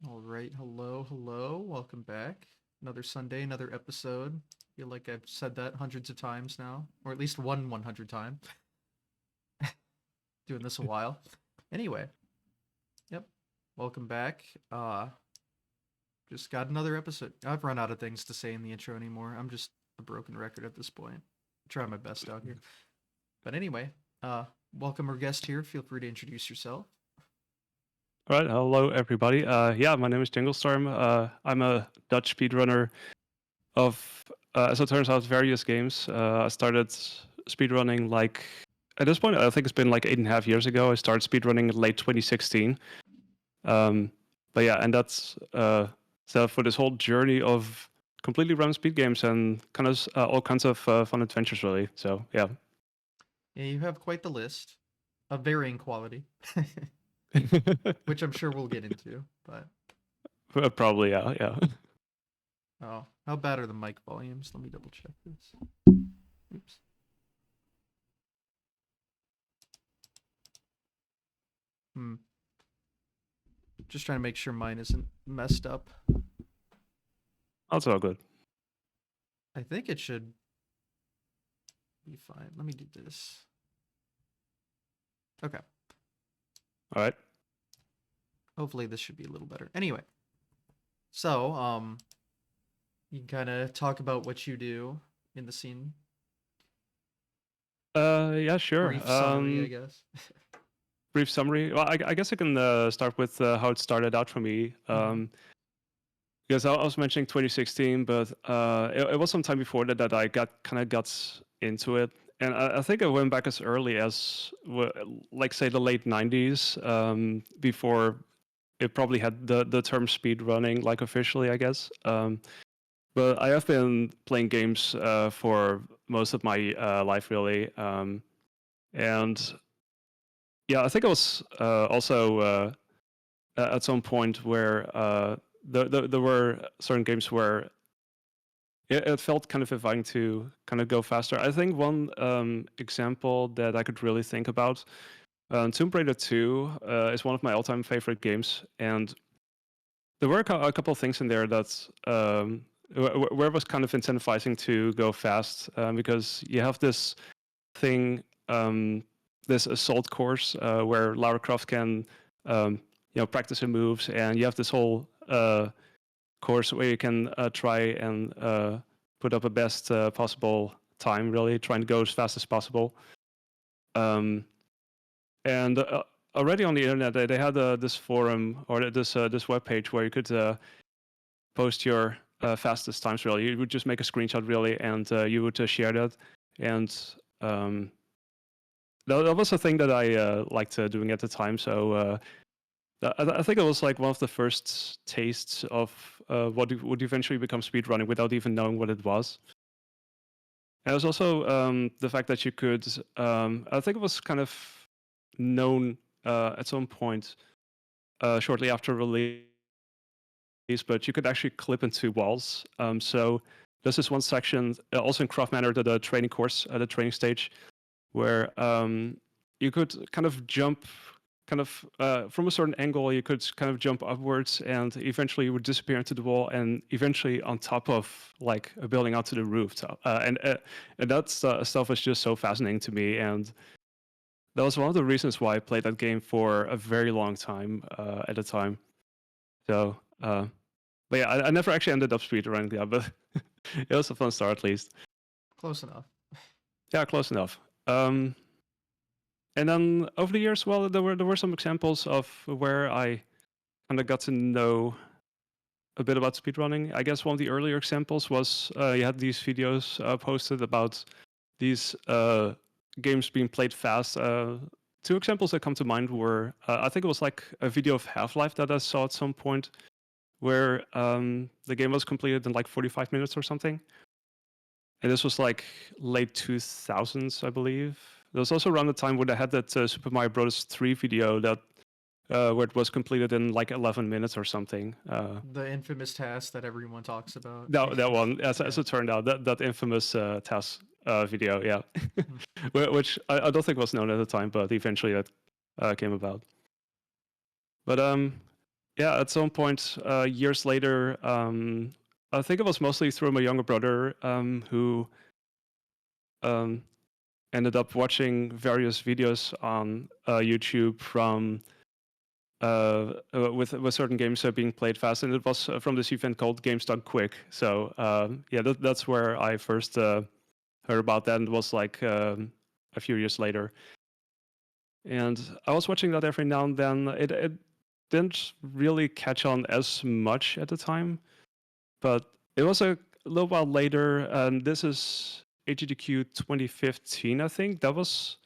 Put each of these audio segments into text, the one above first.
All right, hello, welcome back. Another Sunday, another episode. I feel like I've said that hundreds of times now, or at least 100 time. Doing this a while. Anyway, yep. Welcome back. Just got another episode. I've run out of things to say in the intro anymore. I'm just a broken record at this point. Try my best out here. But anyway, uh, welcome our guest here. Feel free to introduce yourself. All right, hello everybody. Yeah, my name is Janglestorm. I'm a Dutch speedrunner of, as it turns out, various games. I started speedrunning at this point, I think it's been like 8.5 years ago. I started speedrunning in late 2016. But yeah, and that's so for this whole journey of completely random speed games and kind of all kinds of fun adventures, really. So yeah. Yeah, you have quite the list of varying quality, which I'm sure we'll get into. But Probably, yeah, yeah. oh, how bad are the mic volumes? Let me double check this. Oops. Hmm. Just trying to make sure mine isn't messed up. That's all good. I think it should be fine. Let me do this. Okay. All right. Hopefully this should be a little better. Anyway, so you can kind of talk about what you do in the scene. Yeah, sure. Brief summary, I guess. Brief summary. Well, I guess I can start with how it started out for me. Mm-hmm. Because I was mentioning 2016, but it was some time before that I got into it, and I think I went back as early as like say the late 90s, before it probably had the term speed running like officially, I guess. But I have been playing games for most of my life really, and yeah, I think I was also at some point where there were certain games where it felt kind of inviting to kind of go faster. I think one example that I could really think about, Tomb Raider 2 is one of my all-time favorite games, and there were a couple of things in there that where it was kind of incentivizing to go fast, because you have this thing, this assault course where Lara Croft can, practice her moves, and you have this whole course where you can try and put up a best possible time, really trying to go as fast as possible. Um, and already on the internet, they had this forum or this web page where you could post your fastest times. Really, you would just make a screenshot, really, and you would share that. And um, that was a thing that I liked doing at the time. So I think it was like one of the first tastes of what would eventually become speedrunning without even knowing what it was. And it was also the fact that you could, I think it was kind of known at some point shortly after release, but you could actually clip into walls. So there's this one section, also in Craft Manor, the training course, the training stage, where you could kind of jump from a certain angle. You could kind of jump upwards, and eventually you would disappear into the wall, and eventually on top of like a building onto the rooftop. And that stuff was just so fascinating to me, and that was one of the reasons why I played that game for a very long time at the time. So, but yeah, I never actually ended up speedrunning that, but it was a fun start at least. Close enough. Yeah, close enough. And then over the years, well, there were some examples of where I kind of got to know a bit about speedrunning. I guess one of the earlier examples was you had these videos posted about these games being played fast. Two examples that come to mind were I think it was like a video of Half-Life that I saw at some point, where the game was completed in like 45 minutes or something. And this was like late 2000s, I believe. There was also around the time when I had that Super Mario Bros. 3 video that where it was completed in like 11 minutes or something. The infamous task that everyone talks about. That one, Yeah. as it turned out, that infamous task video, yeah, Mm. which I don't think was known at the time, but eventually that came about. But yeah, at some point, years later, I think it was mostly through my younger brother, who um, ended up watching various videos on YouTube from with certain games being played fast, and it was from this event called Games Done Quick. So yeah, that's where I first heard about that, and it was like a few years later. And I was watching that every now and then. It didn't really catch on as much at the time, but it was a little while later, and this is AGDQ 2015, I think. That was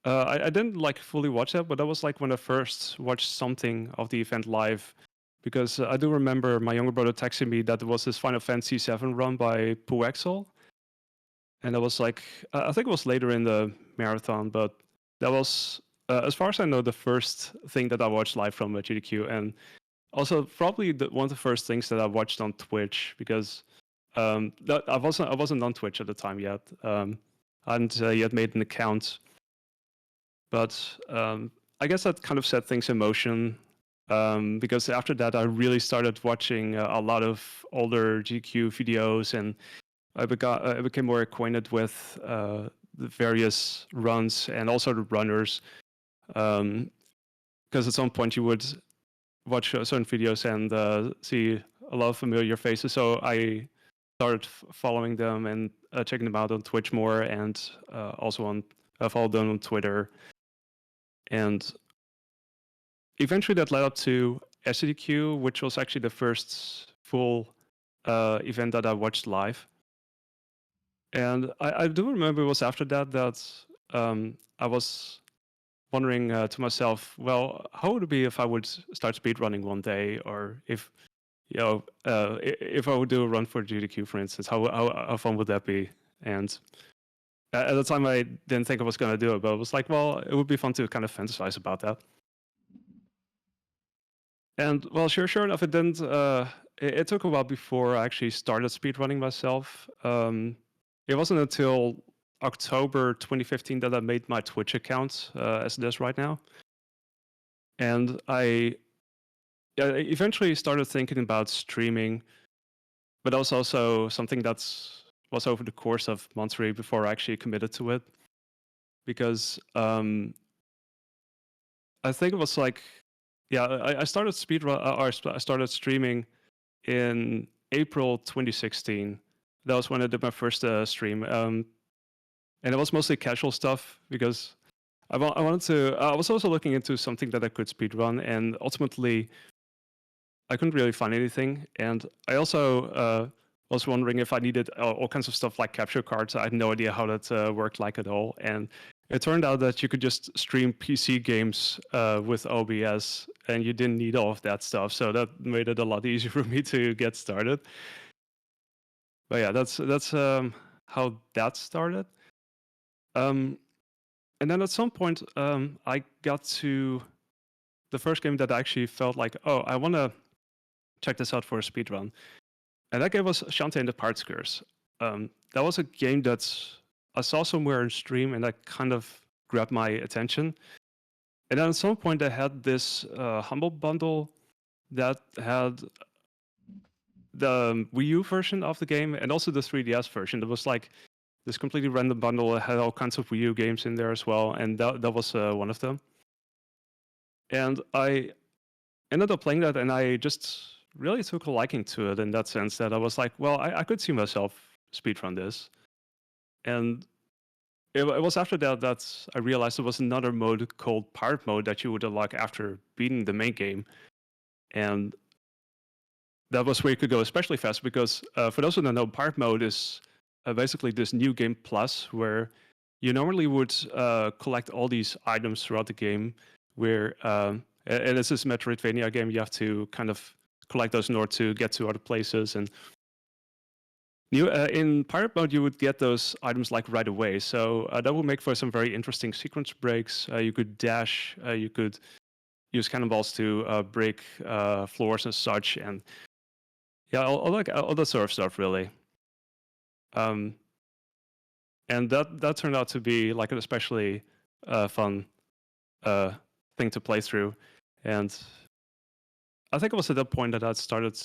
I didn't like fully watch that, but that was like when I first watched something of the event live, because I do remember my younger brother texting me that there was this Final Fantasy VII run by Puexel, and that was like I think it was later in the marathon, but that was as far as I know the first thing that I watched live from GDQ, and also probably one of the first things that I watched on Twitch, because I wasn't on Twitch at the time yet. I hadn't yet made an account. But I guess that kind of set things in motion, because after that I really started watching a lot of older GQ videos, and I became more acquainted with the various runs and also the runners. Because at some point you would watch certain videos and see a lot of familiar faces. So I started following them and checking them out on Twitch more, and also on followed them on Twitter. And eventually that led up to SCDQ, which was actually the first full event that I watched live. And I do remember it was after that that I was wondering to myself, well, how would it be if I would start speedrunning one day, or if if I would do a run for GDQ, for instance, how fun would that be? And at the time, I didn't think I was going to do it, but it was like, well, it would be fun to kind of fantasize about that. And well, sure enough, it didn't. It took a while before I actually started speedrunning myself. It wasn't until October 2015 that I made my Twitch account, as it is right now. And I eventually started thinking about streaming, but that was also something that was over the course of months really before I actually committed to it. Because I think it was like, yeah, I started I started streaming in April 2016. That was when I did my first stream, and it was mostly casual stuff because I wanted to. I was also looking into something that I could speedrun, and ultimately, I couldn't really find anything. And I also was wondering if I needed all kinds of stuff like capture cards. I had no idea how that worked like at all, and it turned out that you could just stream PC games with OBS, and you didn't need all of that stuff. So that made it a lot easier for me to get started. But yeah, that's how that started. And then at some point, I got to the first game that I actually felt like, oh, I want to check this out for a speedrun. And that game was Shantae and the Parts Curse. That was a game that I saw somewhere in stream, and that kind of grabbed my attention. And then at some point, they had this Humble Bundle that had the Wii U version of the game and also the 3DS version. It was like this completely random bundle. It had all kinds of Wii U games in there as well, and that was one of them. And I ended up playing that, and I just really took a liking to it in that sense that I was like, well, I could see myself speedrun this. And it was after that that I realized there was another mode called Pirate Mode that you would unlock after beating the main game. And that was where you could go especially fast because for those who don't know, Pirate Mode is basically this new game plus where you normally would collect all these items throughout the game where and it's this Metroidvania game. You have to kind of collect those in order to get to other places. And in Pirate Mode, you would get those items like right away. So that would make for some very interesting sequence breaks. You could dash. You could use cannonballs to break floors and such. And yeah, all that sort of stuff, really. And that turned out to be like an especially fun thing to play through. And I think it was at that point that I started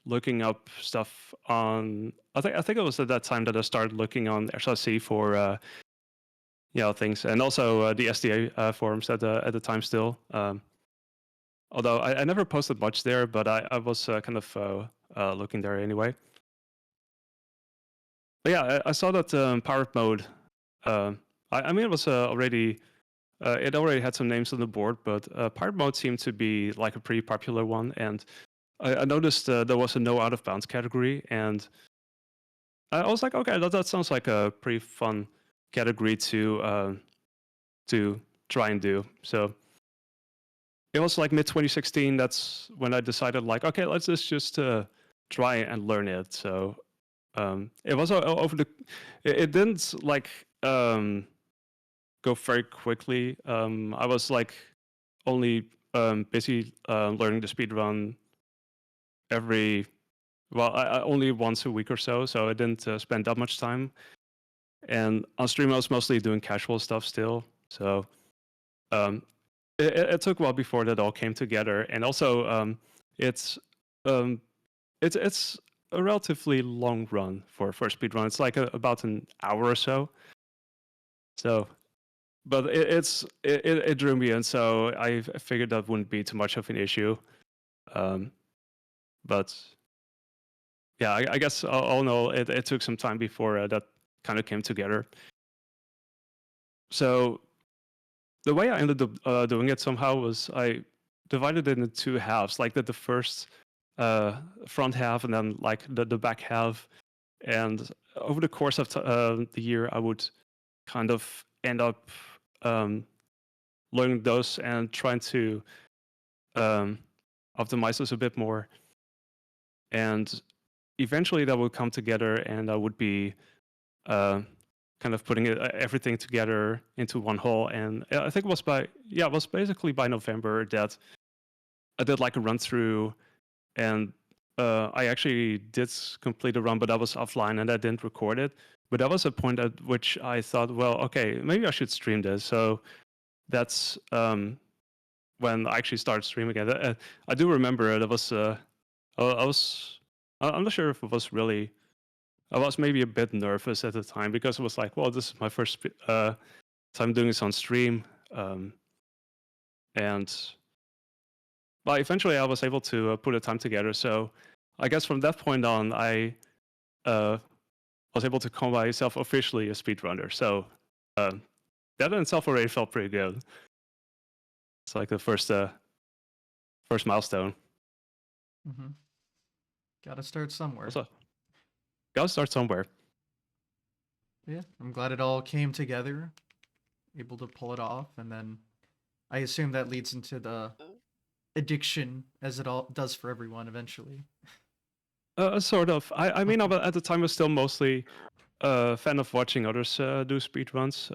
looking up stuff on. I think it was at that time that I started looking on SRC for things, and also the SDA forums at the time still. Although I never posted much there, but I was kind of looking there anyway. But yeah, I saw that pirate mode. I mean, it was already. It already had some names on the board, but pirate mode seemed to be like a pretty popular one, and I noticed there was a no out of bounds category, and I was like, okay, that sounds like a pretty fun category to try and do. So it was like mid 2016. That's when I decided, like, okay, let's just try and learn it. So it was over the. It didn't like go very quickly. I was like only busy learning the speedrun I only once a week or so, so I didn't spend that much time. And on stream, I was mostly doing casual stuff still. So it took a while before that all came together. And also, it's it's a relatively long run for speedrun. It's like about an hour or so. So, but it drew me in, so I figured that wouldn't be too much of an issue. But yeah, I guess all in all, it took some time before that kind of came together. So the way I ended up doing it somehow was I divided it into two halves, like the first front half and then like the back half. And over the course of the year, I would kind of end up learning those and trying to optimize those a bit more. And eventually that would come together, and I would be kind of putting everything together into one whole. And I think it was basically by November that I did like a run through, and I actually did complete a run, but I was offline and I didn't record it. But that was a point at which I thought, well, okay, maybe I should stream this. So that's when I actually started streaming it. I do remember it was I'm not sure if it was really. I was maybe a bit nervous at the time because it was like, well, this is my first time doing this on stream, and but eventually I was able to put a time together. So I guess from that point on, I was able to call myself officially a speedrunner. So that in itself already felt pretty good. It's like the first milestone. Mm-hmm. Gotta start somewhere. So, gotta start somewhere. Yeah, I'm glad it all came together, able to pull it off, and then I assume that leads into the addiction, as it all does for everyone eventually. Sort of. I mean, at the time, I was still mostly a fan of watching others do speedruns.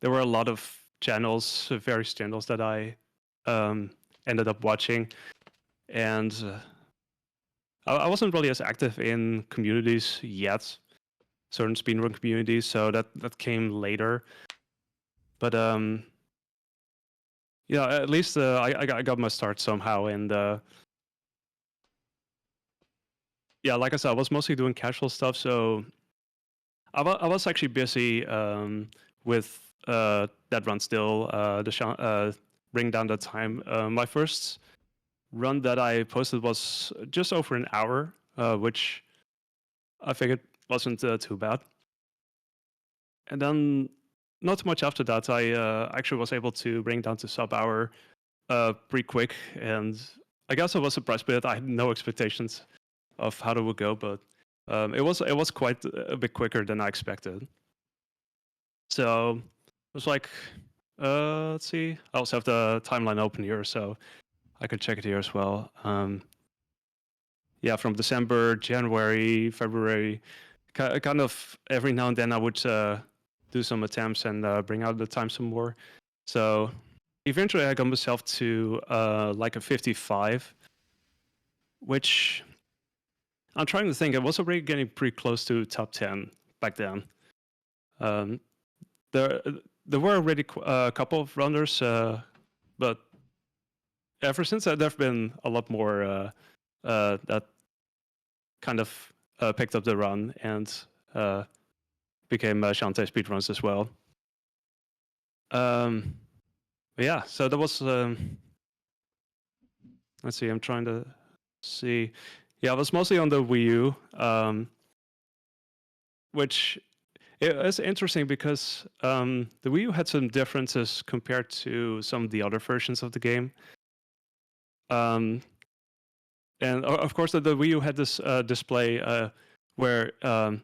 There were a lot of channels, various channels that I ended up watching, and I wasn't really as active in communities yet, certain speedrun communities, so that came later. But yeah, at least I got my start somehow, and yeah, like I said, I was mostly doing casual stuff, so I was actually busy with that run still, bring down that time. My first run that I posted was just over an hour, which I figured wasn't too bad. And then not much after that, I actually was able to bring down to sub-hour pretty quick. And I guess I was surprised by it. I had no expectations of how it would go, but it was quite a bit quicker than I expected. So it was like, let's see. I also have the timeline open here, so I could check it here as well. Yeah, from December, January, February, kind of every now and then I would do some attempts and bring out the time some more. So eventually I got myself to like a 55, which I'm trying to think. I was already getting pretty close to top 10 back then. There were already a couple of runners, but ever since there've been a lot more that kind of picked up the run and became Shantae speedruns as well. Yeah, so that was. Let's see. I'm trying to see. Yeah, it was mostly on the Wii U, which is interesting because the Wii U had some differences compared to some of the other versions of the game. And of course, the Wii U had this display where, in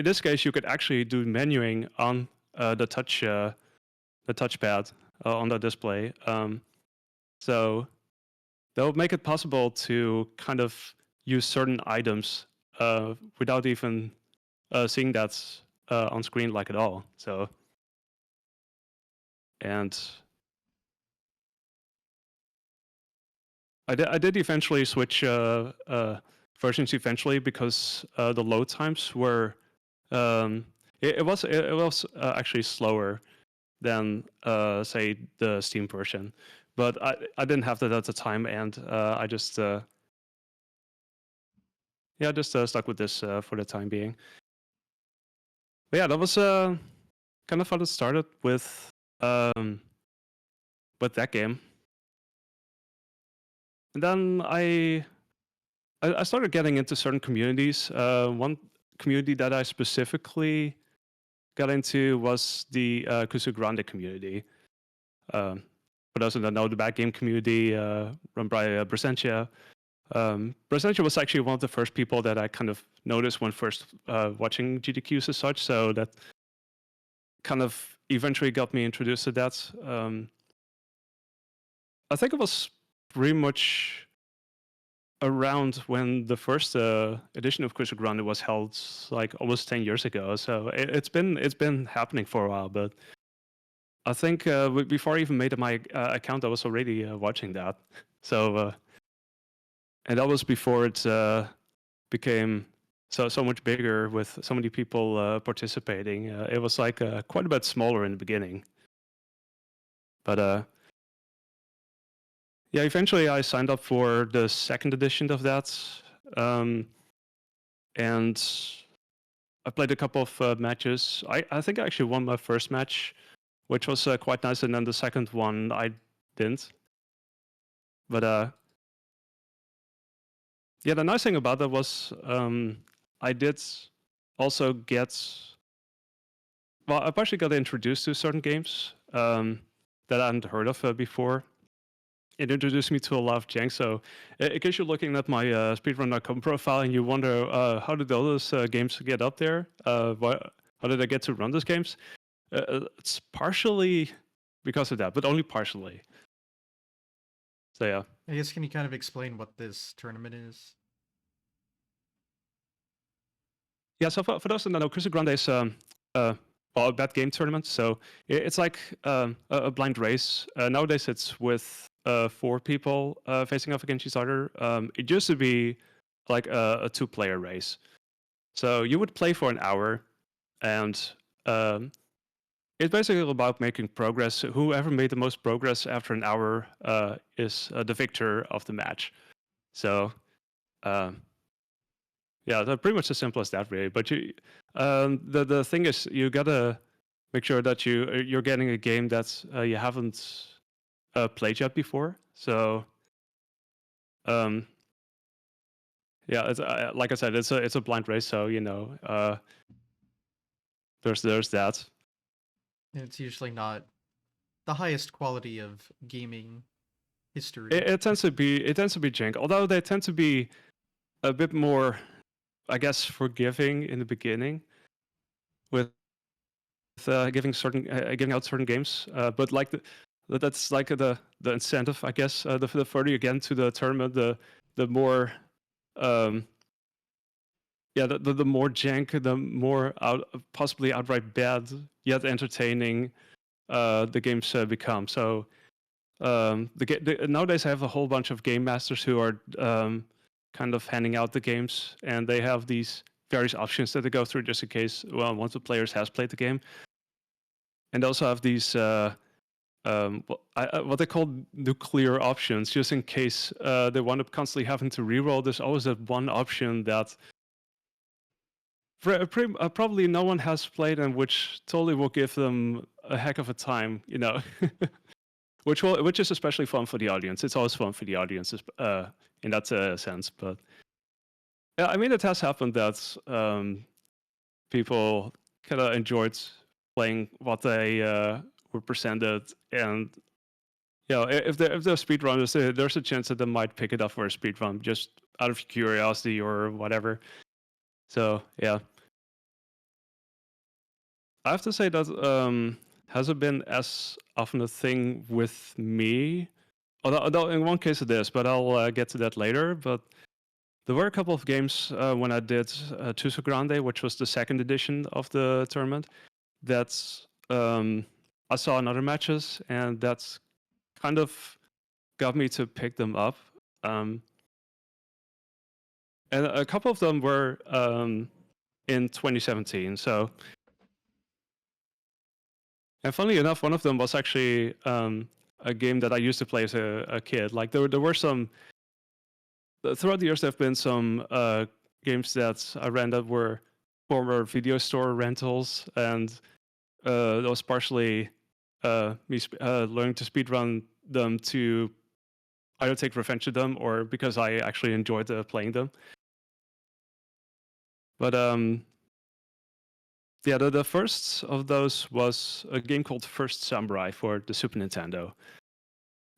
this case, you could actually do menuing on the touchpad on the display. So that would make it possible to kind of use certain items without even seeing that on screen like at all. So, and I did eventually switch versions eventually because the load times were it was actually slower than say the Steam version, but I didn't have that at the time, and I just stuck with this for the time being. But yeah, that was kind of how it started with that game. And then I started getting into certain communities. One community that I specifically got into was the Kusu Grande community. For those who don't know, the back game community run by Brasentia. Brasentia was actually one of the first people that I kind of noticed when first watching GDQs as such. So that kind of eventually got me introduced to that. I think it was pretty much around when the first edition of Kusu Grande was held, like almost 10 years ago. So it's been happening for a while, but I think before I even made my account, I was already watching that. So and that was before it became so much bigger with so many people participating. It was like quite a bit smaller in the beginning, but yeah, eventually I signed up for the second edition of that, and I played a couple of matches. I think I actually won my first match, which was quite nice, and then the second one I didn't. But yeah, the nice thing about that was I did also get. Well, I partially got introduced to certain games that I hadn't heard of before. It introduced me to a lot of jank. So, in case you're looking at my speedrun.com profile and you wonder how did all those games get up there? How did I get to run those games? It's partially because of that, but only partially. So yeah. I guess can you kind of explain what this tournament is? Yeah, so for those who don't know, Cruise Grande is a bad game tournament. So it's like a blind race. Nowadays, it's with 4 people facing off against each other. It used to be like a 2-player race. So you would play for an hour, and it's basically about making progress. Whoever made the most progress after an hour is the victor of the match. So yeah, they're pretty much as simple as that, really. But the thing is, you gotta make sure that you're getting a game that you haven't played yet before. So, yeah, it's, like I said, it's a blind race. So there's that. And it's usually not the highest quality of gaming history. It tends to be jank, although they tend to be a bit more, I guess, forgiving in the beginning with giving out certain games. But like that's like the incentive, I guess. The further you get into the tournament, the more the more jank, the more possibly outright bad yet entertaining the games become. So nowadays I have a whole bunch of game masters who are kind of handing out the games, and they have these various options that they go through just in case one of the players has played the game. And they also have these what they call nuclear options, just in case they wind up constantly having to reroll. There's always that one option that probably no one has played and which totally will give them a heck of a time, you know. which is especially fun for the audience. It's always fun for the audience in that sense. But yeah, I mean, it has happened that people kind of enjoyed playing what they were presented, and you know, if they're speedrunners, there's a chance that they might pick it up for a speedrun just out of curiosity or whatever. So yeah, I have to say that hasn't been as often a thing with me. Although in one case it is, but I'll get to that later. But there were a couple of games when I did Tuso Grande, which was the second edition of the tournament, that I saw in other matches, and that's kind of got me to pick them up. And a couple of them were in 2017. So, and funnily enough, one of them was actually a game that I used to play as a kid. Like there were some throughout the years. There have been some games that I ran that were former video store rentals, and that was partially me learning to speedrun them to either take revenge of them or because I actually enjoyed playing them. But yeah, the first of those was a game called First Samurai for the Super Nintendo.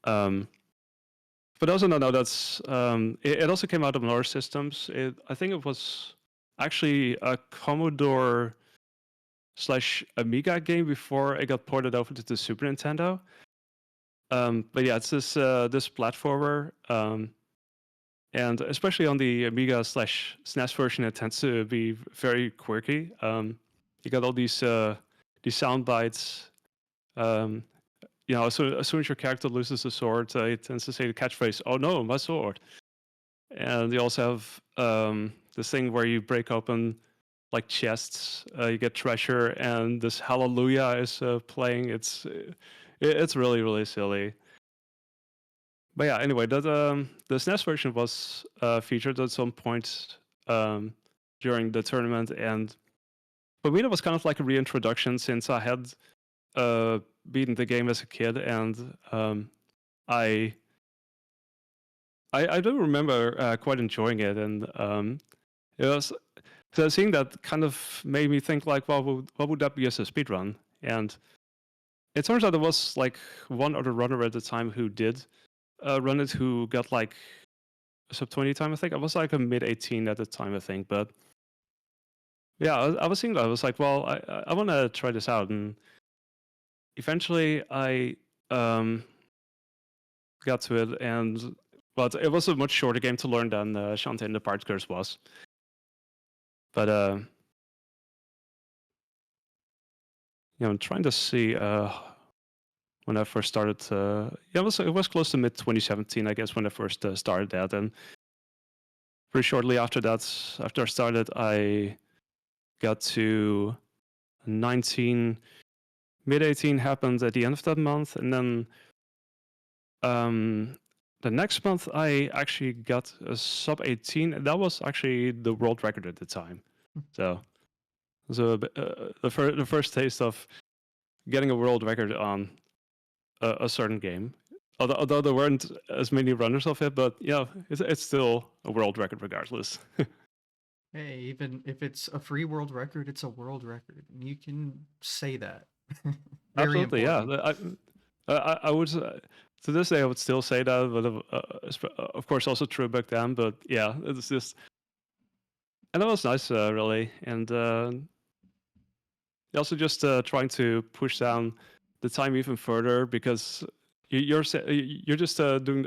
But also no, that's it also came out of other systems. I think it was actually a Commodore / Amiga game before it got ported over to the Super Nintendo. But yeah, it's this platformer, and especially on the Amiga / SNES version, it tends to be very quirky. You got all these sound bites. You know, so as soon as your character loses a sword, it tends to say the catchphrase, "Oh no, my sword!" And you also have this thing where you break open like chests, you get treasure, and this Hallelujah is playing. It's really really silly. But yeah, anyway, the SNES version was featured at some point during the tournament, and for me that was kind of like a reintroduction since I had beaten the game as a kid, and I do remember quite enjoying it, and it was so seeing that kind of made me think like, well, what would that be as a speedrun? And it turns out there was like one other runner at the time who did run it, who got like a sub 20 time. I think I was like a mid 18 at the time, I think. But yeah, I was thinking, I was like, well, I want to try this out, and eventually I got to it, and but it was a much shorter game to learn than Shantae and the Part Curse was. But you know, I'm trying to see when I first started. Yeah, it was close to mid 2017, I guess, when I first started that, and pretty shortly after that, after I started, I got to 19. Mid 18 happened at the end of that month, and then the next month I actually got a sub 18, and that was actually the world record at the time. So the first taste of getting a world record on a certain game. Although there weren't as many runners of it, but yeah, it's still a world record regardless. Hey, even if it's a free world record, it's a world record, and you can say that. Very Absolutely, important. yeah. I would to this day I would still say that, but of course also true back then. But yeah, it's just, and that was nice, really, and also just trying to push down the time even further, because you're just doing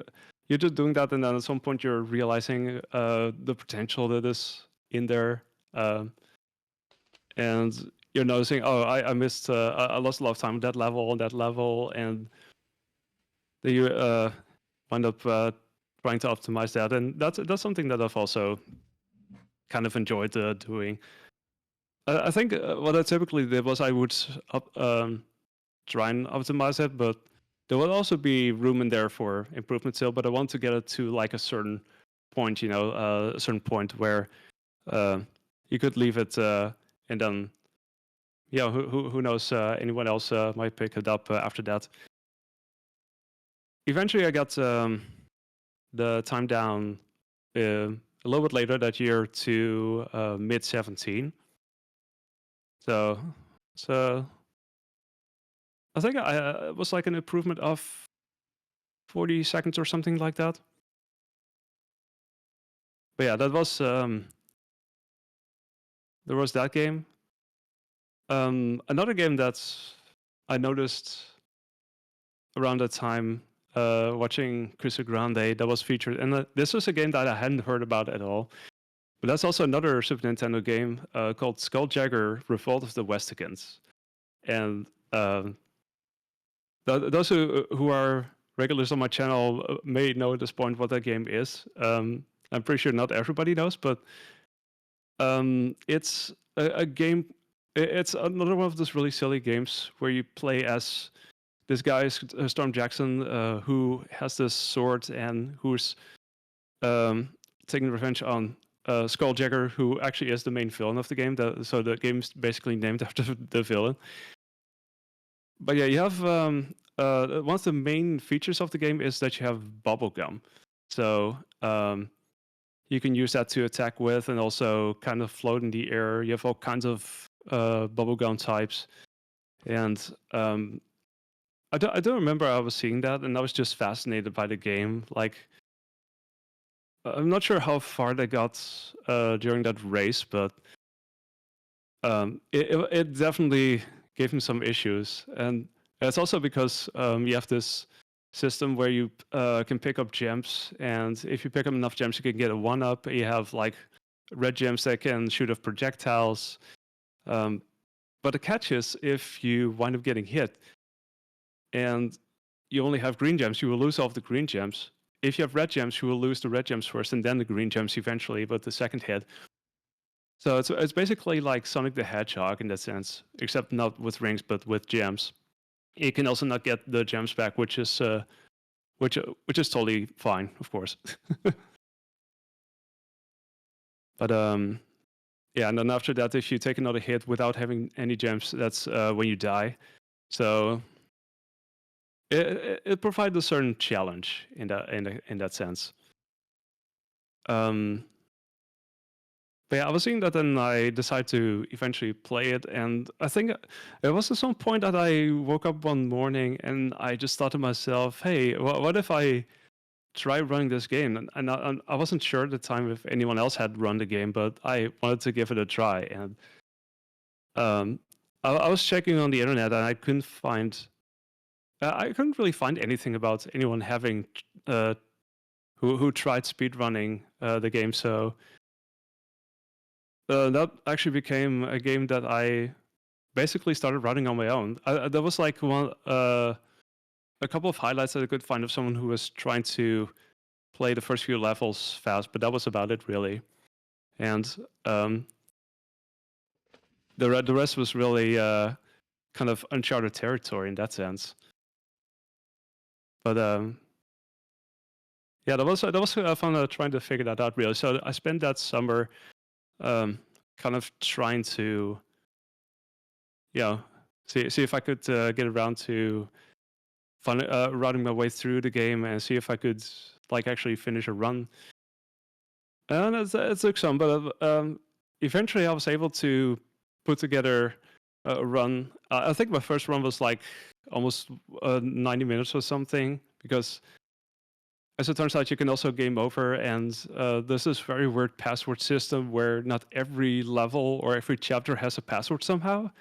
that, and then at some point you're realizing the potential that is in there, and you're noticing, oh, I missed, I lost a lot of time at that level, and then you wind up trying to optimize that, and that's something that I've also kind of enjoyed doing. I think what I typically did was I would try and optimize it, but there will also be room in there for improvement still, but I want to get it to like a certain point, a certain point where you could leave it, and then who knows? Anyone else might pick it up after that. Eventually, I got the time down a little bit later that year to mid 17. So I think it was like an improvement of 40 seconds or something like that. But yeah, that was there was that game. Another game that I noticed around that time, watching Chris Grande, that was featured, and this was a game that I hadn't heard about at all. But that's also another Super Nintendo game called Skulljagger: Revolt of the Westicans. And those who are regulars on my channel may know at this point what that game is. I'm pretty sure not everybody knows, but it's a game. It's another one of those really silly games where you play as this guy, Storm Jackson, who has this sword and who's taking revenge on Skulljagger, who actually is the main villain of the game. So the game's basically named after the villain. But yeah, you have one of the main features of the game is that you have bubblegum. So you can use that to attack with and also kind of float in the air. You have all kinds of bubblegum types. And I don't remember I was seeing that, and I was just fascinated by the game. Like, I'm not sure how far they got during that race, but it definitely gave him some issues. And it's also because you have this system where you can pick up gems, and if you pick up enough gems, you can get a 1-up. You have like red gems that can shoot off projectiles. But the catch is if you wind up getting hit and you only have green gems, you will lose all of the green gems. If you have red gems, you will lose the red gems first and then the green gems eventually, but the second hit. So it's basically like Sonic the Hedgehog in that sense, except not with rings, but with gems. You can also not get the gems back, which is totally fine, of course. But yeah, and then after that, if you take another hit without having any gems, that's when you die. So it provides a certain challenge in that sense. But yeah, I was seeing that, and I decided to eventually play it. And I think it was at some point that I woke up one morning and I just thought to myself, "Hey, what if I try running this game?" And I wasn't sure at the time if anyone else had run the game, but I wanted to give it a try. And I was checking on the internet, and I couldn't really find anything about anyone having who tried speedrunning the game. So that actually became a game that I basically started running on my own. There was like a couple of highlights that I could find of someone who was trying to play the first few levels fast, but that was about it really. And the rest was really kind of uncharted territory in that sense. But yeah, that was fun trying to figure that out really. So I spent that summer kind of trying to see if I could get around to running my way through the game and see if I could like actually finish a run. And it took some, but eventually I was able to put together a run. I think my first run was like almost 90 minutes or something, because as it turns out, you can also game over, and there's this very weird password system where not every level or every chapter has a password somehow,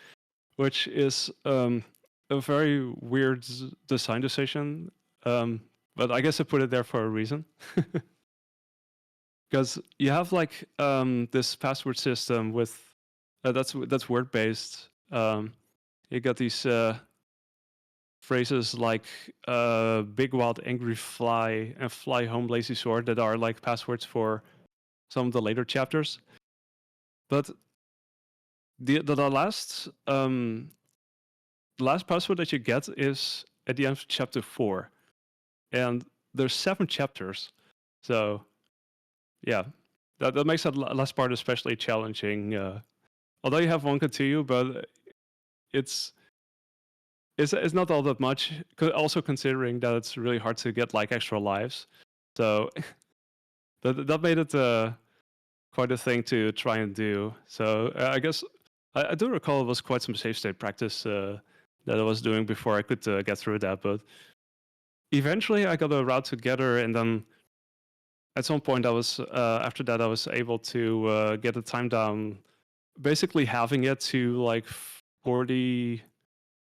which is a very weird design decision. But I guess I put it there for a reason. Because you have like this password system with that's word based. You got these phrases like "big wild angry fly" and "fly home lazy sword" that are like passwords for some of the later chapters. But the last password that you get is at the end of chapter 4, and there's 7 chapters. So yeah, that makes that last part especially challenging. Although you have one continue, but it's it's not all that much. Also considering that it's really hard to get like extra lives, so that made it quite a thing to try and do. So I guess I do recall it was quite some save state practice that I was doing before I could get through that. But eventually I got a route together, and then at some point I was after that I was able to get the time down, basically having it to like 40,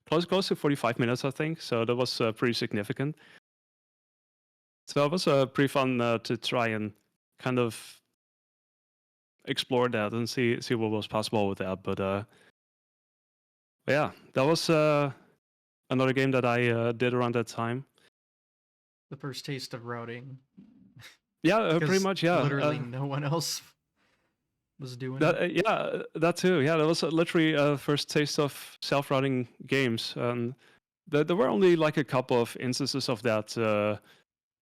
close to 45 minutes, I think. So that was pretty significant. So it was pretty fun to try and kind of explore that and see what was possible with that. But yeah, that was another game that I did around that time. The first taste of routing. Yeah, pretty 'Cause much. Yeah, literally no one else was doing it. that, yeah, that too. Yeah, that was literally first taste of self-routing games, and there were only like a couple of instances of that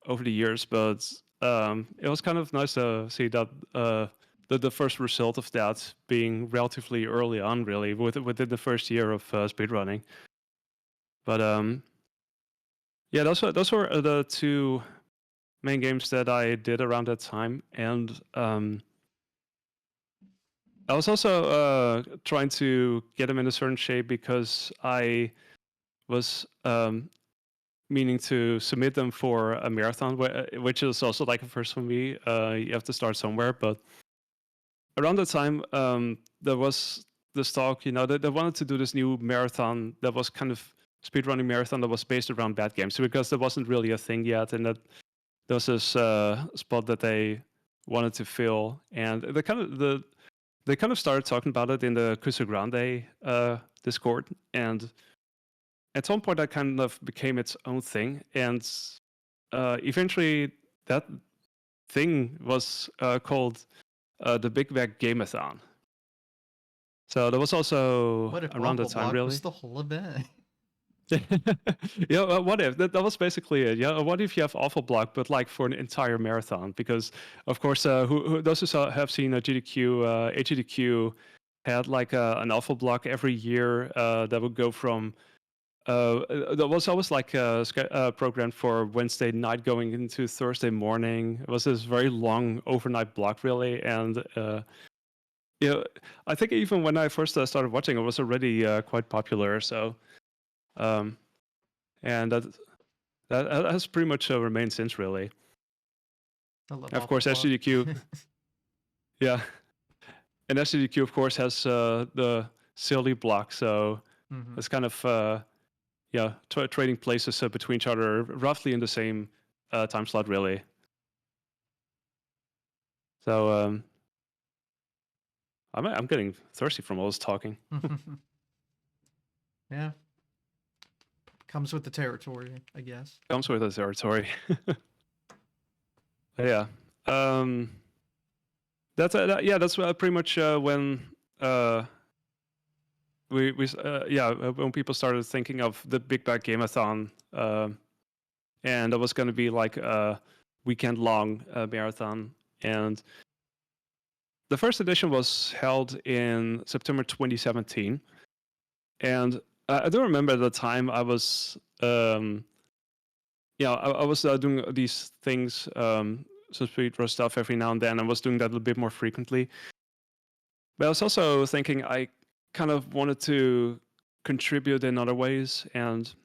over the years, but it was kind of nice to see that the first result of that being relatively early on, really, within the first year of speedrunning. But yeah, those were the 2 main games that I did around that time, and I was also trying to get them in a certain shape because I was meaning to submit them for a marathon, which is also like a first for me. You have to start somewhere, but around that time, there was this talk, that they wanted to do this new marathon that was kind of speedrunning marathon that was based around bad games, because there wasn't really a thing yet, and that there was this spot that they wanted to fill, and they kind of started talking about it in the Cusa Grande Discord, and at some point that kind of became its own thing, and eventually that thing was called the Big Bag Gameathon. So that was also What if around that Awful time, Block really. was the whole event? Yeah, what if that was basically it? Yeah, what if you have Awful Block, but like for an entire marathon? Because of course, those who have seen GDQ, AGDQ had like an Awful Block every year that would go from. That was always like programmed for Wednesday night going into Thursday morning. It was this very long overnight block, really, and yeah, I think even when I first started watching, it was already quite popular. So, and that has pretty much remained since, really. I love Of Awful course, Block. SGDQ, yeah, and SGDQ, of course, has the silly block, so Mhm. it's kind of yeah, trading places between each other, roughly in the same time slot, really. So I'm getting thirsty from all this talking. Yeah. Comes with the territory, I guess. Comes with the territory. Yeah. That's that's pretty much when when people started thinking of the Big Bag Gameathon, and that was going to be like a weekend long marathon, and the first edition was held in September 2017, and I do remember at the time I was I was doing these things, some speedrun stuff every now and then. I was doing that a little bit more frequently. But I was also thinking I kind of wanted to contribute in other ways. And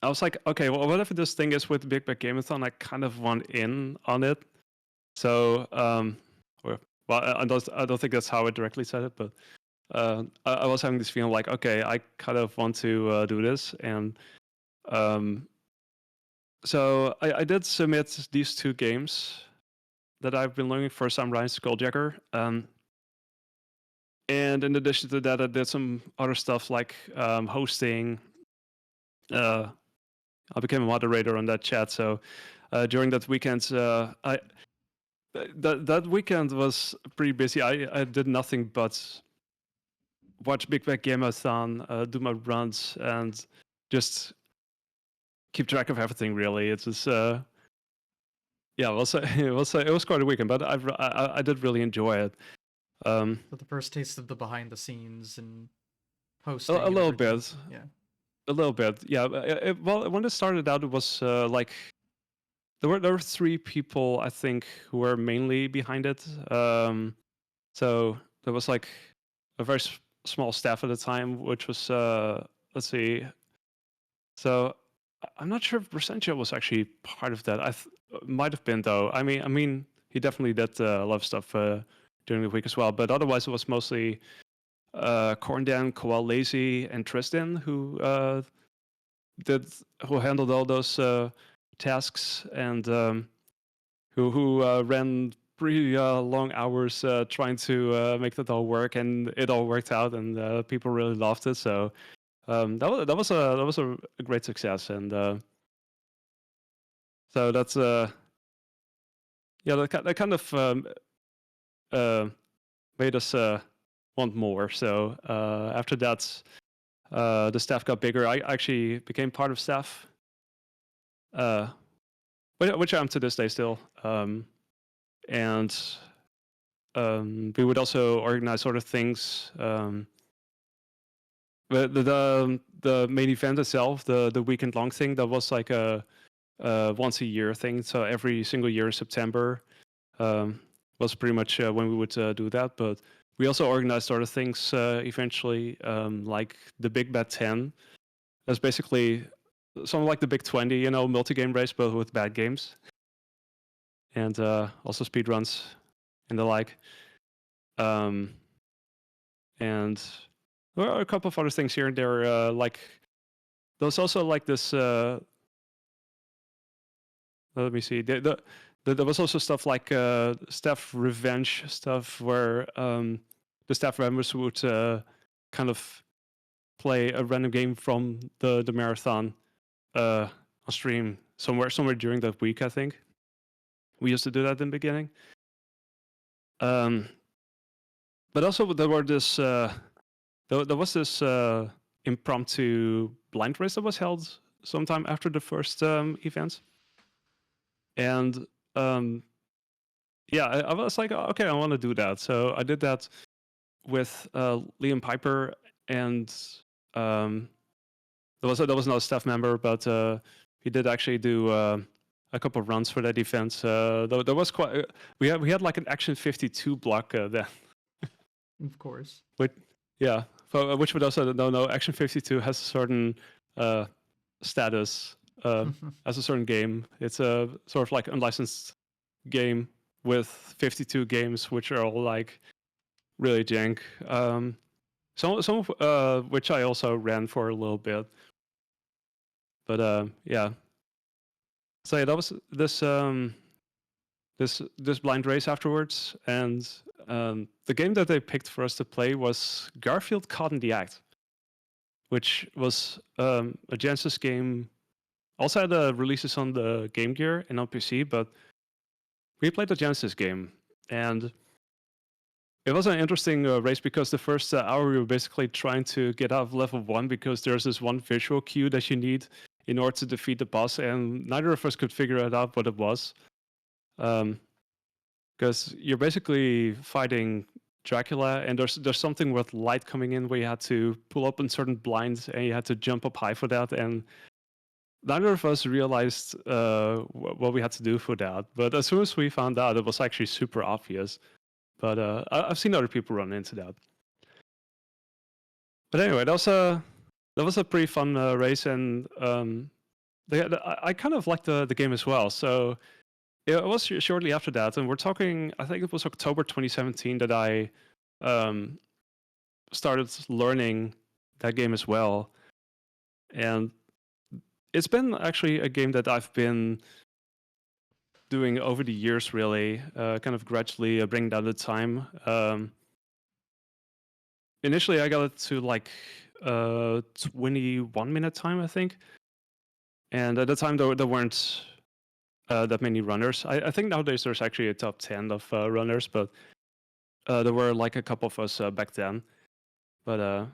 I was like, okay, well, whatever this thing is with Big Bag Gameathon, I kind of want in on it. So, I don't think that's how I directly said it, but I was having this feeling like, okay, I kind of want to do this. And so I did submit these 2 games that I've been learning for Samurai Skulljacker. And in addition to that, I did some other stuff like hosting. I became a moderator on that chat. So during that weekend, that weekend was pretty busy. I did nothing but watch Big Bag Gameathon, do my runs, and just keep track of everything. Really, it's just yeah, it was quite a weekend, but I did really enjoy it. But the first taste of the behind the scenes and A hosting and little everything. bit, Yeah. a little bit, yeah. Well, when it started out, it was like there were 3 people I think who were mainly behind it. So there was like a very small staff at the time, which was let's see. So I'm not sure if Bracento was actually part of that. Might have been though. I mean, he definitely did a lot of stuff during the week as well. But otherwise, it was mostly Corndan, Koal Lazy, and Tristan who handled all those tasks and who ran pretty long hours trying to make that all work, and it all worked out, and people really loved it. So that was a great success, and so that's yeah, that kind of uh, made us want more. So after that, the staff got bigger. I actually became part of staff, uh, which I am to this day still. And we would also organize sort of things. But the main event itself, the weekend long thing, that was like a once a year thing. So every single year in September was pretty much when we would do that. But we also organized sort of things eventually, like the Big Bad 10. That's basically something like the Big 20, multi-game race, but with bad games. And also speedruns and the like. And there are a couple of other things here and there, like there's also like this. Let me see. There was also stuff like staff revenge stuff, where the staff members would kind of play a random game from the marathon on stream somewhere during that week. I think we used to do that in the beginning. But also there were this. There was this impromptu blind race that was held sometime after the first event. And yeah, I was like, okay, I want to do that. So I did that with Liam Piper, and there was no staff member, but he did actually do a couple of runs for that event. There was quite. We had like an Action 52 block then. Of course. But yeah, for which would also don't know, Action 52 has a certain status as a certain game. It's a sort of like unlicensed game with 52 games, which are all like really jank. Some of which I also ran for a little bit. But yeah. So yeah, that was this blind race afterwards, and the game that they picked for us to play was Garfield Caught in the Act, which was a Genesis game. Also had releases on the Game Gear and on PC, but we played the Genesis game, and it was an interesting race because the first hour we were basically trying to get out of level 1 because there's this one visual cue that you need in order to defeat the boss, and neither of us could figure it out what it was. Because you're basically fighting Dracula, and there's something with light coming in where you had to pull up in certain blinds, and you had to jump up high for that, and neither of us realized what we had to do for that. But as soon as we found out, it was actually super obvious. But I've seen other people run into that. But anyway, that was a pretty fun race, and I kind of liked the game as well. So it was shortly after that, and we're talking, I think it was October 2017 that I started learning that game as well. And it's been actually a game that I've been doing over the years, really, kind of gradually bringing down the time. Initially, I got it to like 21-minute time, I think. And at the time, there weren't that many runners. I think nowadays there's actually a top 10 of runners, but there were like a couple of us back then. But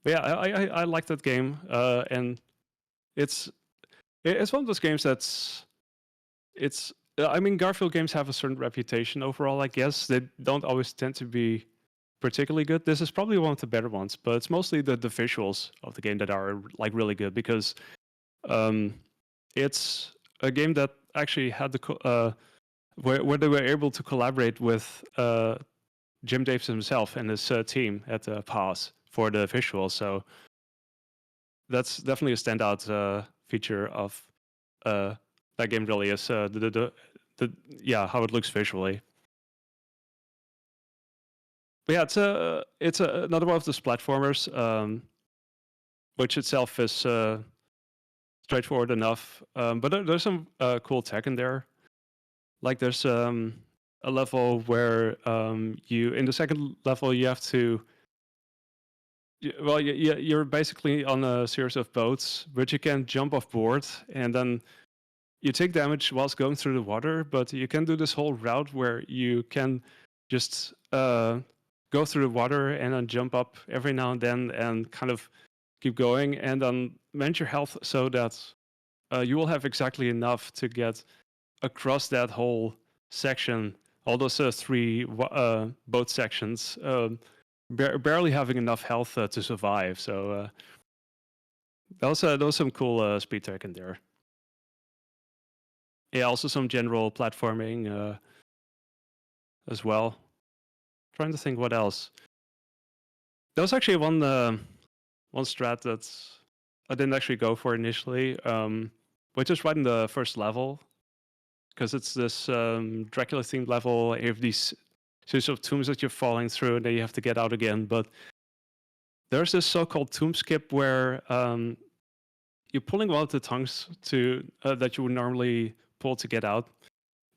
yeah, I liked that game, and it's one of those games I mean, Garfield games have a certain reputation overall, I guess. They don't always tend to be particularly good. This is probably one of the better ones, but it's mostly the visuals of the game that are like really good, because it's a game that actually had where they were able to collaborate with Jim Davis himself and his team at PAS for the visuals. So that's definitely a standout feature of that game. Really is how it looks visually. But yeah, it's another one of those platformers, which itself is straightforward enough. But there's some cool tech in there. Like there's a level where in the second level you have to. Well, you're basically on a series of boats, but you can jump off board, and then you take damage whilst going through the water. But you can do this whole route where you can just go through the water and then jump up every now and then and kind of keep going, and then manage your health so that you will have exactly enough to get across that whole section, all those three boat sections, barely having enough health to survive. So that was some cool speed tech in there. Yeah, also some general platforming as well. Trying to think what else. There was actually one strat that I didn't actually go for initially, which is right in the first level, because it's this Dracula themed level. You have these series of tombs that you're falling through, and then you have to get out again. But there's this so-called tomb skip where you're pulling one of the tongues that you would normally pull to get out,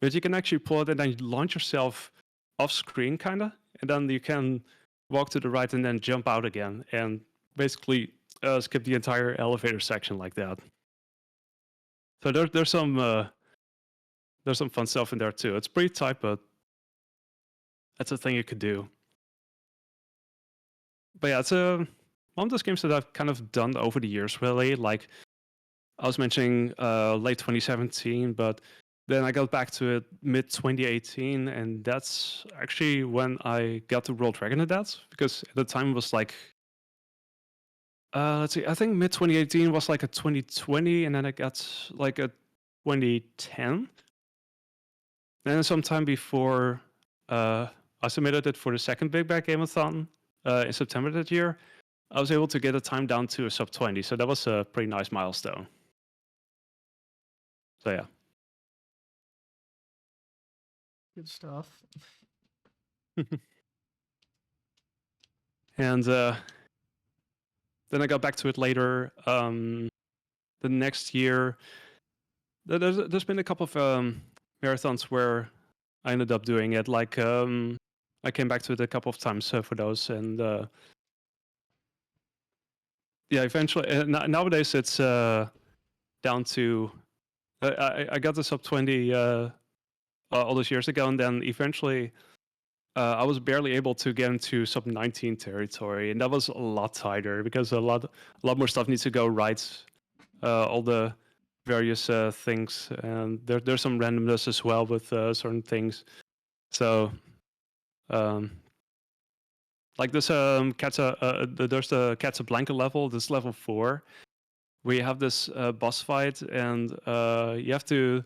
but you can actually pull it and then launch yourself off screen, kind of, and then you can walk to the right and then jump out again, and basically skip the entire elevator section like that. So there's some fun stuff in there too. It's pretty tight, but that's a thing you could do. But yeah, it's one of those games that I've kind of done over the years, really. Like I was mentioning late 2017, but then I got back to it mid 2018, and that's actually when I got to World Dragon at that, because at the time it was like, let's see, I think mid 2018 was like a 2020, and then I got like a 2010. Then sometime before I submitted it for the second Big Bang Game-a-thon in September that year, I was able to get a time down to a sub 20. So that was a pretty nice milestone. So yeah. Good stuff. And then I got back to it later. The next year, there's been a couple of marathons where I ended up doing it. Like I came back to it a couple of times for those, and yeah, eventually nowadays it's down to I got the sub 20 all those years ago, and then eventually I was barely able to get into sub 19 territory, and that was a lot tighter because a lot more stuff needs to go right. All the various things, and there's some randomness as well with certain things. So, like this there's the Casablanca level. This level 4. We have this boss fight, and you have to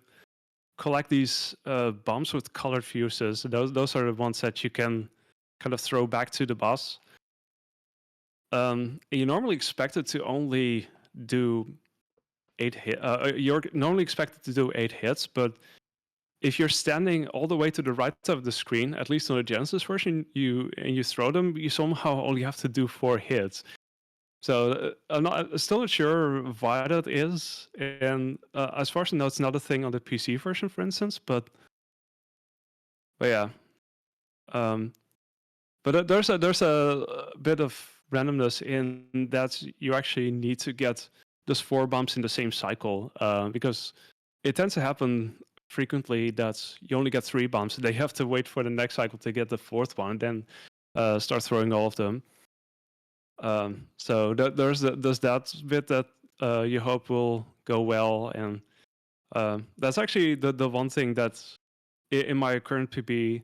collect these bombs with colored fuses. Those are the ones that you can kind of throw back to the boss. You normally expect it to only do 8 hits. You're normally expected to do 8 hits, but if you're standing all the way to the right of the screen, at least on the Genesis version, you throw them, you somehow only have to do 4 hits. So I'm still not sure why that is, and as far as I know, it's not a thing on the PC version, for instance. But yeah, but there's a bit of randomness in that you actually need to get those 4 bumps in the same cycle, because it tends to happen frequently that you only get 3 bumps. They have to wait for the next cycle to get the 4th one, then start throwing all of them. So there's that bit that you hope will go well. And that's actually the one thing that's in my current PB,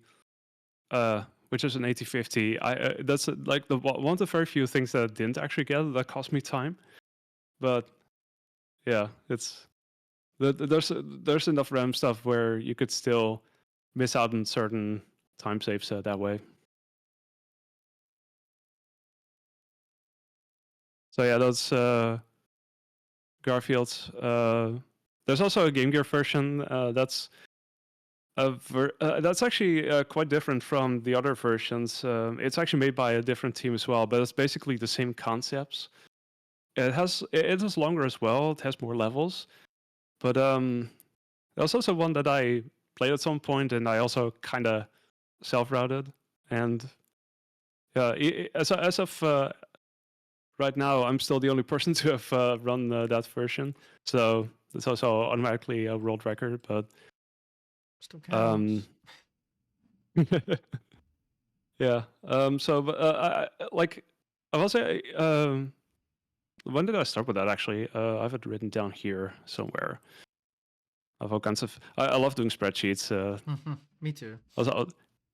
which is an 8050. That's like one of the very few things that I didn't actually get that cost me time. But yeah, it's there's enough RAM stuff where you could still miss out on certain time saves that way. So yeah, that's Garfield. There's also a Game Gear version that's actually quite different from the other versions. It's actually made by a different team as well, but it's basically the same concepts. It is longer as well. It has more levels, but there's also one that I played at some point, and I also kind of self-routed. And yeah, as of right now, I'm still the only person to have run that version, so it's also automatically a world record. But Still counts. yeah. So, I will say, when did I start with that? Actually, I have it written down here somewhere. I have all kinds of. I love doing spreadsheets. Me too. Also,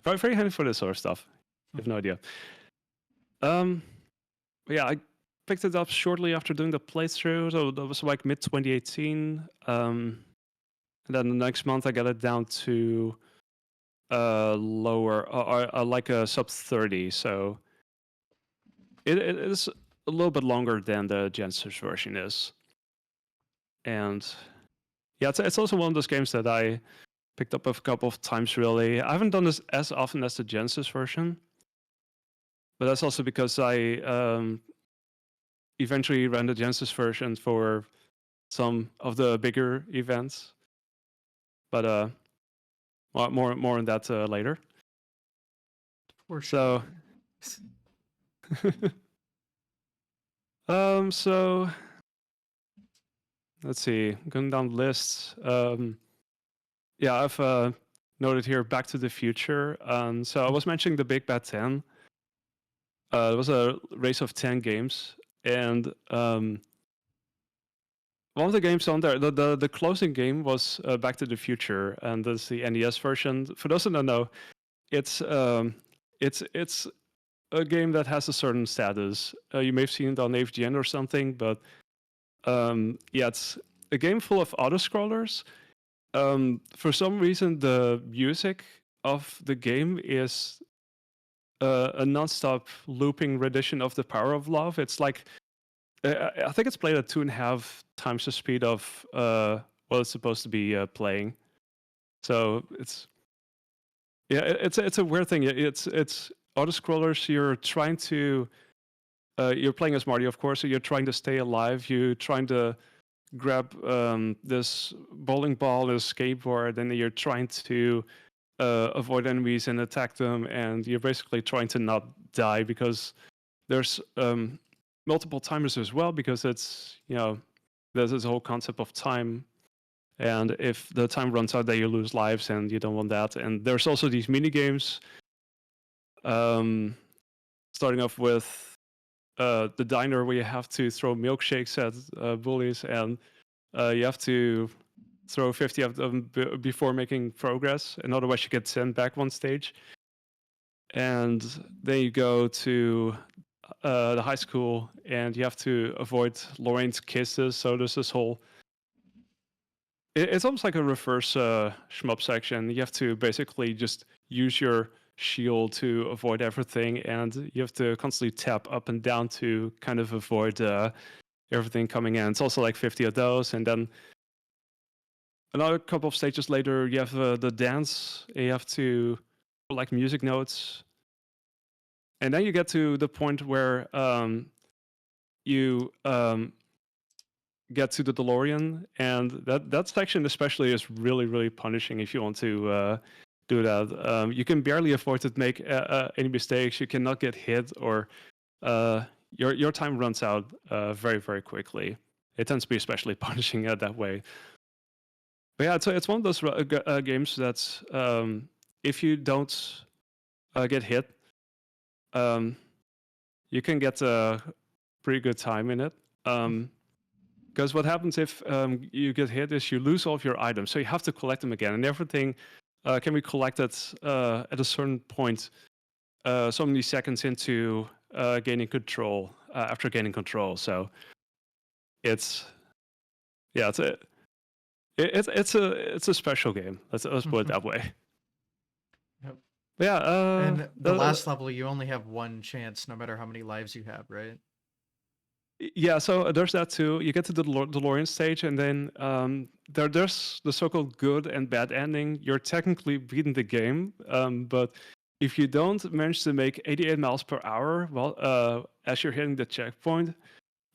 very very handy for this sort of stuff. You have no idea. Yeah, I picked it up shortly after doing the playthrough, so that was like mid 2018. And then the next month I got it down to lower, or like a sub 30. So it is a little bit longer than the Genesis version is. And yeah, it's also one of those games that I picked up a couple of times, really. I haven't done this as often as the Genesis version, but that's also because I eventually ran the Genesis version for some of the bigger events. But more on that later. For So, so let's see. Going down the list. Yeah, I've noted here Back to the Future. So I was mentioning the Big Bad 10. It was a race of 10 games, and one of the games on there, the closing game was Back to the Future, and that's the NES version. For those who don't know, it's a game that has a certain status. You may have seen it on AVGN or something, but yeah, it's a game full of auto-scrollers. For some reason, the music of the game is a non-stop looping rendition of The Power of Love. It's like, I think it's played at 2.5 times the speed of what it's supposed to be playing. So it's a weird thing. It's auto-scrollers. You're trying to you're playing as Marty, of course, so you're trying to stay alive. You're trying to grab this bowling ball, this skateboard, and you're trying to avoid enemies and attack them. And you're basically trying to not die because there's multiple timers as well, because it's, there's this whole concept of time. And if the time runs out, then you lose lives, and you don't want that. And there's also these mini games. Starting off with the diner, where you have to throw milkshakes at bullies, and you have to throw 50 of them before making progress, and otherwise you get sent back one stage. And then you go to the high school, and you have to avoid Lorraine's kisses. So there's this whole. It's almost like a reverse shmup section. You have to basically just use your shield to avoid everything, and you have to constantly tap up and down to kind of avoid everything coming in. It's also like 50 of those, and then another couple of stages later, you have the dance. You have to like music notes, and then you get to the point where you get to the DeLorean, and that section especially is really, really punishing if you want to do that. You can barely afford to make any mistakes. You cannot get hit, or your time runs out very, very quickly. It tends to be especially punishing that way. But yeah, it's one of those games that's if you don't get hit, you can get a pretty good time in it. Because what happens if you get hit is you lose all of your items, so you have to collect them again, and everything can be collected at a certain point, so many seconds into gaining control. After gaining control, so it's yeah, it's a special game. Let's put it that way. Yep. But yeah, And the last level, you only have one chance, no matter how many lives you have, right? yeah, so there's that too. You get to the DeLorean stage, and then there's the so-called good and bad ending. You're technically beating the game, but if you don't manage to make 88 miles per hour, well, as you're hitting the checkpoint,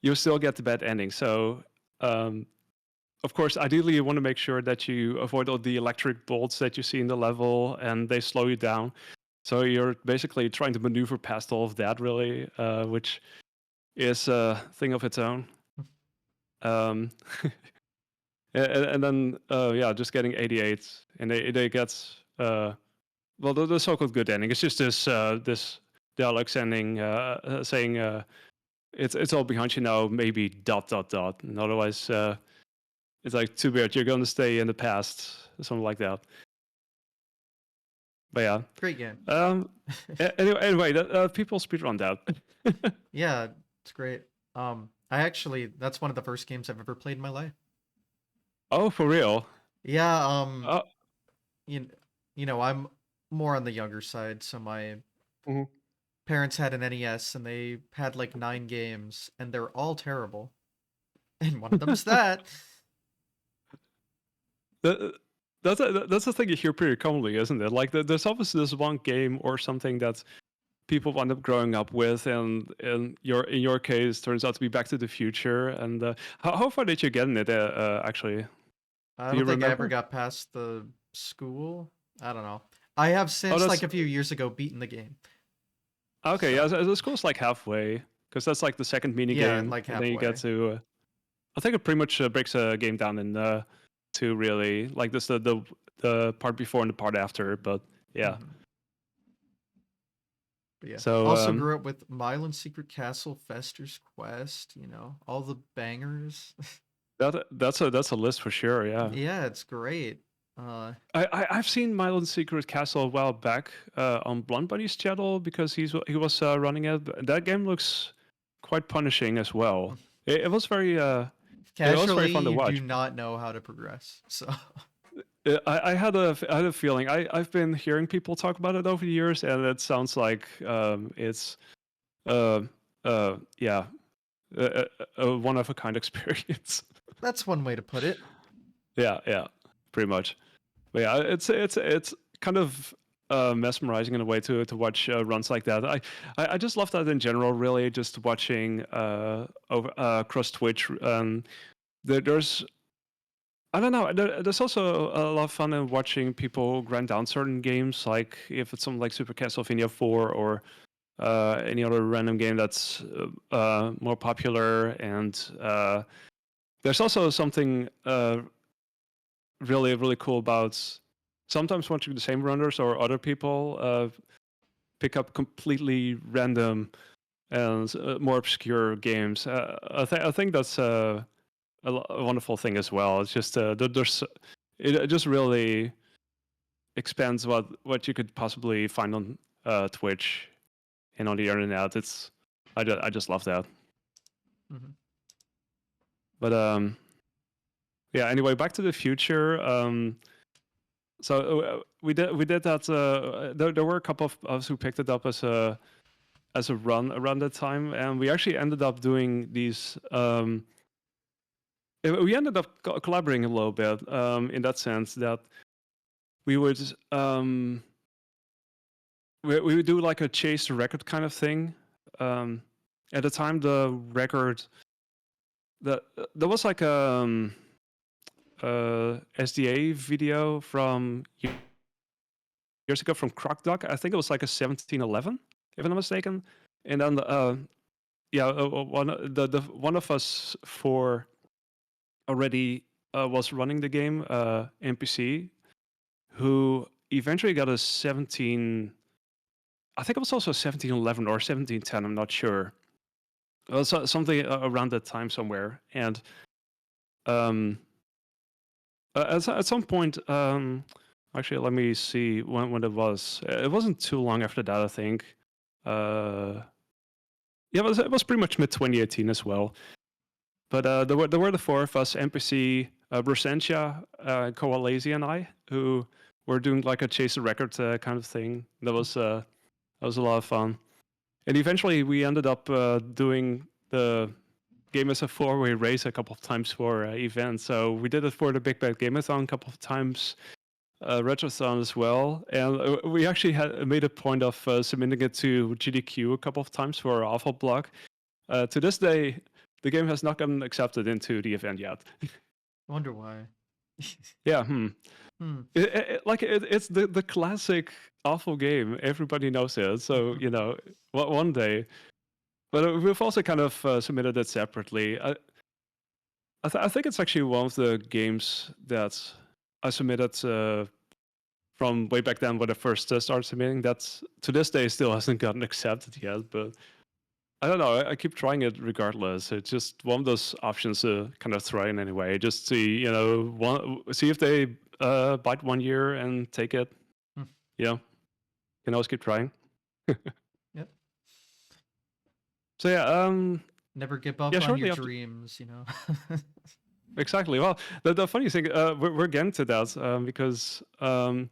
you still get the bad ending. So, of course, ideally, you want to make sure that you avoid all the electric bolts that you see in the level, and they slow you down. So you're basically trying to maneuver past all of that, really, which is a thing of its own. Um, and then yeah, just getting 88, and they get well the so-called good ending. It's just this dialogue ending saying it's all behind you now, maybe dot dot dot, and otherwise it's like too bad you're gonna stay in the past, something like that. But yeah, Great game. anyway, people speedrun that. Yeah, it's great. That's one of the first games I've ever played in my life. Oh, for real? Yeah, Oh, you know, I'm more on the younger side, so my mhm. parents had an NES and they had like 9 games, and they're all terrible. And one of them's that. That, that's the thing you hear pretty commonly, isn't it? Like there's obviously this one game or something that people wind up growing up with, and in your case turns out to be Back to the Future. And how far did you get in it? Actually, I do you don't think I ever remember? got past the school. I don't know. I have Oh, since that's like a few years ago beaten the game. okay. Yeah, So, the school's like halfway because that's like the second mini yeah, game, like and then you get halfway. to. I think it pretty much breaks a game down in two really. Like this the part before and the part after, but yeah. Hmm. But yeah, So also grew up with Mile and Secret Castle, Fester's Quest, all the bangers. that's a list for sure. Yeah. Yeah, it's great. I've seen Mylan Secret Castle a while back on Blunt Bunny's channel because he was running it. That game looks quite punishing as well. It was very it was very Casually, fun to you do watch. not know how to progress. So, I had a feeling. I've been hearing people talk about it over the years, and it sounds like it's uh yeah a one of a kind experience. that's one way to put it. Yeah, pretty much. But yeah, it's kind of mesmerizing in a way to watch runs like that. I just love that in general. Really, just watching over across Twitch. There's I don't know. There's also a lot of fun in watching people grind down certain games, like if it's something like Super Castlevania 4 or any other random game that's more popular. And there's also something really cool about sometimes watching the same runners or other people pick up completely random and more obscure games. I think that's a wonderful thing as well. It's just it just really expands what you could possibly find on Twitch and on the internet. I just love that. Hmm. But yeah. Anyway, Back to the Future. So we did that. There were a couple of us who picked it up as a run around that time, and we actually ended up doing these. We ended up collaborating a little bit in that sense that we would we would do like a chase the record kind of thing. At the time, the record that there was like a SDA video from years ago from CrocDuck. I think it was like a 1711, if I'm not mistaken. And then yeah, one of us four already was running the game, NPC, who eventually got a 17. I think it was also 1711 or 1710. I'm not sure. It was something around that time somewhere, and Um, at some point, actually, let me see when it was. It wasn't too long after that, I think. Yeah, it was pretty much mid 2018 as well. But there were the four of us: NPC, Brusentia, Koalesi, and I, who were doing like a chase the record kind of thing. That was a lot of fun. And eventually, we ended up doing the game as a four-way race a couple of times for events. So we did it for the Big Bad Gameathon a couple of times, Retrothon as well, and we actually had made a point of submitting it to GDQ a couple of times for our awful blog. To this day, the game has not gotten accepted into the event yet. I wonder why. Yeah, Hmm. it's the classic awful game. Everybody knows it. So one day. But we've also kind of submitted it separately. I think it's actually one of the games that I submitted from way back then when I first started submitting. That to this day still hasn't gotten accepted yet. But I don't know. I keep trying it regardless. It's just one of those options to kind of try in anyway. Just see, see if they bite 1 year and take it. Hmm. Can always keep trying. Yep. So yeah, Never give up yeah, on your shortly after. dreams, Exactly. Well, the funny thing, we're getting to that because around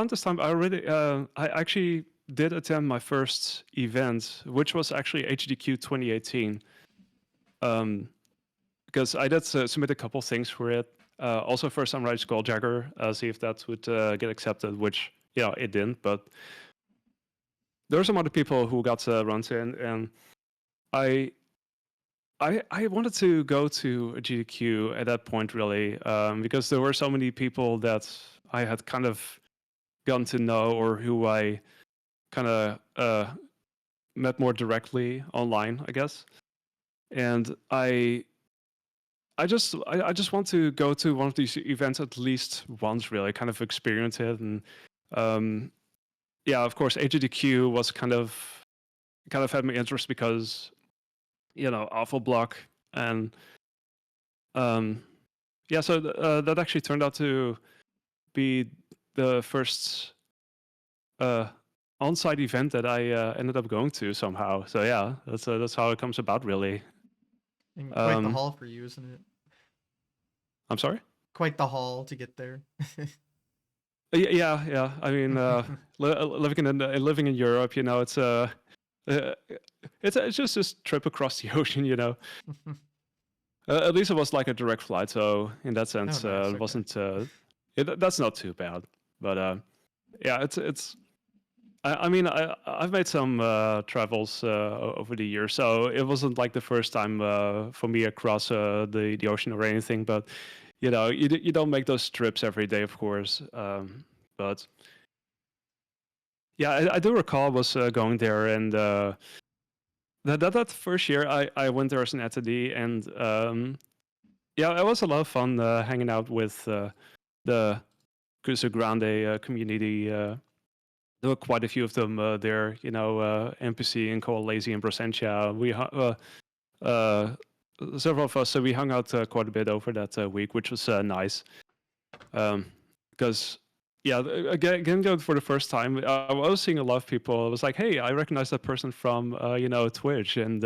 this time I actually did attend my first event, which was actually HDQ 2018. Because I did submit a couple things for it. Also for Sunrise Skulljagger, see if that would get accepted, which it didn't. But there were some other people who got runs in, and I wanted to go to a GDQ at that point, really, because there were so many people that I had kind of gotten to know or who I kind of met more directly online, I guess. And I just want to go to one of these events at least once, really, kind of experience it. And yeah, of course, HDQ was kind of had my interest because awful block and yeah, so that actually turned out to be the first on-site event that I ended up going to somehow. So yeah, that's how it comes about, really. And quite the haul for you, isn't it? I'm sorry? Quite the haul to get there. Yeah. I mean, living in Europe, it's just this trip across the ocean, At least it was like a direct flight, so in that sense, Oh, nice. it Okay. wasn't. That's not too bad, but yeah, it's. I mean, I've made some travels over the years, so it wasn't like the first time for me across the ocean or anything. But you don't make those trips every day, of course. But yeah, I do recall I was going there, and that first year I went there as an attendee, and yeah, it was a lot of fun hanging out with the Cruiser Grande community. There were quite a few of them there, NPC and Coalesi and Prosentia. Several of us, so we hung out quite a bit over that week, which was nice. Because, yeah, again, going for the first time, I was seeing a lot of people. I was like, hey, I recognize that person from, Twitch. And,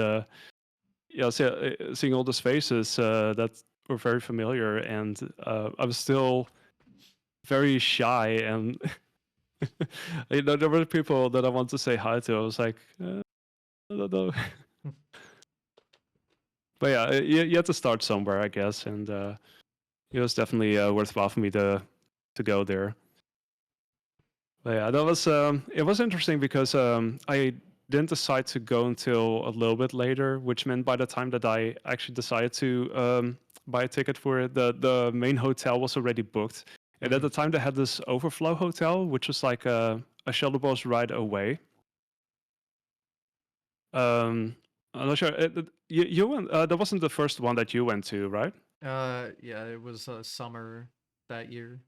seeing all those faces that were very familiar. And I was still very shy and there were people that I wanted to say hi to. I was like, I don't know. But yeah, you had to start somewhere, I guess, and it was definitely worthwhile for me to go there. But yeah, that was it was interesting because I didn't decide to go until a little bit later, which meant by the time that I actually decided to buy a ticket for it, the main hotel was already booked. And at the time, they had this overflow hotel, which was like a shuttle bus ride away. I'm not sure. You went. That wasn't the first one that you went to, right? Yeah, it was summer that year.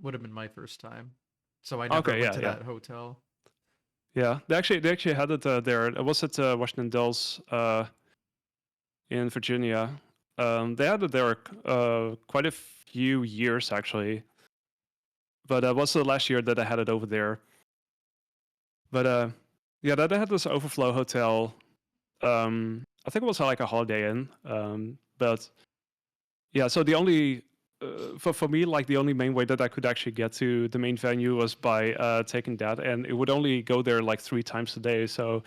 Would have been my first time, so I never Okay, went yeah, to yeah, that hotel. yeah. They actually had it there. It was at Washington Dulles in Virginia. They had it there quite a few years actually, but it was the last year that I had it over there. But yeah, they had this overflow hotel. I think it was like a Holiday Inn. But yeah, so the only for me, like the only main way that I could actually get to the main venue was by taking that, and it would only go there like 3 times a day. So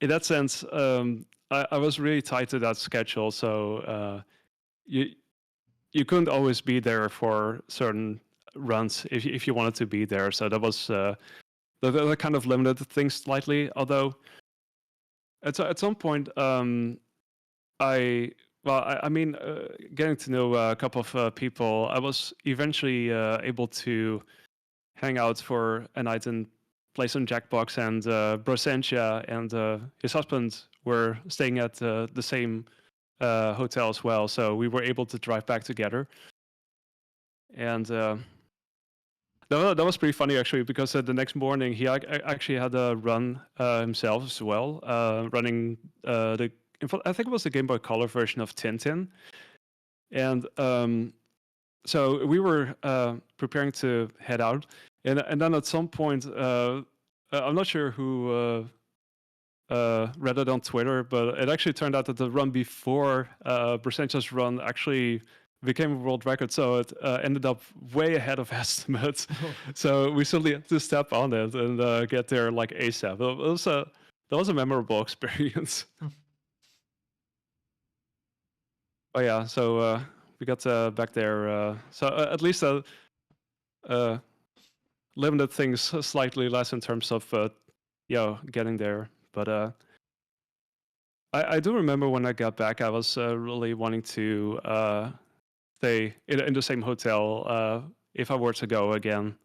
in that sense, I was really tied to that schedule. So you couldn't always be there for certain runs if you wanted to be there. So that was that kind of limited things slightly. Although at some point, I mean, getting to know a couple of people, I was eventually able to hang out for a night and play some Jackbox, and Brosentia and his husband were staying at the same hotel as well, so we were able to drive back together. And that was pretty funny actually, because the next morning he actually had a run himself as well, running I think it was the Game Boy Color version of Tintin. And so we were preparing to head out, and then at some point, I'm not sure who read it on Twitter, but it actually turned out that the run before Brasentia's run actually became a world record, so it ended up way ahead of estimates. So we suddenly had to step on it and get there like ASAP. That was a memorable experience. Oh yeah, so we got back there. So at least limited things slightly less in terms of getting there. But I do remember when I got back, I was really wanting to stay in the same hotel if I were to go again.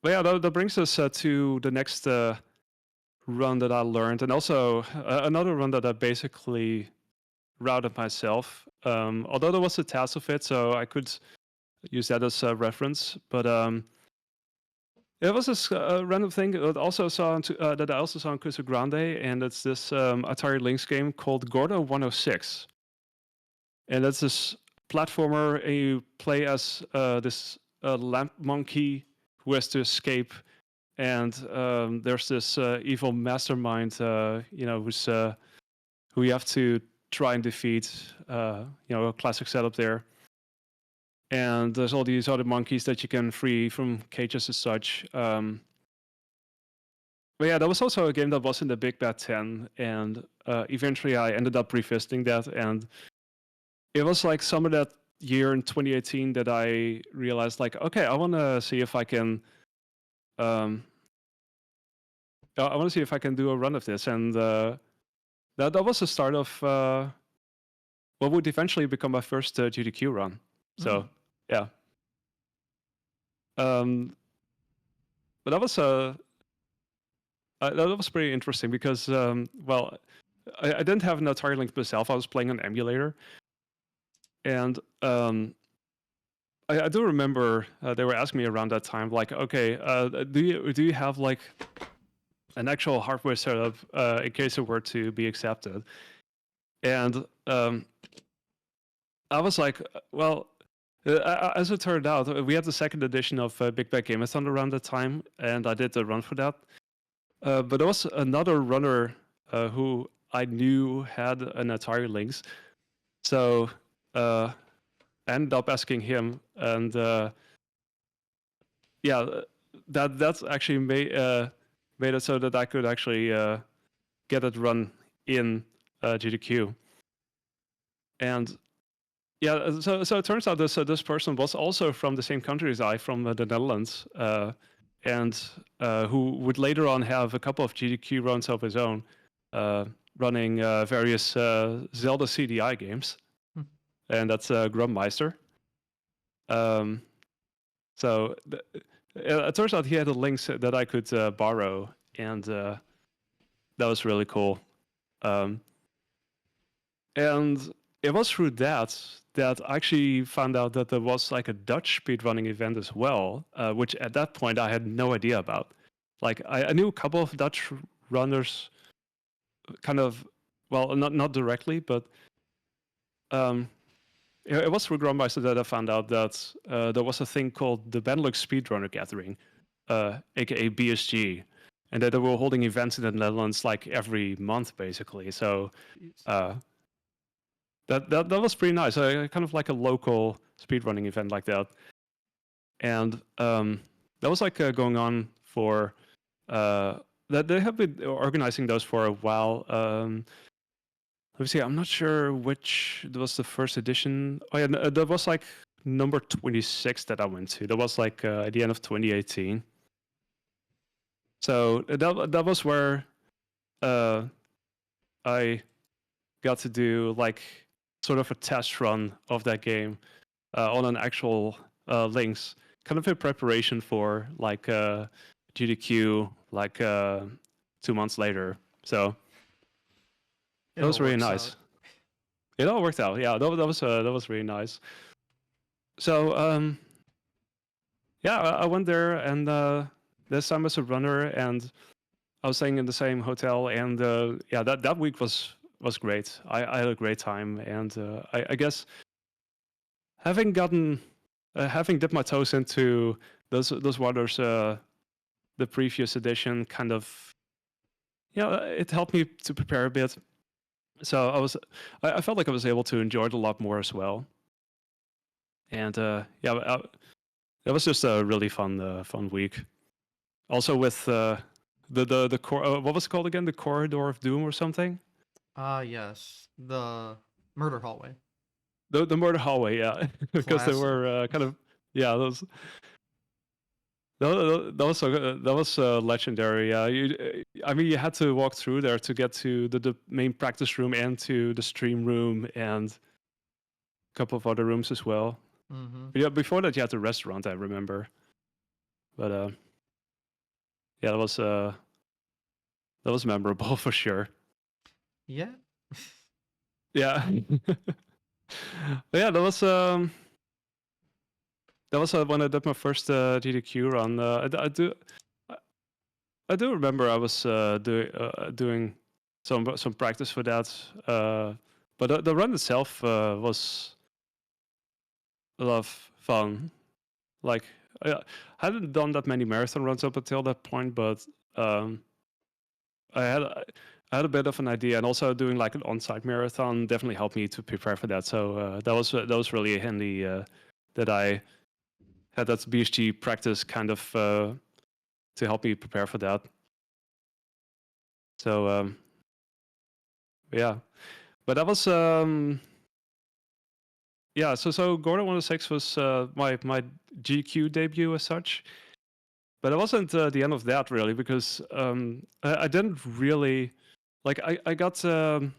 But yeah, that brings us to the next run that I learned, and also another run that I basically routed myself. Although there was a task of it, so I could use that as a reference. But it was this random thing that also saw that I also saw on Kusa Grande, and it's this Atari Lynx game called Gordo 106. And that's this platformer, and you play as this lamp monkey who has to escape. And there's this evil mastermind, who's who you have to try and defeat. A classic setup there. And there's all these other monkeys that you can free from cages as such. But yeah, that was also a game that was in the Big Bad 10, and eventually I ended up revisiting that, and it was like summer that year in 2018 that I realized, like, okay, I want to see if I can do a run of this, and that was the start of what would eventually become my first GDQ run. So yeah. But that was pretty interesting because well, I didn't have an Atari Lynx myself. I was playing an emulator, and I do remember they were asking me around that time, like, okay, do you have like an actual hardware setup in case it were to be accepted? And I was like, well, as it turned out, we had the second edition of Big Bad Gameathon around that time, and I did the run for that. But there was another runner who I knew had an Atari Lynx, so I ended up asking him, and yeah, that's actually made it so that I could actually get it run in GDQ. And yeah, so it turns out this person was also from the same country as I, from the Netherlands, and who would later on have a couple of GDQ runs of his own, running various Zelda CDI games, and that's Grummeister. So it turns out he had a Lynx that I could borrow, and that was really cool. And it was through that I actually found out that there was like a Dutch speedrunning event as well, which at that point I had no idea about. Like I knew a couple of Dutch runners, kind of, well, not directly, but um, it was through Grandmeister that I found out that there was a thing called the Benelux Speedrunner Gathering, aka BSG, and that they were holding events in the Netherlands like every month, basically. So Jeez. that was pretty nice. Kind of like a local speedrunning event like that, and that was like going on for that they have been organizing those for a while. Let me see. I'm not sure which was the first edition. Oh yeah, there was like number 26 that I went to. That was like at the end of 2018. So that was where I got to do like sort of a test run of that game on an actual links, kind of in preparation for like GDQ like 2 months later. So It that all was really works out. nice. It all worked out. Yeah, that was really nice. So yeah, I went there, and this time as a runner, and I was staying in the same hotel, and yeah, that week was great. I had a great time, and I guess having gotten having dipped my toes into those waters, the previous edition, kind of yeah, it helped me to prepare a bit. So I felt like I was able to enjoy it a lot more as well, and yeah, it was just a really fun week. Also with what was it called again? The Corridor of Doom or something? Ah, yes. The murder hallway. The murder hallway, yeah, because they Classic. were kind of yeah, those that was that was legendary. Yeah, I mean, you had to walk through there to get to the main practice room and to the stream room and a couple of other rooms as well. Mm-hmm. But yeah, before that you had the restaurant, I remember. But yeah, that was memorable for sure. Yeah. Yeah. But yeah, that was when I did my first GDQ run. I, I do remember I was doing some practice for that. But the run itself was a lot of fun. Like I hadn't done that many marathon runs up until that point, but um, I had a bit of an idea, and also doing like an on-site marathon definitely helped me to prepare for that. So that was really handy that I had that BSG practice kind of to help me prepare for that. So yeah, but that was yeah. So Gordon 106 was my GQ debut as such, but it wasn't the end of that really, because I didn't really like I got it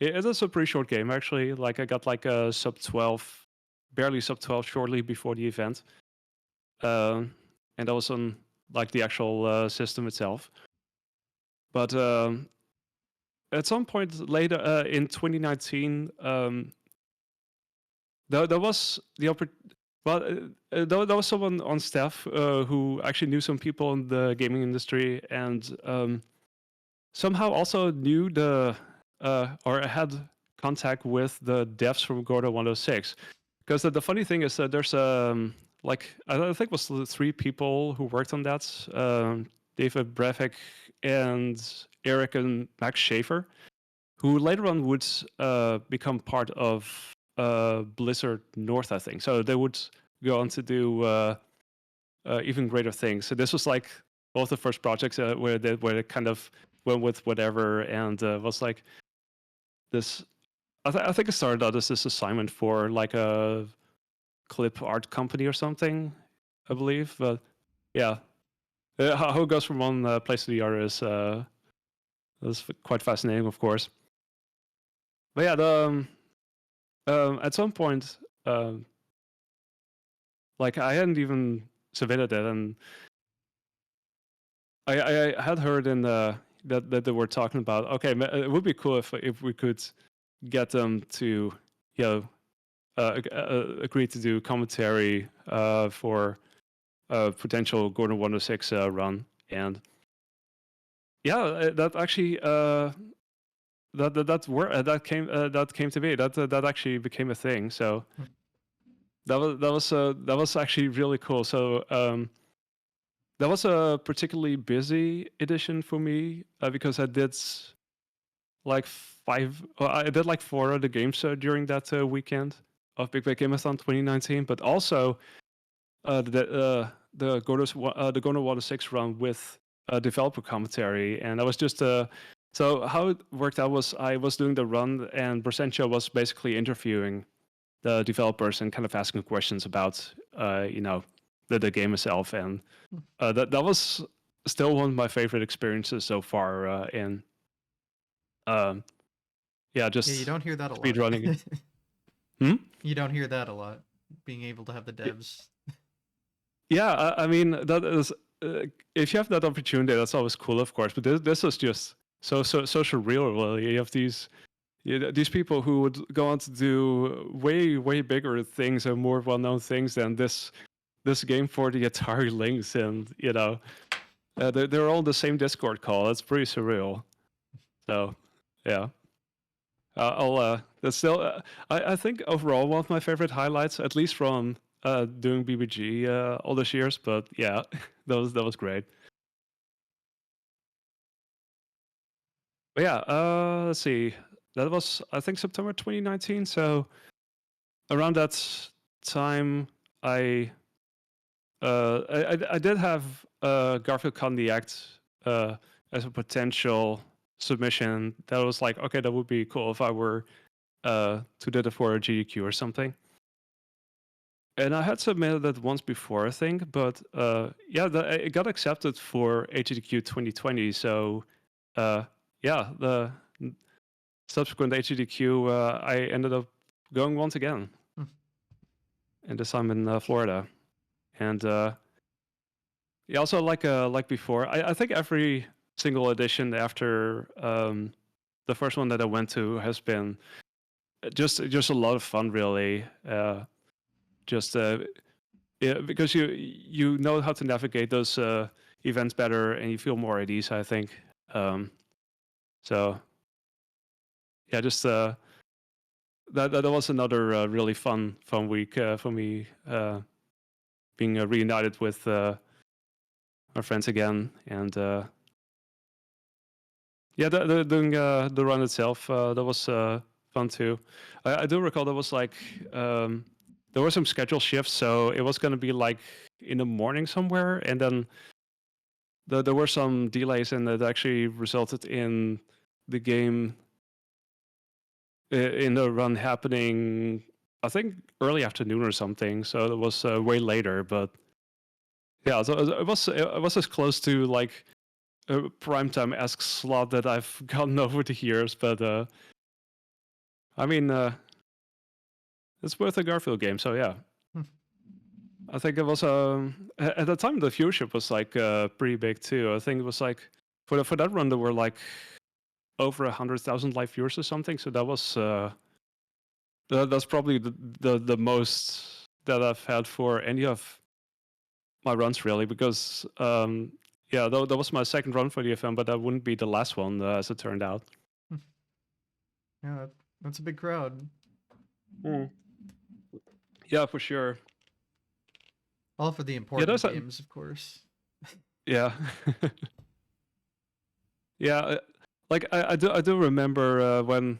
is a pretty short game actually. Like I got like a sub 12, barely sub 12 shortly before the event, and that was on like the actual system itself. But at some point later in 2019, there was the well, there was someone on staff who actually knew some people in the gaming industry, and somehow also knew or had contact with the devs from Gordo 106. Because the funny thing is that there's like I think it was the three people who worked on that: David Brevik and Eric and Max Schaefer, who later on would become part of Blizzard North, I think. So they would go on to do even greater things. So this was like both the first projects where they kind of went with whatever, and was like this. I think it started out as this assignment for like a clip art company or something, I believe. But yeah, how it goes from one place to the other is quite fascinating, of course. But yeah, at some point, like I hadn't even submitted it, and I had heard in the that they were talking about. Okay, it would be cool if we could get them to, you know, agree to do commentary for a potential Gordon 106 run, and yeah, that actually that came to be. That actually became a thing. So that was actually really cool. So that was a particularly busy edition for me because I did like I did like 4 of the games during that weekend of Big Bang Gameathon 2019, but also the God of War 6 run with developer commentary, and I was just so how it worked out was I was doing the run, and Bracento was basically interviewing the developers and kind of asking questions about the game itself, and that was still one of my favorite experiences so far in Yeah, you just don't hear that a lot. speedrunning. Hmm? You don't hear that a lot. Being able to have the devs. Yeah, I mean that is if you have that opportunity, that's always cool, of course. But this is just so surreal. Really, you have these people who would go on to do way bigger things and more well-known things than this game for the Atari Lynx, and they're all in the same Discord call. It's pretty surreal. So yeah. That's still. I think overall one of my favorite highlights, at least from doing BBG all those years. But yeah, that was great. But yeah, let's see. That was I think September 2019. So around that time, I did have Garfield Con the Act as a potential submission. That was like, okay, that would be cool if I were to do it for a GDQ or something. And I had submitted that once before, I think, but yeah, it got accepted for HDQ 2020. So yeah, the subsequent HDQ, I ended up going once again, and this time in Florida. And yeah, also like before, I think every single edition after the first one that I went to has been just a lot of fun, really. Just yeah, because you know how to navigate those events better, and you feel more at ease, I think. So yeah, just that was another really fun week for me, being reunited with our friends again, and yeah, doing the run itself, that was fun too. I do recall there was like there were some schedule shifts, so it was going to be like in the morning somewhere, and then there were some delays, and that actually resulted in the game in the run happening, I think, early afternoon or something. So it was way later, but yeah, so it was as close to like a primetime-esque slot that I've gotten over the years. But I mean, it's worth a Garfield game, so yeah. I think it was at the time the viewership was like pretty big too. I think it was like for that run there were like over 100,000 live viewers or something. So that was that's probably the most that I've had for any of my runs, really, because yeah, that was my second run for the FM, but that wouldn't be the last one as it turned out. Yeah, that's a big crowd. Yeah, for sure. All for the important games, of course. Yeah. Yeah, like I do remember when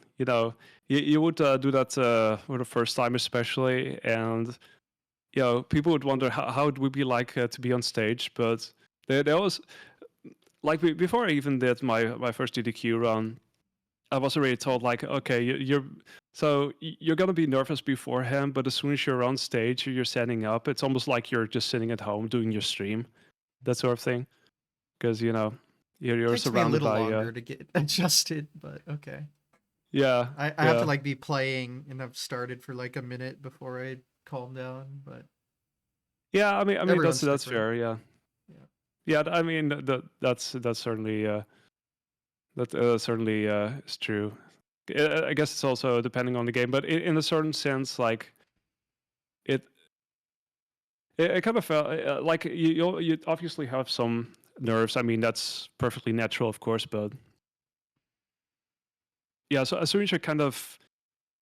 you would do that for the first time, especially, and people would wonder how it would be like to be on stage, but they always like before I even did my first DDQ run, I was already told like, okay, you're gonna be nervous beforehand, but as soon as you're on stage, you're setting up. It's almost like you're just sitting at home doing your stream, that sort of thing, because you're Takes surrounded me a by little longer to get adjusted, but okay. Yeah, I have to like be playing, and I've started for like a minute before I calm down. But yeah, I mean that's different. fair. Yeah, yeah. I mean that's certainly that certainly is true. I guess it's also depending on the game, but in a certain sense, like it kind of felt like you obviously have some nerves. I mean that's perfectly natural, of course, but yeah, so as soon as you're kind of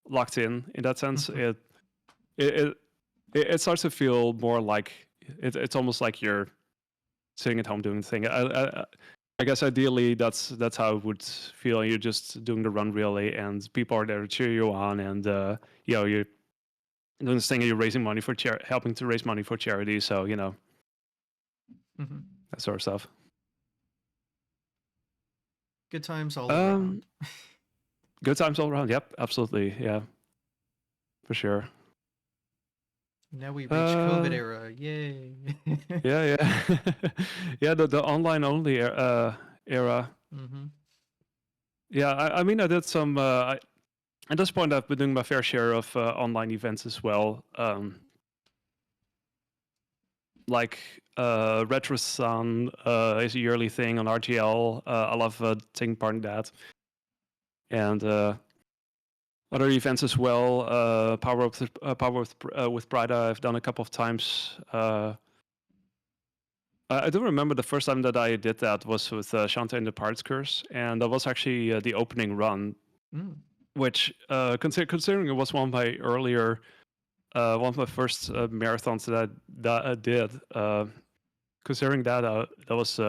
locked in that sense, Mhm. it it it starts to feel more like it's almost like you're sitting at home doing the thing. I guess ideally that's how it would feel. You're just doing the run really, and people are there to cheer you on, and you're doing this thing, and you're raising money for helping to raise money for charity. So Mhm. that sort of stuff. Good times all Um, around. good times all around. Yep, absolutely. Yeah, for sure. Now we reach COVID Uh, era. Yay. yeah, yeah, yeah. The online only era. Mhm. Yeah, I mean, I did some. At this point, I've been doing my fair share of online events as well. Like Retrosun is a yearly thing on RGL. I love taking part in that, and other events as well. Power with Brida, I've done a couple of times. I do remember the first time that I did that was with Shanta and the Pirates Curse, and that was actually the opening run, Mm. which considering it was one of my first marathons that I did. Considering that that was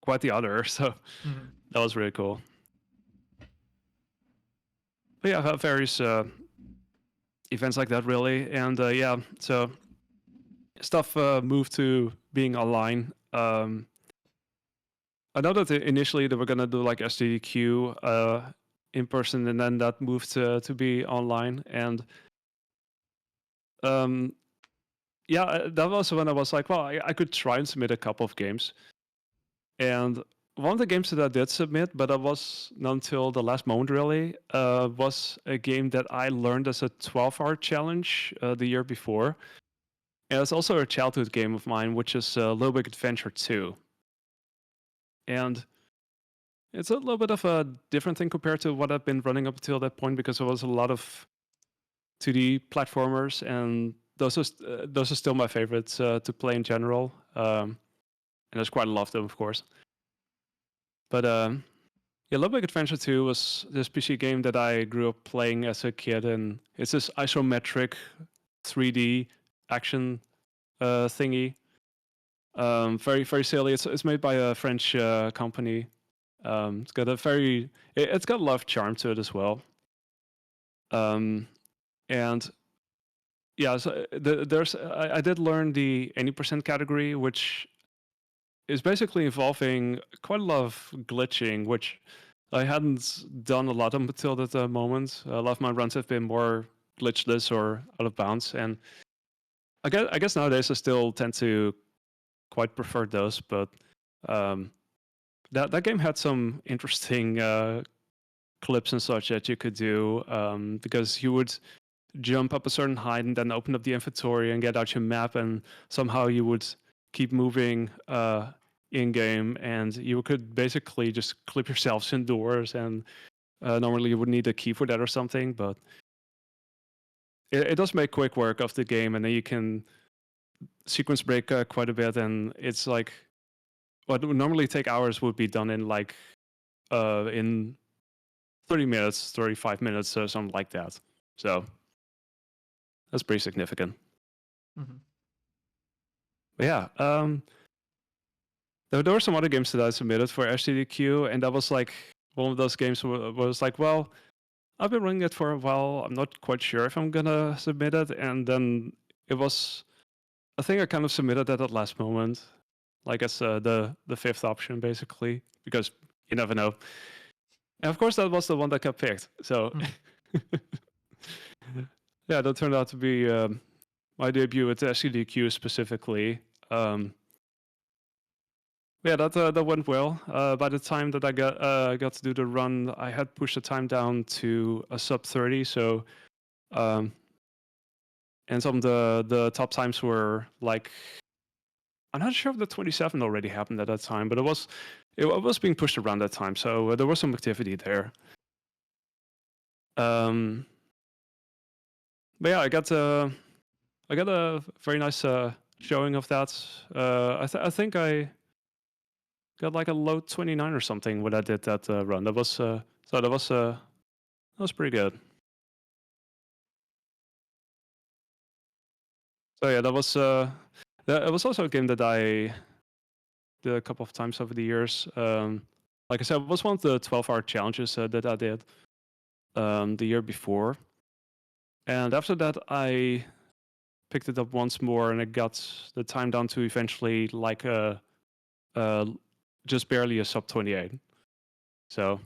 quite the honor, so Mhm. that was really cool. But yeah, I've had various events like that really, and yeah, so stuff moved to being online. I know that initially they were gonna do like SDDQ in person, and then that moved to be online. And um, yeah, that was when I was like, well, I could try and submit a couple of games. And one of the games that I did submit, but that was not until the last moment really, was a game that I learned as a 12-hour challenge the year before. And it's also a childhood game of mine, which is Little Big Adventure 2. And it's a little bit of a different thing compared to what I've been running up until that point, because there was a lot of 2D platformers, and those are still my favorites to play in general. And there's quite a lot of them, of course. But yeah, Little Big Adventure 2 was this PC game that I grew up playing as a kid, and it's this isometric 3D action thingy. Very very silly. It's made by a French company. It's got it's got a lot of charm to it as well. And yeah, so I did learn the 80% category, which is basically involving quite a lot of glitching, which I hadn't done a lot up until that moment. A lot of my runs have been more glitchless or out of bounds, and I guess nowadays I still tend to quite prefer those. But um, that game had some interesting clips and such that you could do, because you would jump up a certain height and then open up the inventory and get out your map, and somehow you would keep moving in game, and you could basically just clip yourselves indoors. And normally you would need a key for that or something, but it does make quick work of the game, and then you can sequence break quite a bit. And it's like what would normally take hours would be done in like in 30 minutes, 35 minutes, or something like that. So that's pretty significant. Mhm. But yeah, there were some other games that I submitted for STDQ, and that was like one of those games where was like, well, I've been running it for a while. I'm not quite sure if I'm gonna submit it, and then it was, I think I kind of submitted at that last moment, like as the fifth option basically, because you never know. And of course, that was the one that got picked. So Mhm. yeah, that turned out to be my debut at SCDQ specifically. Yeah, that went well. By the time that I got to do the run, I had pushed the time down to a sub 30. So, um, and some of the top times were like, I'm not sure if the 27 already happened at that time, but it was being pushed around that time. So there was some activity there. Um, but yeah, I got a very nice showing of that. I think I got like a low 29 or something when I did that run. That was So that was pretty good. So yeah, that was also a game that I did a couple of times over the years. Like I said, it was one of the 12-hour challenges that I did the year before, and after that I picked it up once more, and I got the time down to eventually like uh, just barely a sub 28. So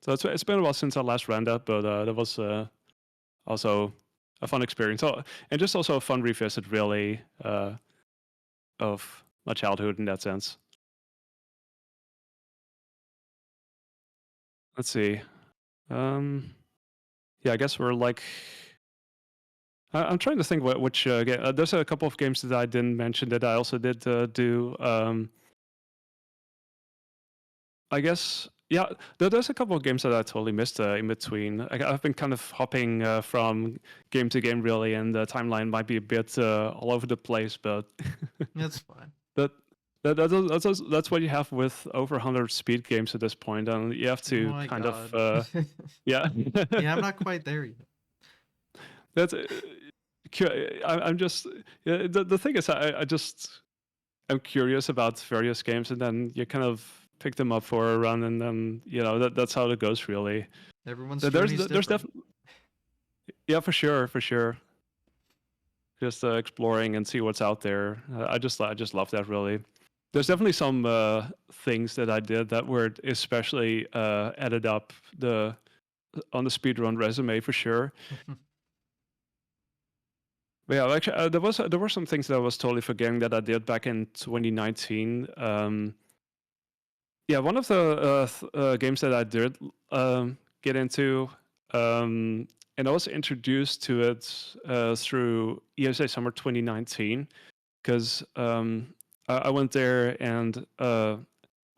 it's been a while since I last ran that, but that was also a fun experience. Oh, and just also a fun revisit, really, of my childhood in that sense. Let's see. Yeah, I guess we're like. I'm trying to think which game. There's a couple of games that I didn't mention that I also did do. I guess, yeah, there's a couple of games that I totally missed in between. I've been kind of hopping from game to game, really, and the timeline might be a bit all over the place, but That's fine. that, that's what you have with over 100 speed games at this point, and you have Oh to my kind god. of, yeah. Yeah, I'm not quite there yet. That's, I'm just, yeah, the thing is, I just, I'm curious about various games, and then you kind of pick them up for a run, and then that's how it goes, really. Everyone's There's journey's there's different. definitely, yeah, for sure. Just exploring and see what's out there. I just love that, really. There's definitely some things that I did that were especially added up on the speedrun resume for sure. But yeah, actually, there were some things that I was totally forgetting that I did back in 2019. Yeah, one of the games that I did get into, and I was introduced to it through ESA Summer 2019, because I went there and I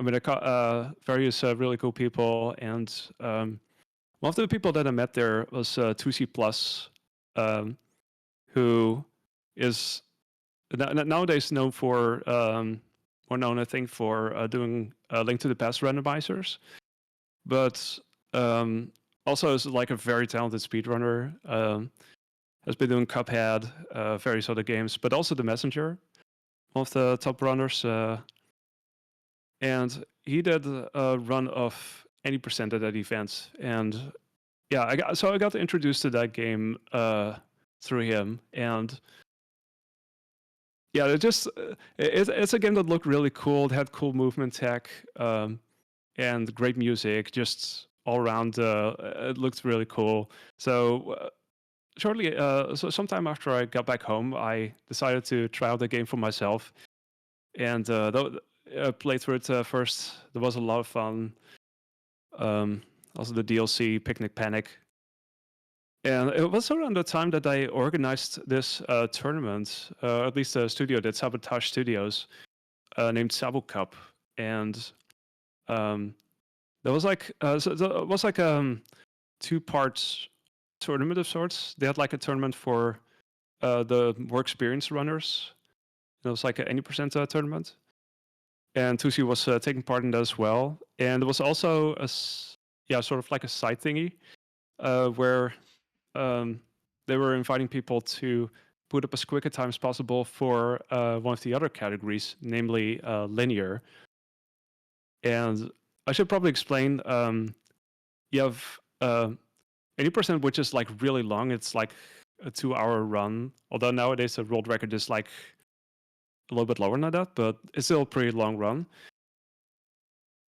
met various really cool people, and one of the people that I met there was 2C Plus, um, who is nowadays known for more known, I think, for doing Link to the Past randomizers, but also is like a very talented speedrunner. Has been doing Cuphead, various other games, but also The Messenger, one of the top runners. And he did a run of 80% at that event. And yeah, I got introduced to that game through him. And yeah, it's a game that looked really cool. It had cool movement tech and great music. Just all around, it looked really cool. So so sometime after I got back home, I decided to try out the game for myself, and played through it first. There was a lot of fun. Also the DLC Picnic Panic. And it was around the time that I organized this tournament, at least a studio that Sabotage Studios, named Sabu Cup, and there was like it was like 2 parts tournament of sorts. They had like a tournament for the more experienced runners. It was like an 80% tournament, and Tusi was taking part in that as well. And there was also yeah, sort of like a side thingy where they were inviting people to put up as quick a time as possible for one of the other categories, namely linear. And I should probably explain. You have 80%, which is like really long. It's like a 2-hour run. Although nowadays the world record is like a little bit lower than that, but it's still a pretty long run.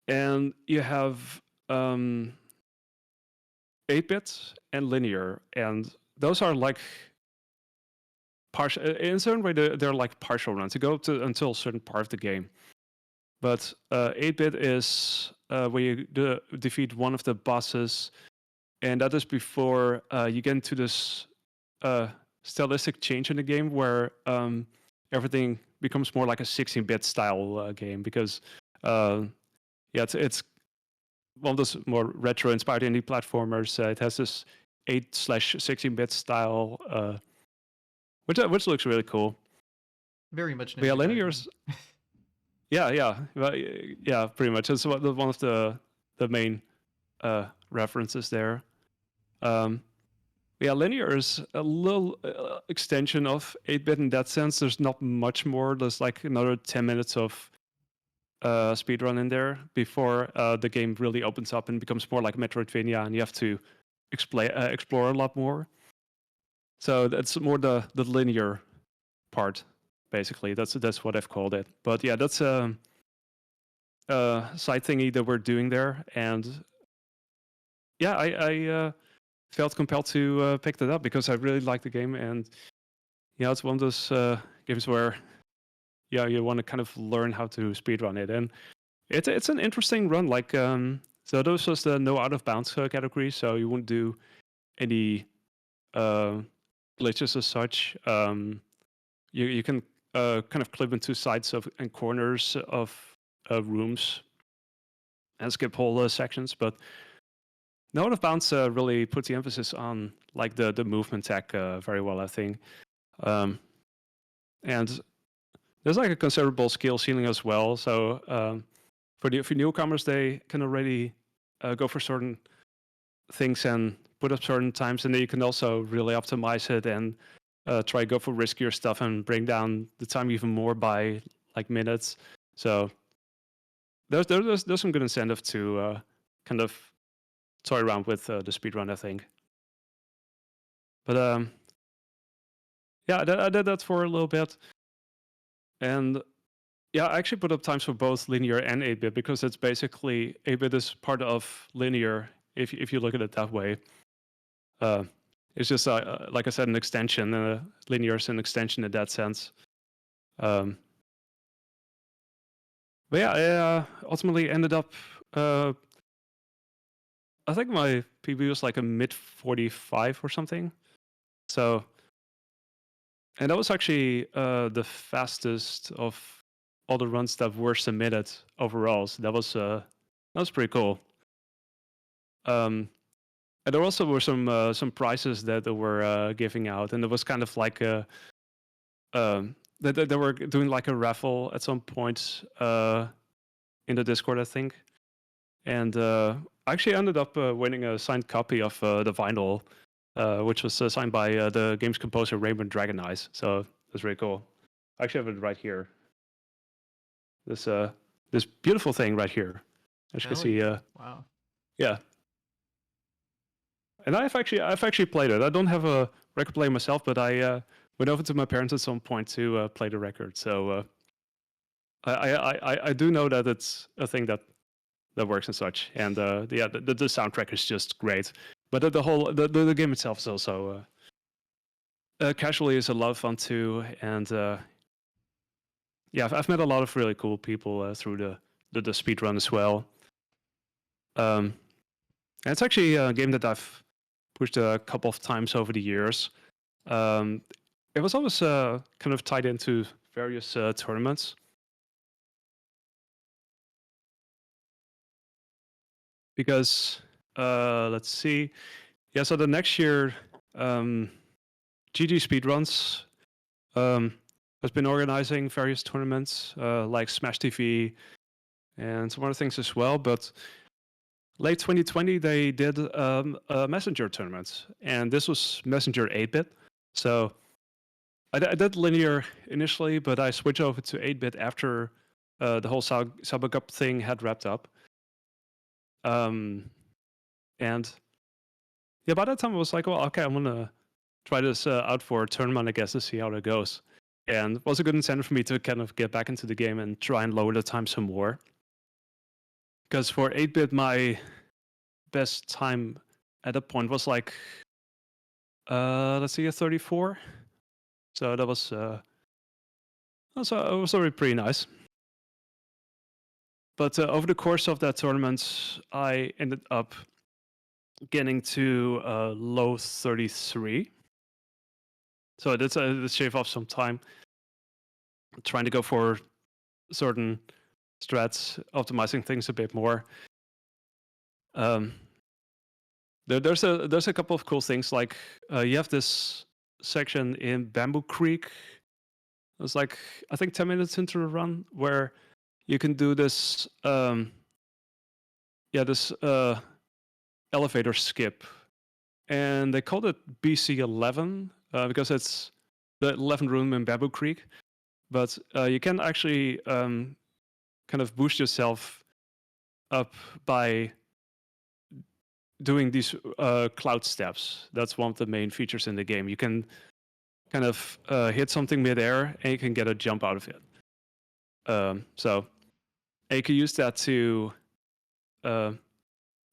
And you have 8-bit and linear, and those are like partial. In a certain way, they're like partial runs. You go to until a certain part of the game. But 8-bit is where you defeat one of the bosses, and that is before you get into this stylistic change in the game where everything becomes more like a 16-bit style game, because yeah, it's one of those more retro-inspired indie platformers. It has this 8/16-bit style, which looks really cool. Very much But yeah, Ninja Gaiden. linear's yeah, yeah, well, yeah, pretty much. It's one of the the main references there. Yeah, linear is a little extension of 8-bit in that sense. There's not much more. There's like another 10 minutes of speedrun in there before the game really opens up and becomes more like Metroidvania, and you have to explore a lot more. So that's more the linear part, basically. That's what I've called it. But yeah, that's a side thingy that we're doing there, and yeah, I felt compelled to pick that up because I really like the game, and yeah, it's one of those games where you want to kind of learn how to speedrun it, and it's an interesting run. Like so, those was the no out of bounds category, so you wouldn't do any glitches as such. You can kind of clip into sides of and corners of rooms and skip whole sections, but no out of bounds really puts the emphasis on like the movement tech very well, I think. And there's like a considerable skill ceiling as well. So for newcomers, they can already go for certain things and put up certain times, and then you can also really optimize it and try go for riskier stuff and bring down the time even more by like minutes. So there's some good incentive to kind of toy around with the speedrun, I think. But yeah, I did that for a little bit, and yeah, I actually put up times for both linear and 8-bit because it's basically 8-bit is part of linear if you look at it that way. It's just like I said, an extension. Linear is an extension in that sense. But yeah, I ultimately ended up. I think my PB was like a mid 45 or something. So, and that was actually the fastest of all the runs that were submitted overall. So that was pretty cool. And there also were some prizes that they were giving out, and it was kind of like a they were doing like a raffle at some point in the Discord, I think, and I actually ended up winning a signed copy of the vinyl, which was signed by the game's composer Raymond Dragon Eyes. So that's really cool. I actually have it right here. This beautiful thing right here, as you can Hell see. yeah. Wow. Yeah. And I've actually played it. I don't have a record player myself, but I went over to my parents at some point to play the record. So I do know that it's a thing that works and such. And yeah, the soundtrack is just great. But the whole the game itself is also casually is a lot of fun too. And yeah, I've met a lot of really cool people through the speedrun as well. And it's actually a game that I've pushed a couple of times over the years. It was always kind of tied into various tournaments. Because let's see, yeah. So the next year, GG Speedruns has been organizing various tournaments like Smash TV and some other things as well. But late 2020, they did a Messenger tournament, and this was Messenger 8-bit. So I did linear initially, but I switched over to 8-bit after the whole Saba Cup thing had wrapped up. And yeah, by that time I was like, well, okay, I'm gonna try this out for a tournament, I guess, to see how it goes. And it was a good incentive for me to kind of get back into the game and try and lower the time some more. Because for 8-bit, my best time at that point was like, let's see, a 34. So that was already pretty nice. But over the course of that tournament, I ended up getting to low 33. So that's shave off some time. Trying to go for certain strats, optimizing things a bit more. There's a couple of cool things, like you have this section in Bamboo Creek. It's like, I think 10 minutes into the run, where you can do this this elevator skip, and they called it BC11 because it's the 11th room in Babu Creek. But you can actually kind of boost yourself up by doing these cloud steps. That's one of the main features in the game. You can kind of hit something midair and you can get a jump out of it. So you can use that to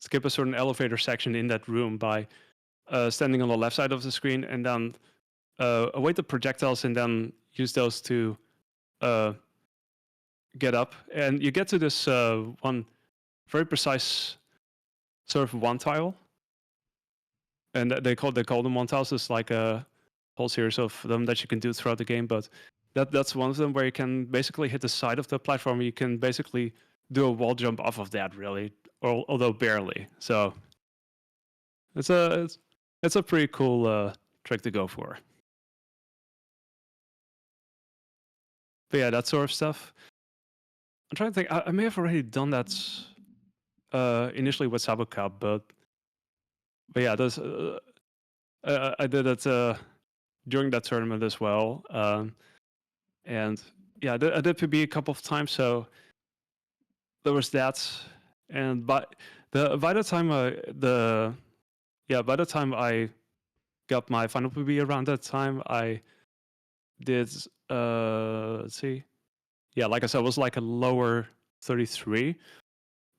skip a certain elevator section in that room by standing on the left side of the screen and then await the projectiles and then use those to get up. And you get to this one very precise sort of one tile. And they call them one tiles. It's like a whole series of them that you can do throughout the game. But that's one of them where you can basically hit the side of the platform. You can basically do a wall jump off of that, really, although barely. So it's a pretty cool trick to go for. But yeah, that sort of stuff. I'm trying to think. I may have already done that initially with Sabo Cup, but yeah, there's I did it during that tournament as well, and yeah, I did PB a couple of times, so there was that. And by the time I got my final PB around that time, I did let's see, yeah, like I said, it was like a lower 33.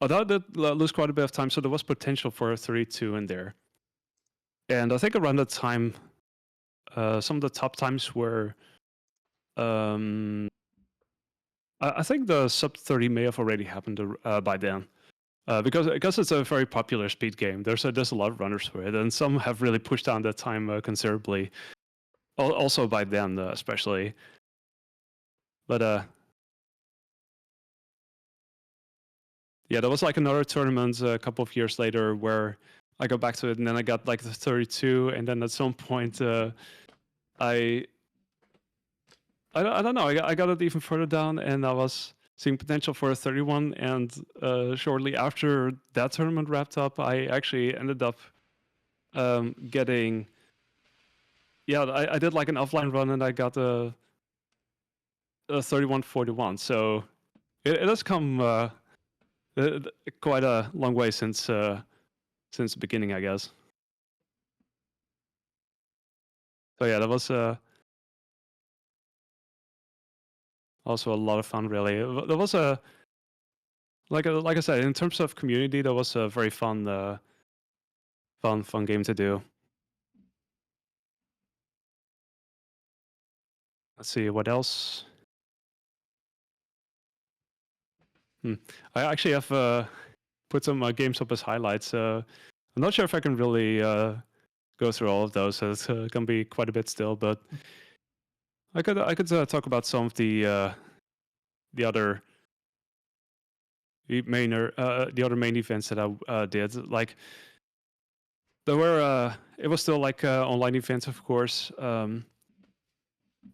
Although I did lose quite a bit of time, so there was potential for a 32 in there. And I think around that time, some of the top times were, I think the sub 30 may have already happened by then, because it's a very popular speed game. There's a lot of runners for it, and some have really pushed down that time considerably. Also by then, especially. But yeah, there was like another tournament a couple of years later where I go back to it, and then I got like the 32, and then at some point I don't know. I got it even further down, and I was seeing potential for a 31. And shortly after that tournament wrapped up, I actually ended up getting. Yeah, I did like an offline run, and I got a 31-41. So it has come quite a long way since the beginning, I guess. So yeah, that was also a lot of fun, really. There was like I said, in terms of community, that was a very fun game to do. Let's see what else. I actually have put some games up as highlights. I'm not sure if I can really go through all of those. So it's gonna be quite a bit still, but I could talk about some of the other main events that I did. Like there were it was still like online events, of course.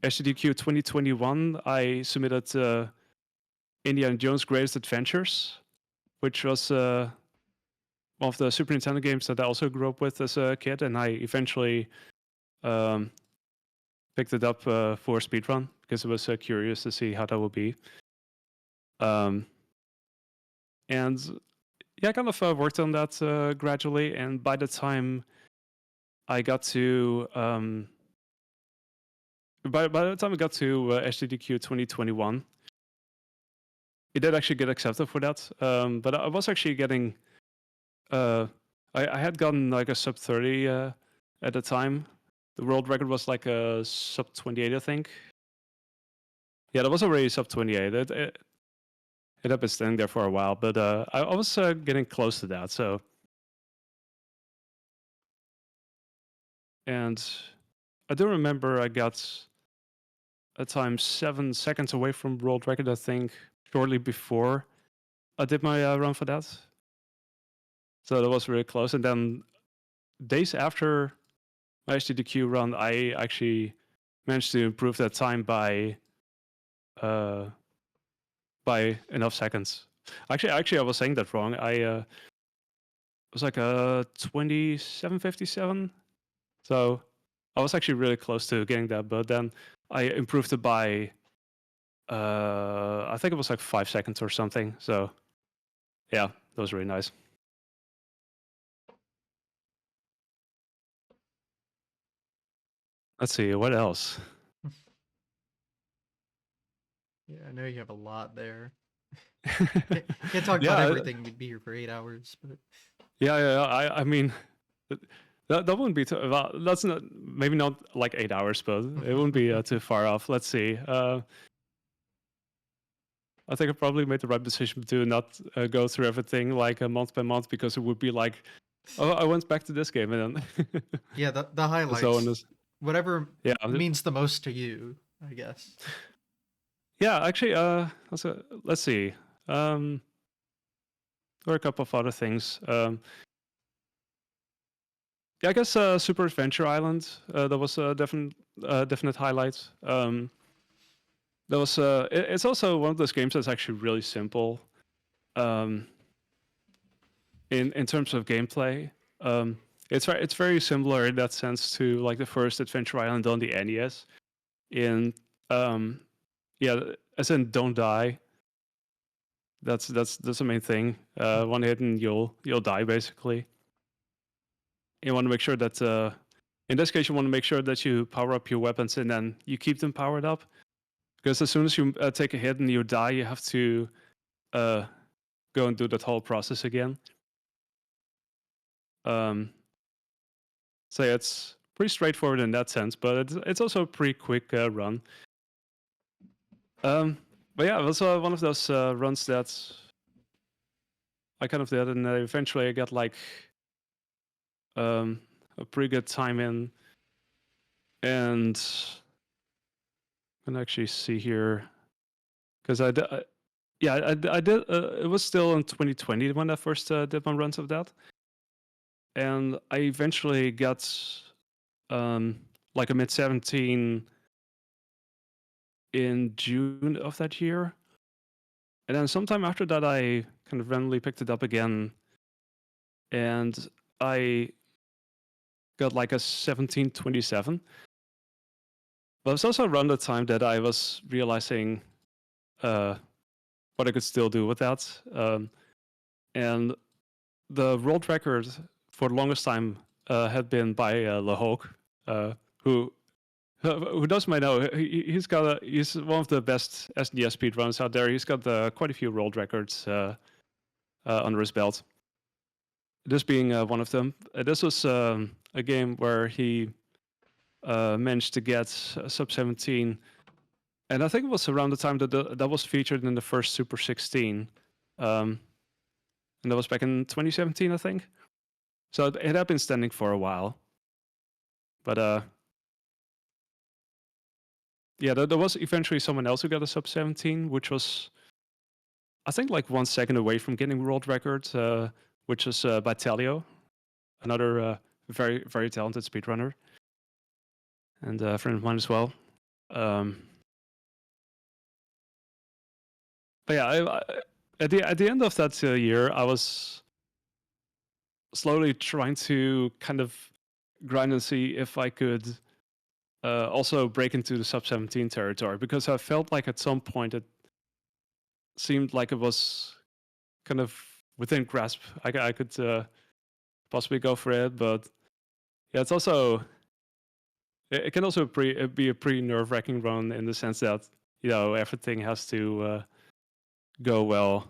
SGDQ 2021, I submitted Indiana Jones' Greatest Adventures, which was one of the Super Nintendo games that I also grew up with as a kid, and I eventually picked it up for speedrun because I was curious to see how that would be. And yeah, I kind of worked on that gradually, and by the time I got to by the time I got to SGDQ 2021, it did actually get accepted for that. But I was actually getting I had gotten like a sub 30 at the time. The world record was like a sub 28, I think. Yeah, that was already sub 28. It had been standing there for a while, but I was getting close to that. So, and I do remember I got a time 7 seconds away from world record, I think, shortly before I did my run for that. So that was really close. And then days after my HTTQ run, I actually managed to improve that time by enough seconds. Actually, I was saying that wrong. was like a 2757. So I was actually really close to getting that, but then I improved it by I think it was like 5 seconds or something. So yeah, that was really nice. Let's see what else. Yeah, I know you have a lot there. Can't talk about Yeah, everything. We'd be here for 8 hours, but yeah. I mean, that wouldn't be too. Well, that's not maybe not like 8 hours, but it wouldn't be too far off. Let's see. I think I probably made the right decision to not go through everything like month by month, because it would be like, oh, I went back to this game and then yeah, the so on highlights, this. whatever Yeah, means the most to you, I guess. yeah. Actually, let's see. There are a couple of other things. Yeah, I guess Super Adventure Island. That was a definite highlight. That was. It's also one of those games that's actually really simple. Um, in terms of gameplay. It's very similar in that sense to like the first Adventure Island on the NES. In um, yeah, as in don't die. That's the main thing. One hit and you'll die basically. You want to make sure that in this case you want to make sure that you power up your weapons and then you keep them powered up, because as soon as you take a hit and you die, you have to go and do that whole process again. Um, So yeah, it's pretty straightforward in that sense, but it's also a pretty quick run. But yeah, it was one of those runs that I kind of did, and eventually I got like a pretty good time in. And I can actually see here, because I did, yeah, I did. It was still in 2020 when I first did my runs of that, and I eventually got like a mid 17 in June of that year. And then sometime after that, I kind of randomly picked it up again, and I got like a 1727. But it was also around the time that I was realizing what I could still do with that. And the world record for the longest time had been by Lahawk, who does might know. He's one of the best SNES speedrunners out there. He's got quite a few world records under his belt. This being one of them. This was a game where he managed to get sub 17, and I think it was around the time that that was featured in the first Super 16, and that was back in 2017, I think. So it had been standing for a while, but yeah, there was eventually someone else who got a sub 17, which was I think like 1 second away from getting world record, which was by Telio, another very very talented speedrunner, and a friend of mine as well. But yeah, at the end of that year, I was slowly trying to kind of grind and see if I could also break into the sub 17 territory, because I felt like at some point it seemed like it was kind of within grasp. I could possibly go for it, but yeah, it's also it can also be a pretty nerve wracking run in the sense that everything has to go well,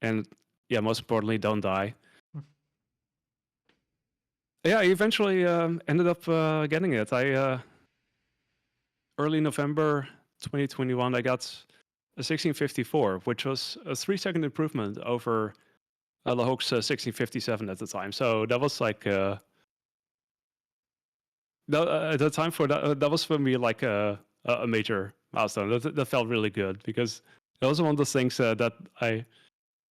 and yeah, most importantly, don't die. Yeah, I eventually ended up getting it. I early November 2021, I got a 1654, which was a 3-second improvement over Lahawk's 1657 at the time. So that was like at the time for that that was for me like a major milestone. That felt really good, because that was one of the things that I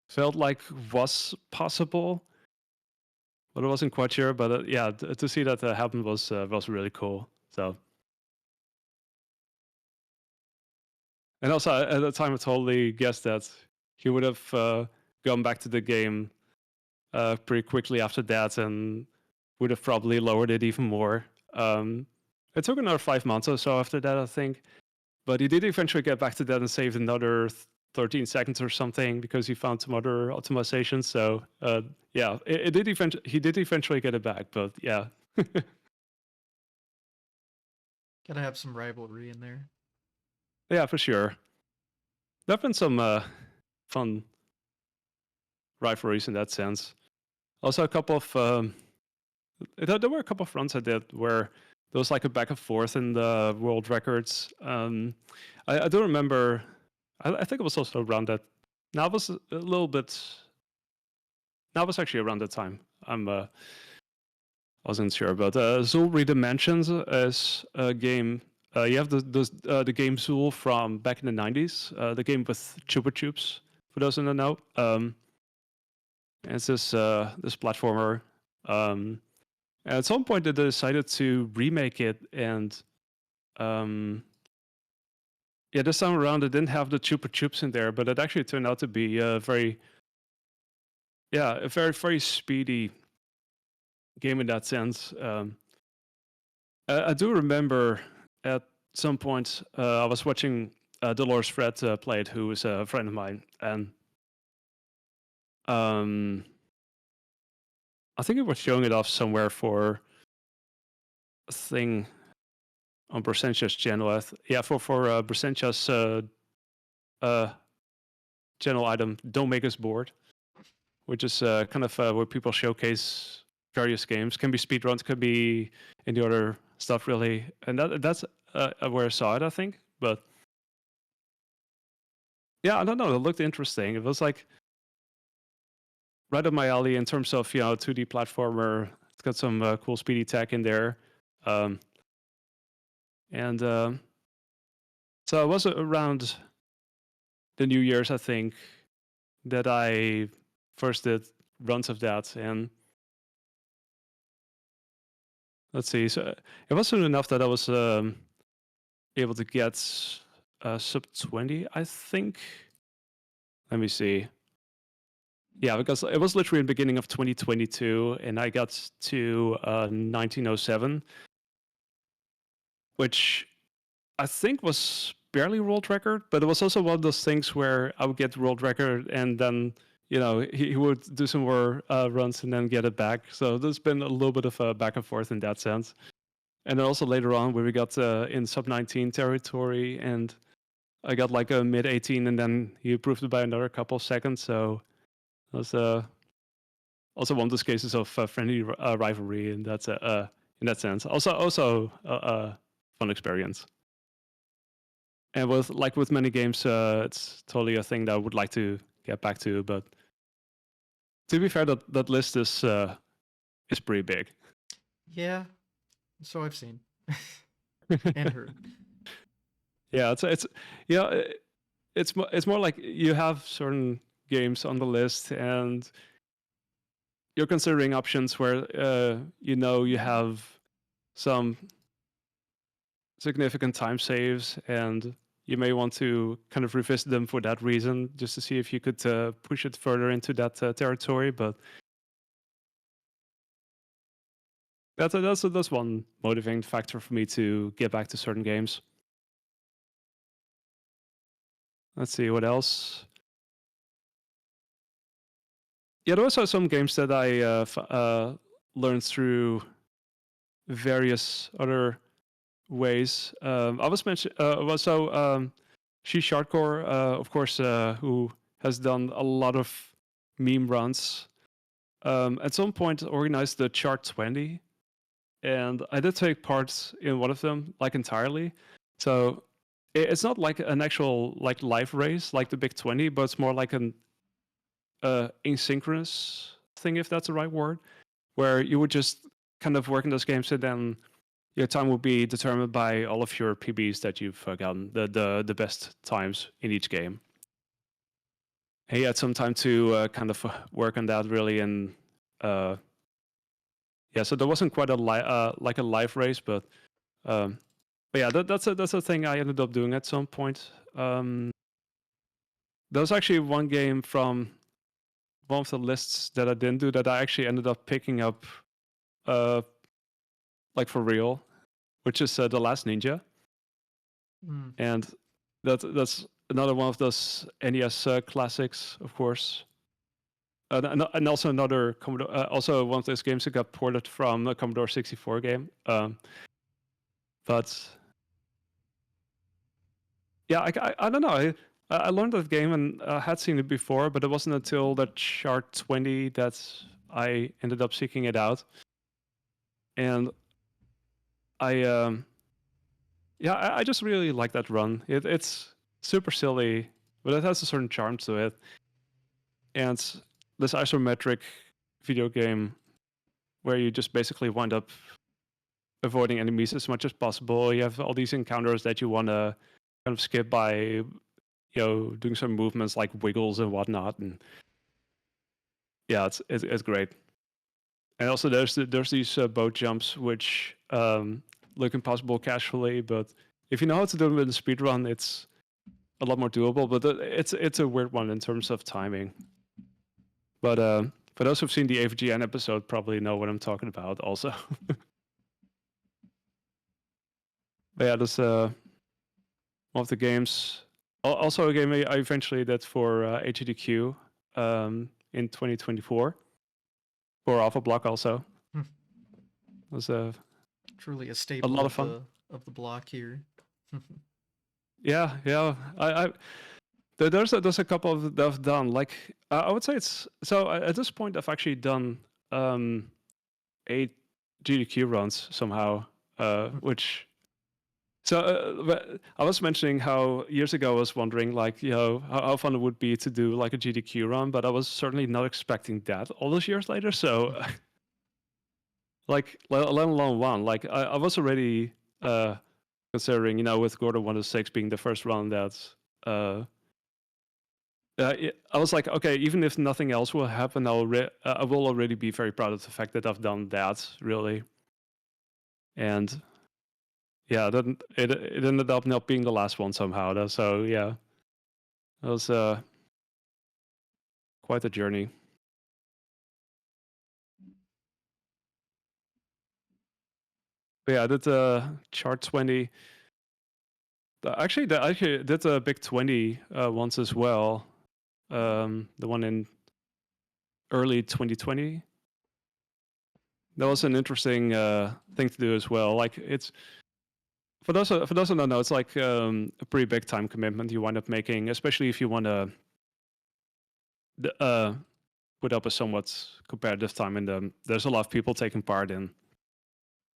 felt like was possible, but I wasn't quite sure. But yeah, to see that happen was really cool. So, and also at the time, I totally guessed that he would have gone back to the game pretty quickly after that, and would have probably lowered it even more. It took another 5 months or so after that, I think. But he did eventually get back to that and saved another 13 seconds or something because he found some other optimizations. So yeah, it did he did eventually get it back. But yeah, Gotta have some rivalry in there. yeah, for sure. There have been some fun rivalries in that sense. Also, a couple of there were a couple of runs I did where there was like a back and forth in the world records. I do remember. I think it was also around that. Now it was a little bit. Now it was actually around that time. I wasn't sure, but Zool Redimensions is a game. You have the game Zool from back in the 90s, the game with Chupa Chups, for those who don't know. It's this platformer. At some point, they decided to remake it, and yeah, this time around, it didn't have the Chupa Chups in there, but it actually turned out to be a very very speedy game in that sense. I do remember at some point I was watching Dolores Fred play it, who is a friend of mine, and I think it was showing it off somewhere for a thing on Brasentia's channel. Yeah, for Brasentia's channel item, Don't Make Us Bored, which is kind of where people showcase various games. Can be speedruns, can be any other stuff really, and that's where I saw it, I think. But yeah, I don't know. It looked interesting. It was like right up my alley in terms of 2D platformer. It's got some cool speedy tech in there, um, and so it was around the New Year's, I think, that I first did runs of that. And let's see, so it was soon enough that I was able to get sub 20, I think. Let me see. Yeah, because it was literally in the beginning of 2022, and I got to 1907, which I think was barely world record, but it was also one of those things where I would get world record, and then he would do some more runs and then get it back. So there's been a little bit of a back and forth in that sense. And then also later on, where we got in sub 19 territory, and I got like a mid 18, and then he improved it by another couple of seconds. So it was also one of those cases of friendly rivalry in that sense. Also fun experience. And with many games, it's totally a thing that I would like to get back to. But to be fair, that list is pretty big. Yeah, so I've seen and heard. Yeah, it's more like you have certain games on the list, and you're considering options where you have some significant time saves, and you may want to kind of revisit them for that reason, just to see if you could push it further into that territory. But that's one motivating factor for me to get back to certain games. Let's see what else. Yeah, there also some games that I learned through various other ways. I was mentioned She Shardcore, of course, who has done a lot of meme runs. At some point, organized the Chart 20, and I did take part in one of them, like entirely. So it's not like an actual like live race like the Big 20, but it's more like an asynchronous thing, if that's the right word, where you would just kind of work in those games, and then your time will be determined by all of your PBs that you've gotten, the best times in each game. He had some time to kind of work on that really, and yeah, so there wasn't quite a like a live race, but yeah, that's a thing I ended up doing at some point. There was actually one game from one of the lists that I didn't do that I actually ended up picking up, like for real, which is The Last Ninja, Mm. and that's another one of those NES classics, of course. And also another Commodore, also one of those games that got ported from a Commodore 64 game. But yeah, I don't know. I learned that game and had seen it before, but it wasn't until that chart 20 that I ended up seeking it out. And I just really like that run. It's super silly, but it has a certain charm to it. And this isometric video game where you just basically wind up avoiding enemies as much as possible. You have all these encounters that you want to kind of skip by, doing some movements like wiggles and whatnot. And yeah, it's great. And also there's these boat jumps which look impossible casually, but if you know how to do them in a speedrun, it's a lot more doable. But it's a weird one in terms of timing. But for those who've seen the AVGN episode, probably know what I'm talking about also. But yeah, that's one of the games. Also a game I eventually did for HDQ in 2024 for Alpha Block also. Hmm. It was Truly a a staple lot of fun. of the block here. Yeah. There's a couple of that I've done. Like I would say it's so at this point I've actually done 8 GDQ runs somehow, which. So but I was mentioning how years ago I was wondering, like, how fun it would be to do like a GDQ run, but I was certainly not expecting that all those years later. So, like, let alone one, like I was already considering, with Gordon 106 being the first run that I was like, okay, even if nothing else will happen, I will already be very proud of the fact that I've done that, really. And yeah, then it ended up not being the last one somehow. So yeah, it was quite a journey. But yeah, I did chart 20. Actually, I did a big 20 once as well. The one in early 2020. That was an interesting thing to do as well. Like it's for those who don't know, it's like a pretty big time commitment you wind up making, especially if you want to put up a somewhat competitive time in them. There's a lot of people taking part in.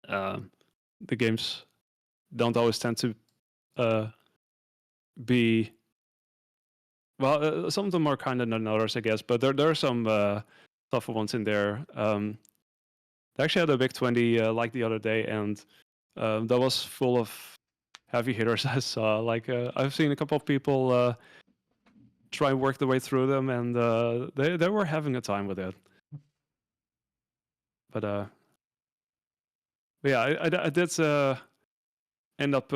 The games don't always tend to be well. Some of them are kind of than others, I guess. But there are some tougher ones in there. They actually had a big 20 like the other day, and that was full of heavy hitters. I saw I've seen a couple of people try and work their way through them, and they were having a time with it. But yeah, I did end up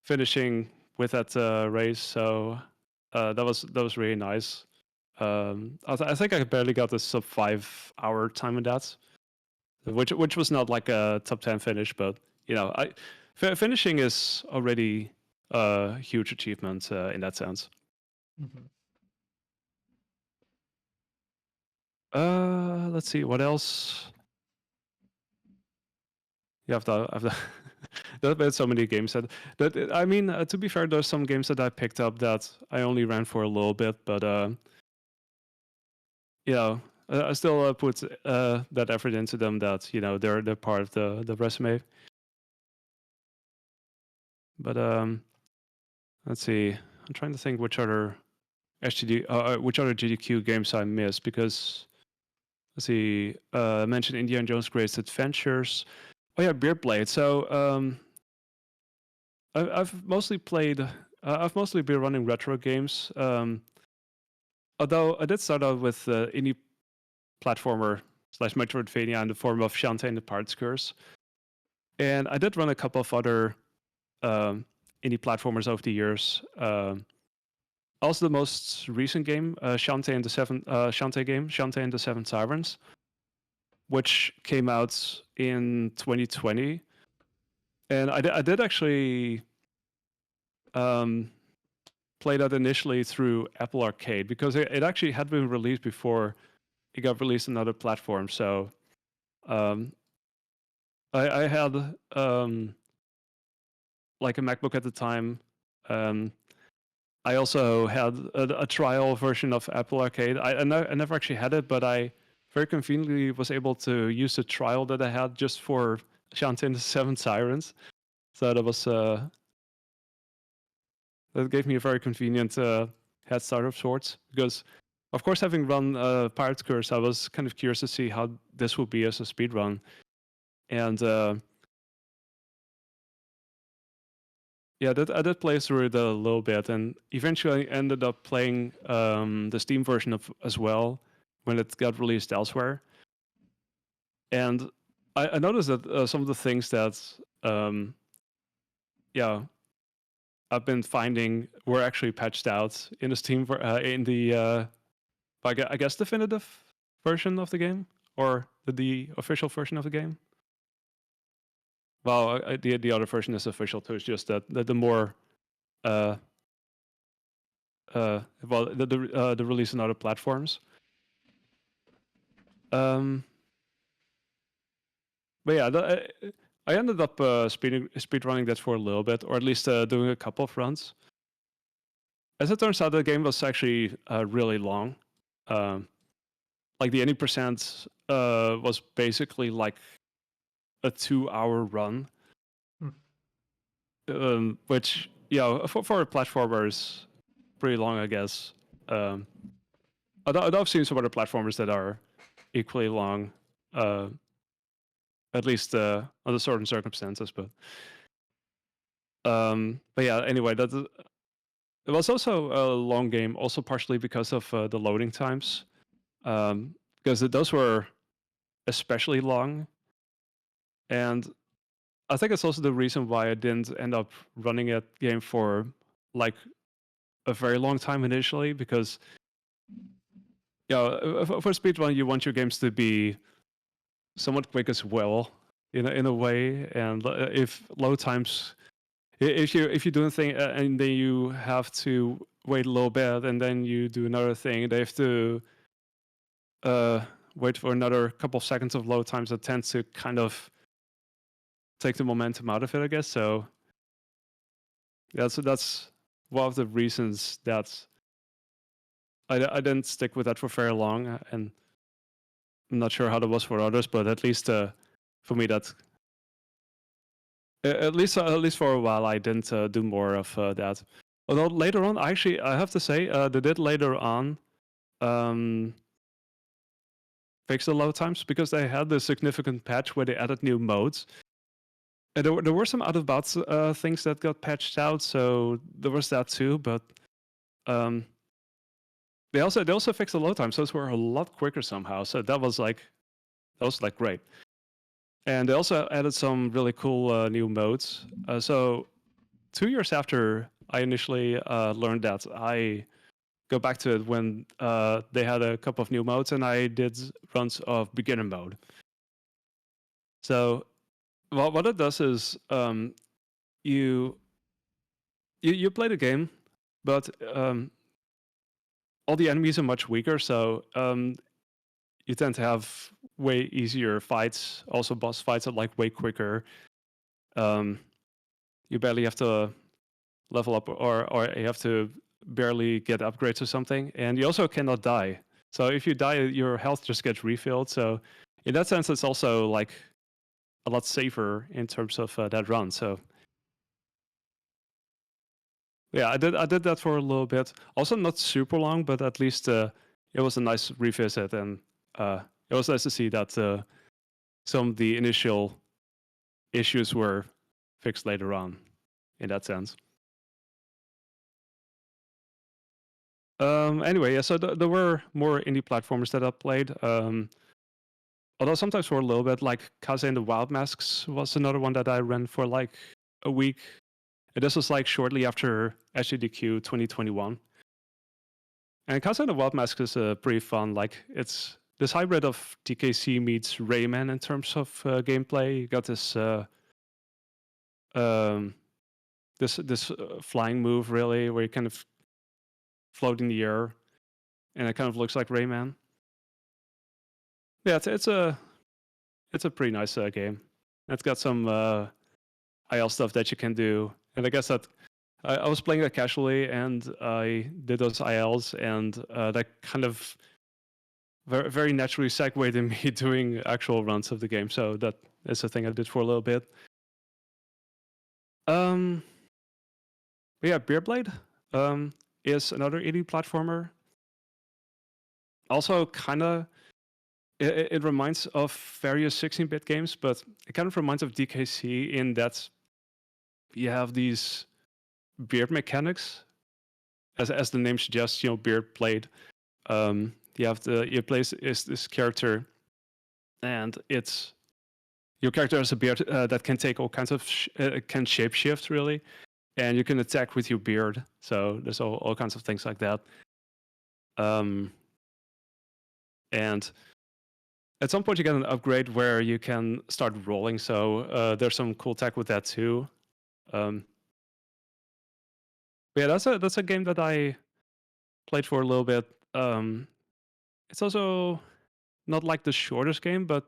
finishing with that race, so that was really nice. I think I barely got the sub 5 hour time in that, which was not like a top 10 finish, but finishing is already a huge achievement in that sense. Mm-hmm. Let's see what else. Yeah, there's been so many games that I mean, to be fair, there's some games that I picked up that I only ran for a little bit, but I still put that effort into them. That they're part of the resume. But let's see. I'm trying to think which other GDQ games I missed, because let's see. I mentioned Indiana Jones' Greatest Adventures. Oh yeah, Beard Blade. So I've mostly played. I've mostly been running retro games. Although I did start out with indie platformer / Metroidvania in the form of Shantae and the Pirate's Curse, and I did run a couple of other indie platformers over the years. also the most recent game, Shantae and the Seven Sirens, which came out in 2020. And I did actually play that initially through Apple Arcade because it actually had been released before it got released on other platforms. So um, I had like a MacBook at the time. I also had a trial version of Apple Arcade. I never actually had it, but I very conveniently was able to use the trial that I had just for Shantae and the Seven Sirens. So that was that gave me a very convenient head start of sorts. Because, of course, having run Pirate Curse, I was kind of curious to see how this would be as a speedrun. And yeah, I did play through it a little bit, and eventually I ended up playing the Steam version of as well when it got released elsewhere. And I noticed that some of the things that yeah I've been finding were actually patched out in the Steam in the I guess definitive version of the game or the official version of the game. Well, the other version is official too. It's just that the more well the release on other platforms. But yeah, I ended up speed running that for a little bit, or at least doing a couple of runs. As it turns out, the game was actually really long. Like the 80% was basically like a 2-hour run, which for a platformer is pretty long, I guess. I've seen some other platformers that are equally long, at least under certain circumstances. But yeah, anyway, it was also a long game, also partially because of the loading times, because those were especially long. And I think it's also the reason why I didn't end up running a game for like a very long time initially, because for speedrun you want your games to be somewhat quick as well in a way, and if load times, if you're doing a thing and then you have to wait a little bit and then you do another thing, they have to wait for another couple of seconds of load times, that tends to kind of take the momentum out of it, I guess. So that's one of the reasons that I didn't stick with that for very long, and I'm not sure how that was for others, but at least for me, that at least for a while, I didn't do more of that. Although later on, actually, I have to say, they did later on fix the load times, because they had the significant patch where they added new modes. And there were some out of bounds things that got patched out, so there was that too. But they also fixed the load times, so those were a lot quicker somehow. So that was like great. And they also added some really cool new modes. So 2 years after I initially learned that, I go back to it when they had a couple of new modes, and I did runs of beginner mode. So what it does is you play the game, but all the enemies are much weaker, so you tend to have way easier fights. Also, boss fights are like way quicker. You barely have to level up, or you have to barely get upgrades or something, and you also cannot die. So if you die, your health just gets refilled. So in that sense, it's also like a lot safer in terms of that run. So yeah, I did that for a little bit. Also not super long, but at least it was a nice revisit, and it was nice to see that some of the initial issues were fixed later on in that sense. Anyway, yeah, so there were more indie platformers that I played. Although sometimes for a little bit, like Kaze and the Wild Masks was another one that I ran for like a week. And this was like shortly after SGDQ 2021. And Casa and the Wild Mask is pretty fun. Like it's this hybrid of DKC meets Rayman in terms of gameplay. You got this um, this flying move really, where you kind of float in the air, and it kind of looks like Rayman. Yeah, it's a pretty nice game. It's got some IL stuff that you can do, and I guess that I was playing that casually, and I did those ILs, and that kind of very, very naturally segued into me doing actual runs of the game. So that is a thing I did for a little bit. But yeah, Beerblade is another indie platformer. Also, kind of, it reminds of various 16-bit games, but it kind of reminds of DKC in that you have these beard mechanics, as the name suggests. Beard blade. You play this character, and it's your character has a beard that can take all kinds of can shapeshift really, and you can attack with your beard. So there's all kinds of things like that. And at some point you get an upgrade where you can start rolling. So there's some cool tech with that too. Yeah, that's a game that I played for a little bit. It's also not like the shortest game, but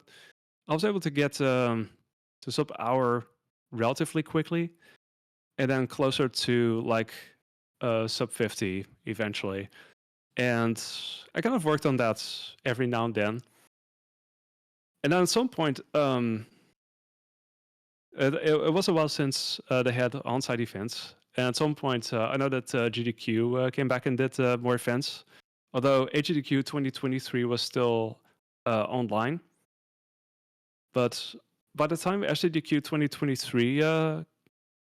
I was able to get to sub-hour relatively quickly, and then closer to like sub-50 eventually. And I kind of worked on that every now and then. And then at some point, it was a while since they had on-site events. And at some point, I know that GDQ came back and did more events. Although HGDQ 2023 was still online. But by the time HGDQ 2023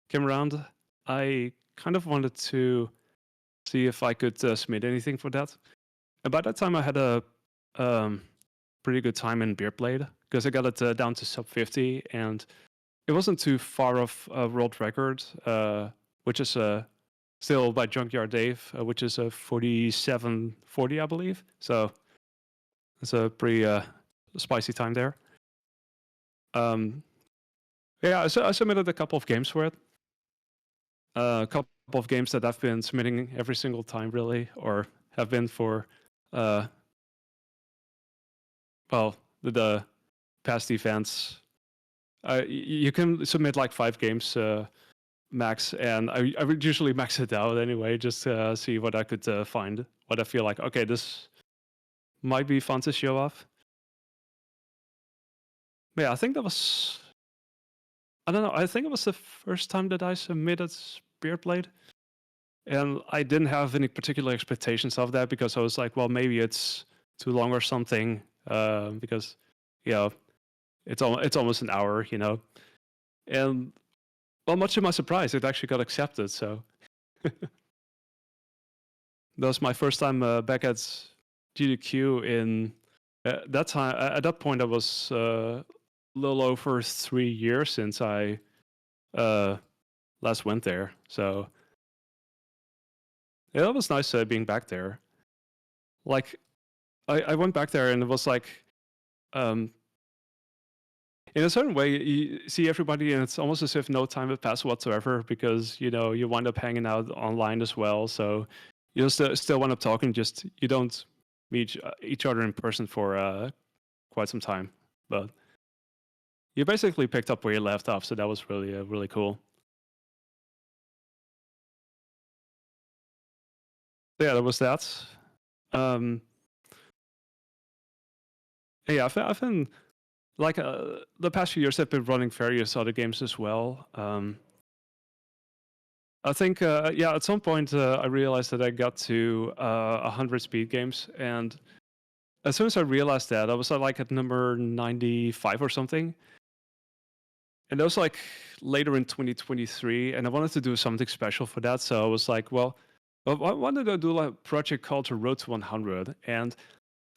came around, I kind of wanted to see if I could submit anything for that. And by that time, I had a pretty good time in Beerblade because I got it down to sub 50, and it wasn't too far off a world record, which is still by Junkyard Dave, which is a 47:40, I believe. So it's a pretty spicy time there. Yeah, I submitted a couple of games for it. A couple of games that I've been submitting every single time, really, or have been for, well, the past events. You can submit like 5 games max, and I would usually max it out anyway, just to see what I could find, what I feel like, okay, this might be fun to show off. But yeah, I think that was, I don't know, I think it was the first time that I submitted Beerblade. And I didn't have any particular expectations of that because I was like, well, maybe it's too long or something. Because, it's almost an hour, And well, much to my surprise, it actually got accepted. So that was my first time back at GDQ in that time. At that point, I was a little over 3 years since I last went there. So yeah, it was nice being back there. Like, I went back there and it was like, in a certain way, you see everybody and it's almost as if no time had passed whatsoever because, you wind up hanging out online as well. So you still wind up talking, just you don't meet each other in person for quite some time. But you basically picked up where you left off. So that was really, really cool. Yeah, that was that. Yeah, I've been like the past few years, I've been running various other games as well. I think at some point I realized that I got to 100 speed games, and as soon as I realized that, I was like at number 95 or something, and that was like later in 2023, and I wanted to do something special for that, so I was like, well, why don't I do like a project called Road to 100, and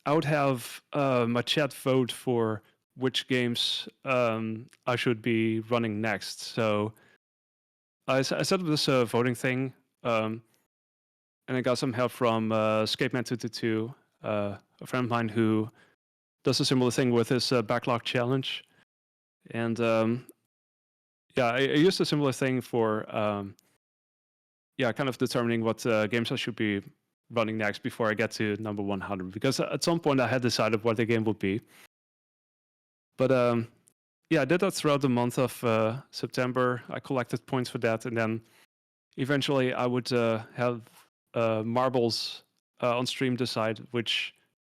I would have my chat vote for which games I should be running next. So I set up this voting thing, and I got some help from Skateman222, a friend of mine who does a similar thing with his backlog challenge. And yeah, I used a similar thing for kind of determining what games I should be running next before I get to number 100. Because at some point I had decided what the game would be. But yeah, I did that throughout the month of September. I collected points for that, and then eventually I would have Marbles on stream decide which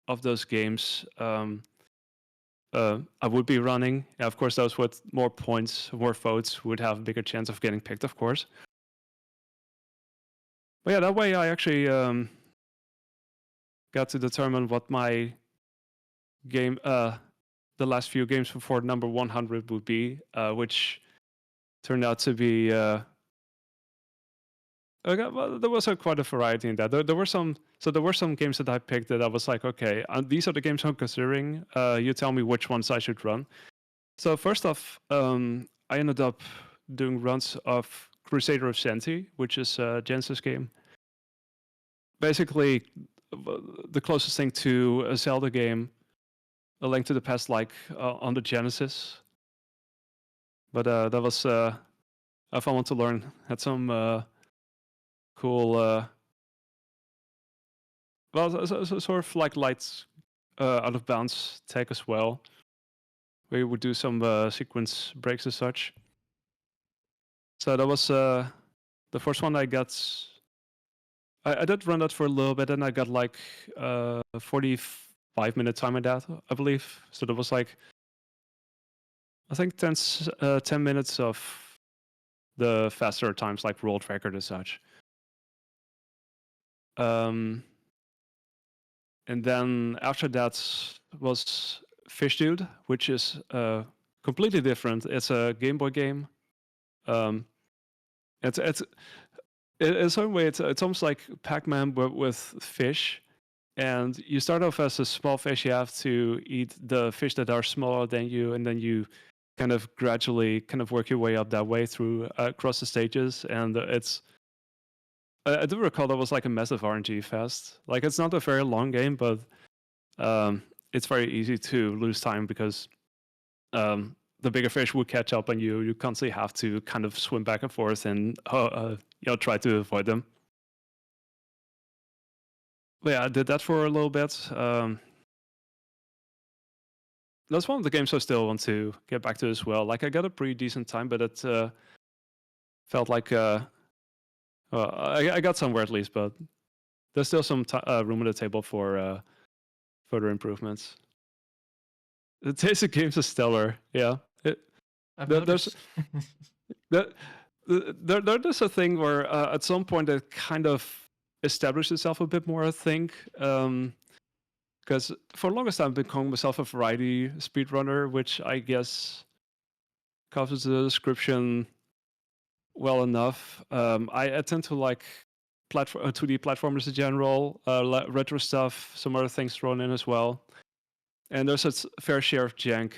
of those games I would be running. And of course, those with more points, more votes would have a bigger chance of getting picked, of course. But yeah, that way I actually got to determine what my game, the last few games before number 100 would be, which turned out to be. Well, there was quite a variety in that. There were some games that I picked that I was like, okay, these are the games I'm considering. You tell me which ones I should run. So first off, I ended up doing runs of Crusader of Senti, which is a Genesis game. Basically, the closest thing to a Zelda game, A Link to the Past, like on the Genesis. But that was a fun one to learn. Had some cool, well, sort of like light out of bounds tech as well, where you would do some sequence breaks and such. So that was the first one I got. I did run that for a little bit, and I got like 45-minute time in that, I believe. So that was like, I think 10 minutes of the faster times, like world record and such. And then after that was Fish Dude, which is completely different. It's a Game Boy game. It's in some way it's almost like Pac-Man but with fish. And you start off as a small fish. You have to eat the fish that are smaller than you, and then you kind of gradually kind of work your way up that way through across the stages. And I do recall that was like a massive RNG fest. Like, it's not a very long game, but it's very easy to lose time because the bigger fish would catch up on you. You constantly have to kind of swim back and forth and try to avoid them. But yeah, I did that for a little bit. That's one of the games I still want to get back to as well. Like, I got a pretty decent time, but it felt like I got somewhere at least. But there's still some room on the table for further improvements. The taste of games is stellar. Yeah, there's there's a thing where at some point it kind of established itself a bit more, I think. Because for the longest time I've been calling myself a variety speedrunner, which I guess covers the description well enough. I tend to like 2D platformers in general, retro stuff, some other things thrown in as well. And there's a fair share of jank.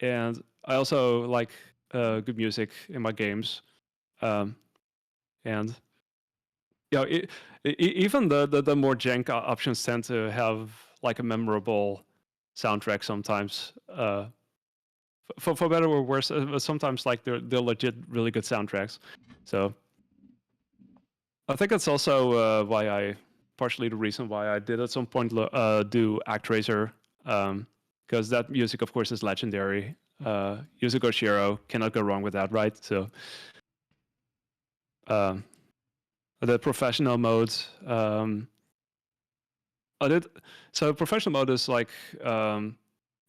And I also like good music in my games. And even the more jank options tend to have like a memorable soundtrack sometimes. For better or worse, sometimes like they're legit really good soundtracks. So I think that's also partially the reason why I did at some point do ActRaiser, because that music, of course, is legendary. Yuzo Koshiro, cannot go wrong with that, right? So the professional mode, so professional mode is like the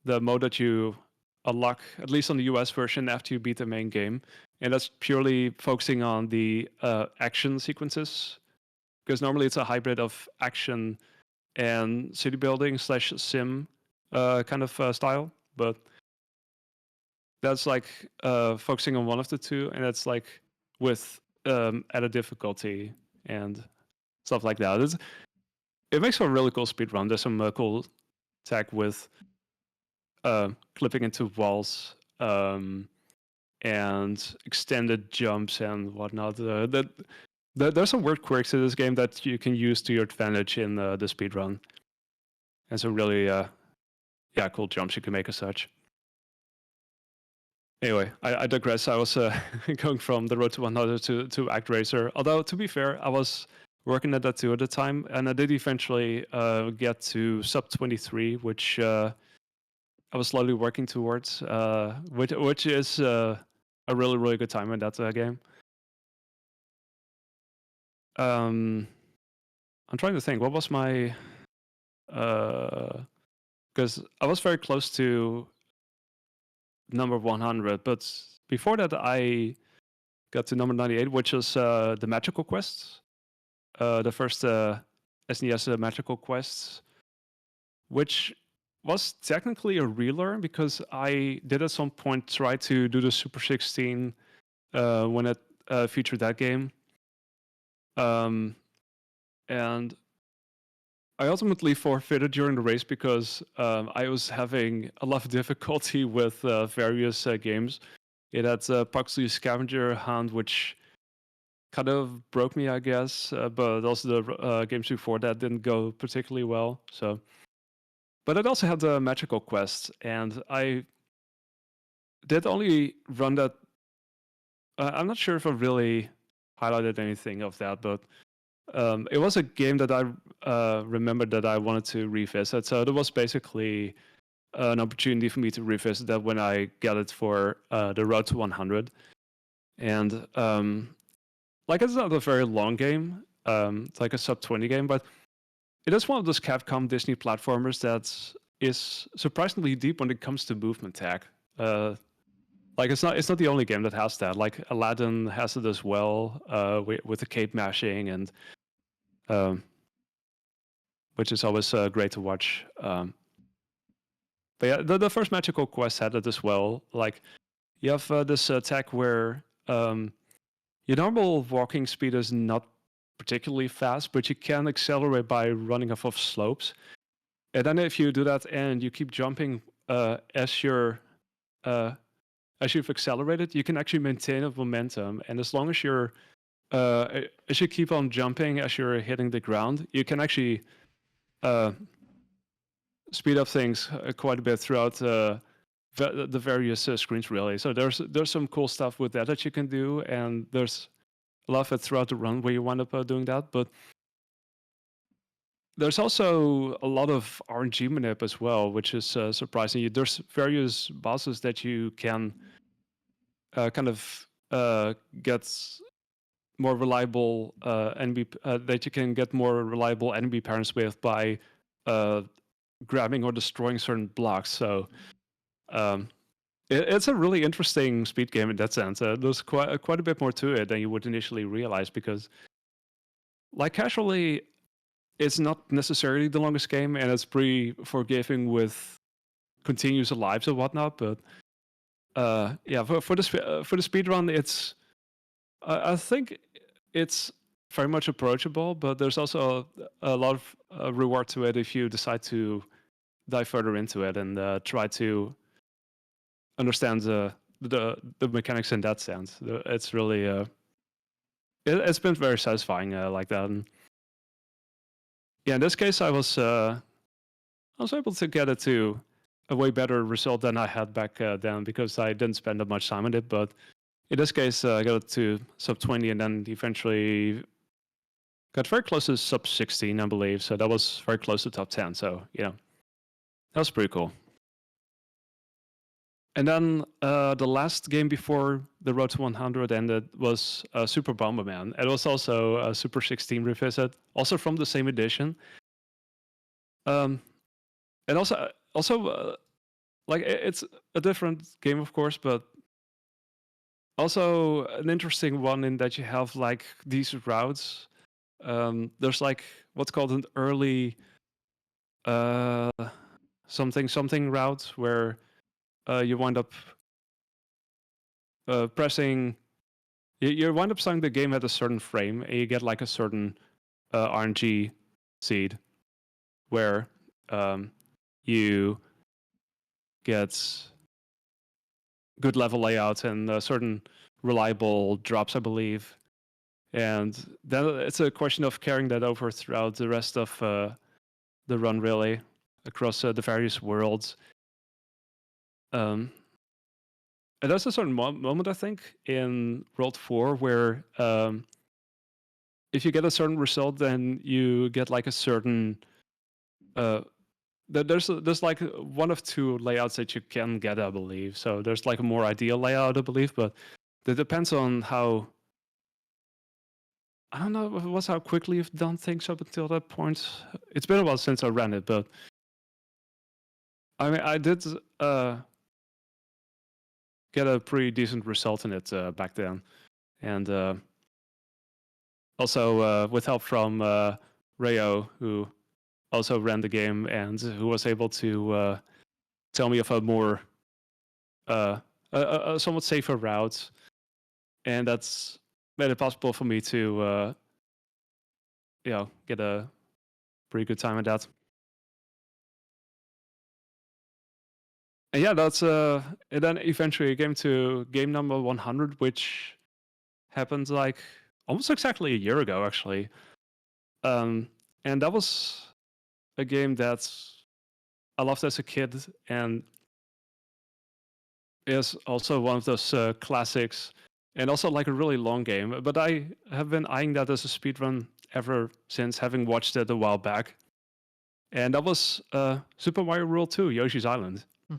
mode that you unlock, at least on the US version, after you beat the main game. And that's purely focusing on the action sequences, because normally it's a hybrid of action and city building / sim kind of style. But that's like focusing on one of the two, and it's like with added difficulty and stuff like that. It makes for a really cool speed run. There's some cool tech with clipping into walls and extended jumps and whatnot. There's some weird quirks in this game that you can use to your advantage in the speedrun. And some really, cool jumps you can make as such. Anyway, I digress. I was going from the Road to 100 to Act Racer. Although, to be fair, I was working at that too at the time, and I did eventually get to sub 23, which I was slowly working towards, which is a really, really good time in that game. I'm trying to think, what was my... Because I was very close to number 100, but before that I got to number 98, which is the Magical Quests, the first SNES Magical Quests, which was technically a relearn because I did at some point try to do the Super 16 when it featured that game. And I ultimately forfeited during the race because I was having a lot of difficulty with various games. It had Puxley Scavenger Hunt, which kind of broke me, I guess, but also the games before that didn't go particularly well. So, but it also had the Magical Quest, and I did only run that. I'm not sure if I really highlighted anything of that, but it was a game that I remembered that I wanted to revisit. So there was basically an opportunity for me to revisit that when I got it for the Road to 100. And like, it's not a very long game. It's like a sub 20 game, but it is one of those Capcom Disney platformers that is surprisingly deep when it comes to movement tech. Like, it's not the only game that has that. Like, Aladdin has it as well, with the cape mashing, and which is always great to watch. But yeah, the first Magical Quest had it as well. Like, you have this tech where your normal walking speed is not particularly fast, but you can accelerate by running off of slopes. And then if you do that and you keep jumping as you've accelerated, you can actually maintain a momentum. And as long as as you keep on jumping as you're hitting the ground, you can actually speed up things quite a bit throughout the various screens, really. So there's some cool stuff with that you can do, and there's a lot of it throughout the run where you wind up doing that. But there's also a lot of RNG manip as well, which is surprising. There's various bosses that you can kind of get more reliable enemy that you can get more reliable enemy parents with by grabbing or destroying certain blocks. So it's a really interesting speed game in that sense. There's quite a bit more to it than you would initially realize, because, like, casually, it's not necessarily the longest game, and it's pretty forgiving with continuous lives and whatnot. But yeah, for the speedrun, it's I think it's very much approachable, but there's also a lot of reward to it if you decide to dive further into it and try to understand the mechanics in that sense. It's really it's been very satisfying like that. And yeah, in this case, I was able to get it to a way better result than I had back then, because I didn't spend that much time on it. But in this case, I got it to sub 20, and then eventually got very close to sub 16, I believe. So that was very close to top 10. So, that was pretty cool. And then the last game before the Road to 100 ended was Super Bomberman. It was also a Super 16 revisit, also from the same edition. And also, like, it's a different game, of course, but also an interesting one in that you have, like, these routes. There's, like, what's called an early something route, where you wind up pressing. You wind up starting the game at a certain frame, and you get, like, a certain RNG seed, where you get good level layouts and certain reliable drops, I believe. And then it's a question of carrying that over throughout the rest of the run, really, across the various worlds. And there's a certain moment, I think, in World 4 where if you get a certain result, then you get like a certain there's like one of two layouts that you can get, I believe. So there's like a more ideal layout, I believe, but it depends on how, I don't know if it was how quickly you've done things up until that point. It's been a while since I ran it, but I mean, I did get a pretty decent result in it back then. And also with help from Rayo, who also ran the game and who was able to tell me of a more a somewhat safer route, and that's made it possible for me to get a pretty good time at that. And yeah, that's and then eventually it came to game number 100, which happened like almost exactly a year ago, actually. And that was a game that I loved as a kid, and is also one of those classics, and also like a really long game. But I have been eyeing that as a speedrun ever since, having watched it a while back. And that was Super Mario World 2, Yoshi's Island. Hmm.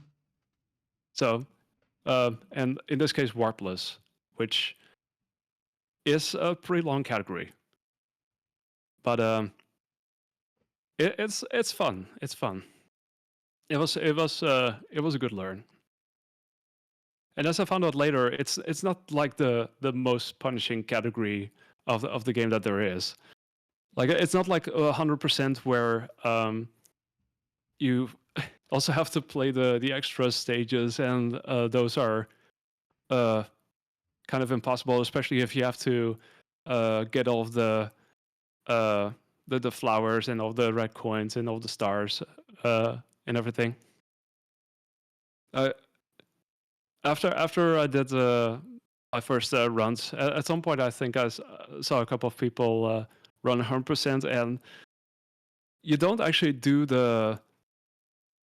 So, and in this case, Warpless, which is a pretty long category. But it's fun. It's fun. It was a good learn. And as I found out later, it's not like the most punishing category of the game that there is. Like, it's not like 100% where you also have to play the extra stages, and those are kind of impossible, especially if you have to get all of the flowers and all the red coins and all the stars and everything. After I did my first runs, at some point I think I saw a couple of people run 100%, and you don't actually do the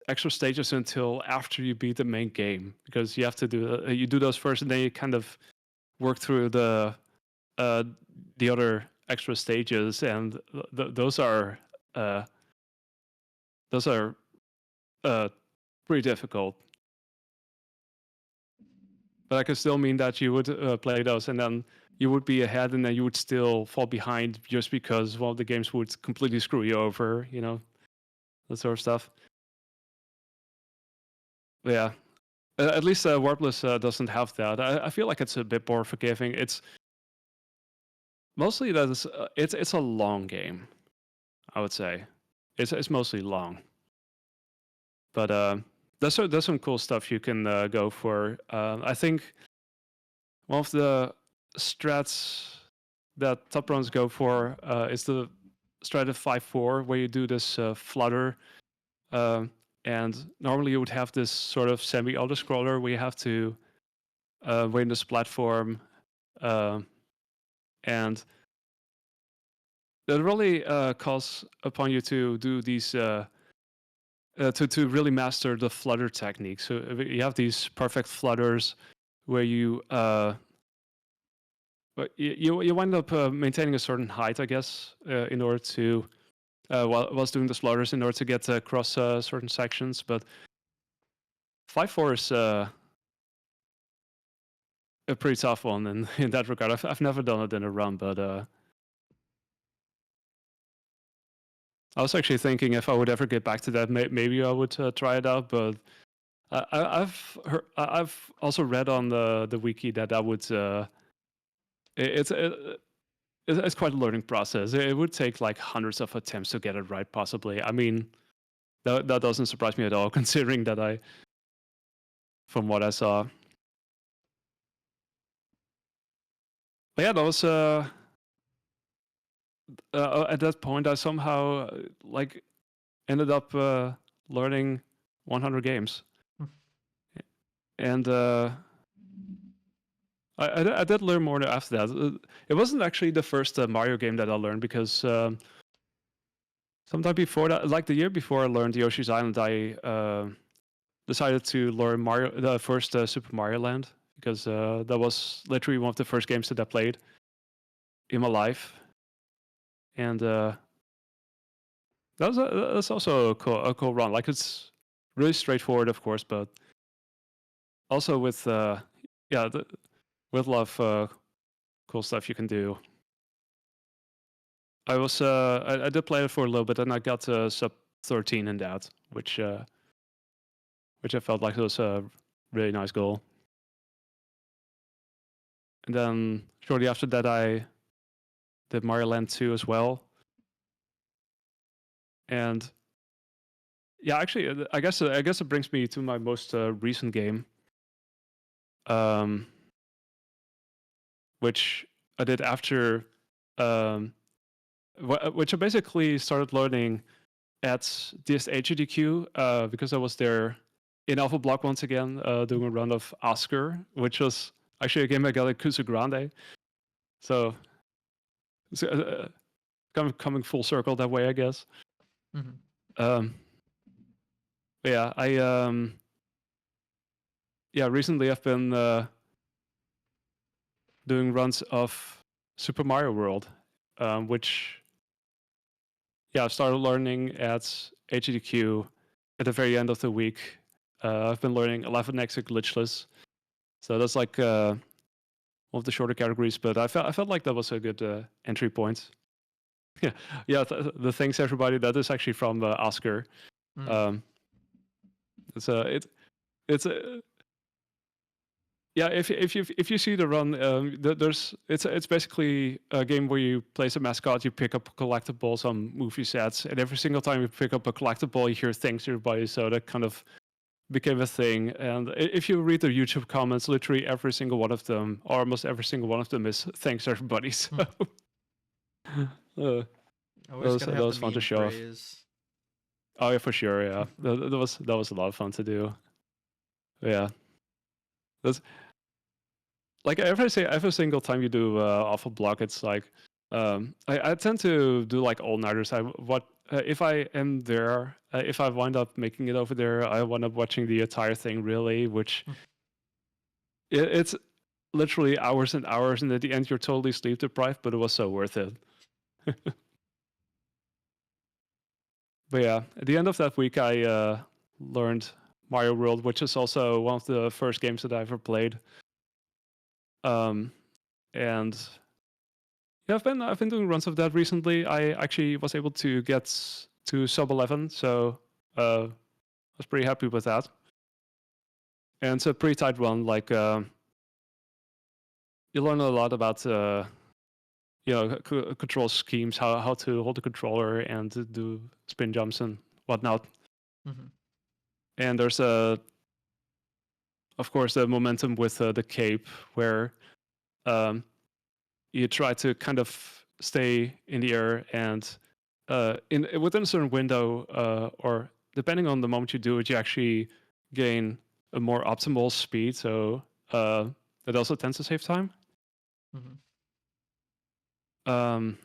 extra stages until after you beat the main game, because you have to do you do those first, and then you kind of work through the other extra stages, and those are pretty difficult. But that could still mean that you would play those, and then you would be ahead, and then you would still fall behind just because one of the games would completely screw you over, that sort of stuff. But yeah, at least Warpless doesn't have that. I feel like it's a bit more forgiving. It's mostly that it's a long game, I would say. It's mostly long, but there's some cool stuff you can go for. I think one of the strats that top runs go for is the strat of 5-4, where you do this flutter, and normally you would have this sort of semi-auto scroller where you have to win this platform, and that really calls upon you to do these to really master the flutter technique. So you have these perfect flutters where you you wind up maintaining a certain height, I guess, in order to whilst doing the flutters, in order to get across certain sections. But 5-4 is a pretty tough one in that regard. I've never done it in a run, but I was actually thinking if I would ever get back to that, maybe I would try it out. But I've also read on the wiki that would it's quite a learning process. It would take like hundreds of attempts to get it right, possibly. I mean, that doesn't surprise me at all, considering that from what I saw. But yeah, that was at that point I somehow like ended up learning 100 games. Hmm. And I did learn more after that. It wasn't actually the first Mario game that I learned because sometime before that, like the year before I learned Yoshi's Island, I decided to learn the first Super Mario Land, because that was literally one of the first games that I played in my life, and that's also a cool run. Like, it's really straightforward, of course, but also with with a lot of cool stuff you can do. I did play it for a little bit, and I got sub 13 in that, which I felt like was a really nice goal. And then shortly after that, I did Mario Land 2 as well. And yeah, actually, I guess it brings me to my most recent game, which I did after, which I basically started learning at DSHDQ, because I was there in Alpha Block once again, doing a run of Oscar, which was actually a game I got at Kusa Grande. So it's kind of coming full circle that way, I guess. Mm-hmm. Yeah, recently I've been doing runs of Super Mario World, which I started learning at HDQ at the very end of the week. I've been learning 11x glitchless, so that's like one of the shorter categories. But I felt like that was a good entry point. Yeah. The thanks everybody. That is actually from Oscar. Mm. It's yeah. If you see the run, it's basically a game where you place a mascot, you pick up collectibles on movie sets, and every single time you pick up a collectible, you hear thanks everybody. So that kind of became a thing. And if you read the YouTube comments, literally every single one of them, or almost every single one of them, is thanks everybody. So Always gotta have that was the fun to meme show off. phrase. Oh yeah, for sure. Yeah, that was a lot of fun to do. Yeah, that's like every single time you do off a block, it's like I tend to do like all nighters. If I am there, if I wind up making it over there, I wind up watching the entire thing, really, which it's literally hours and hours, and at the end you're totally sleep deprived, but it was so worth it. But yeah, at the end of that week, I learned Mario World, which is also one of the first games that I ever played. And yeah, I've been doing runs of that recently. I actually was able to get to sub 11, so I was pretty happy with that. And it's a pretty tight run. Like you learn a lot about control schemes, how to hold the controller and to do spin jumps and whatnot. Mm-hmm. And there's of course, the momentum with the cape, where you try to kind of stay in the air and within a certain window, or depending on the moment you do it, you actually gain a more optimal speed. So it also tends to save time. Mm-hmm. And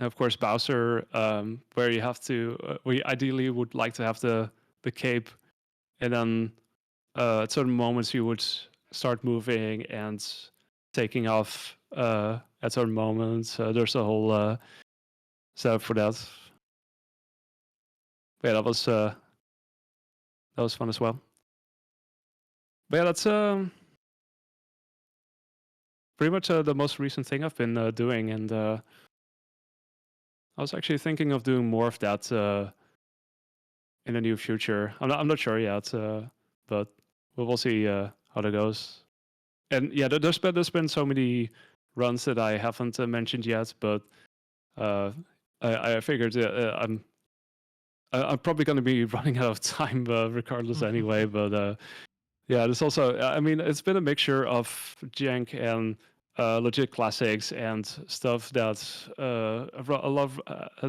of course, Bowser, where you have to, we ideally would like to have the cape, and then at certain moments you would start moving and taking off at certain moments. There's a whole setup for that. But yeah, that was fun as well. But yeah, that's pretty much the most recent thing I've been doing, and I was actually thinking of doing more of that in the near future. I'm not sure yet, but we'll see how that goes. And yeah, there's been so many runs that I haven't mentioned yet, but I figured I'm probably going to be running out of time regardless anyway. But yeah, there's also, I mean, it's been a mixture of jank and legit classics and stuff that a lot of,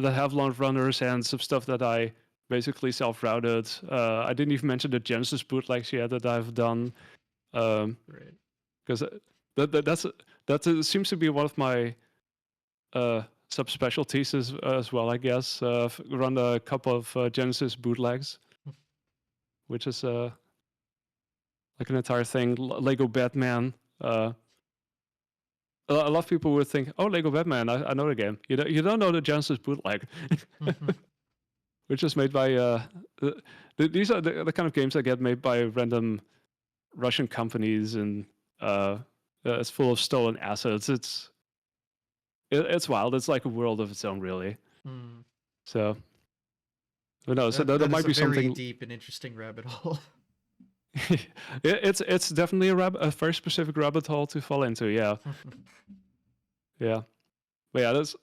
that have long runners, and some stuff that I basically self-routed. I didn't even mention the Genesis bootlegs yet that I've done. Great. Because that seems to be one of my subspecialties as well, I guess. Run a couple of Genesis bootlegs, which is like an entire thing. Lego Batman. A lot of people would think, "Oh, Lego Batman, I know the game." You don't know the Genesis bootleg, which is made by these are the kind of games that get made by random Russian companies, and it's full of stolen assets. It's wild. It's like a world of its own, really. Mm. So, who knows? So That there is might a be very something. deep and interesting rabbit hole. It's definitely a very specific rabbit hole to fall into. Yeah, yeah, but yeah, that's.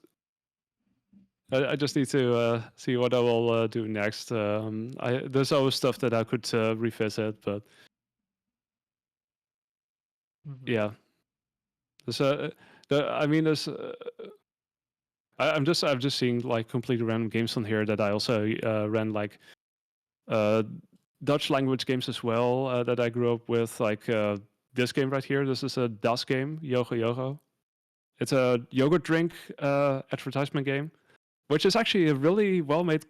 I just need to see what I will do next. There's always stuff that I could revisit, but yeah, there's I mean, there's. I'm just seeing like completely random games on here that I also ran, like uh, Dutch language games as well that I grew up with, like this game right here. This is a Das game, Yogo Yogo. It's a yogurt drink advertisement game, which is actually a really well-made,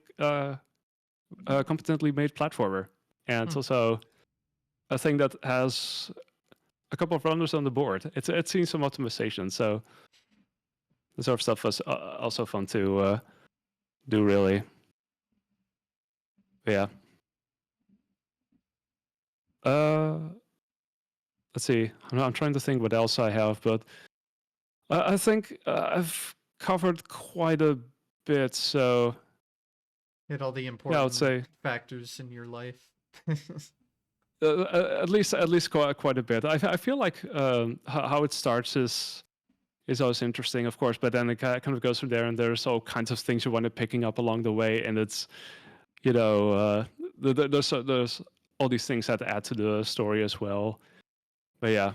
competently made platformer, and it's also a thing that has a couple of runners on the board. It's seen some optimization, so this sort of stuff was also fun to do, really. But yeah. Let's see. I'm trying to think what else I have, but I think I've covered quite a bit. So Hit all the yeah, I would important say factors in your life. at least quite a bit. I feel like how it starts is always interesting, of course, but then it kind of goes from there, and there's all kinds of things you wind up picking up along the way, and it's there's all these things that add to the story as well. But yeah,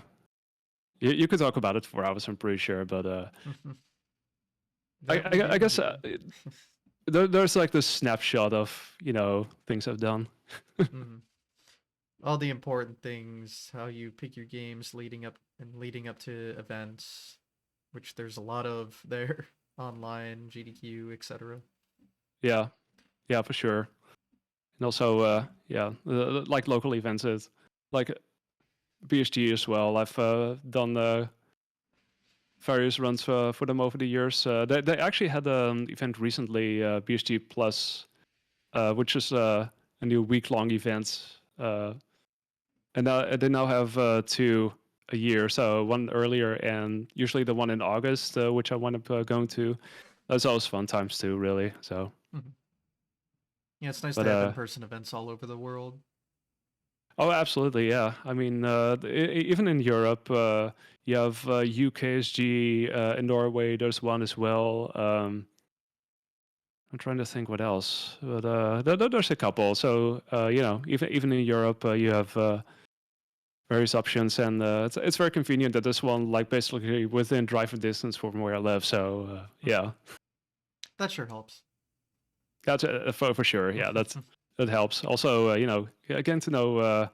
you could talk about it for hours, I'm pretty sure. But I guess there's like this snapshot of things I've done. All the important things, how you pick your games leading up to events, which there's a lot of there online, GDQ, etc. Yeah, for sure. And also, like local events, like BSG as well. I've done various runs for them over the years. They actually had an event recently, BSG Plus, which is a new week-long event. And they now have 2 a year, so one earlier and usually the one in August, which I wind up going to. That's always fun times too, really. So. Yeah, it's nice to have in-person events all over the world. Oh, absolutely, yeah. I mean, even in Europe, you have UKSG in Norway. There's one as well. I'm trying to think what else, but there's a couple. So even in Europe, you have various options, and it's very convenient that this one, like, basically within driving distance from where I live. So yeah, that sure helps. That's for sure. Yeah, that helps. Also, getting to know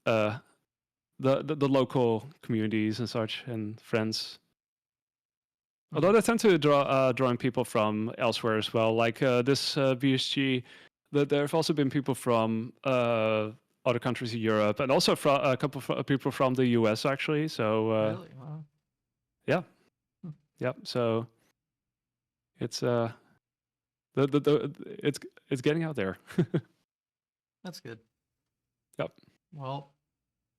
the local communities and such, and friends. Although they tend to draw in people from elsewhere as well. Like this BSG, there have also been people from other countries in Europe, and also from a couple of people from the US, actually. So really, wow. Yeah, yeah. So it's it's getting out there. That's good. Yep. Well,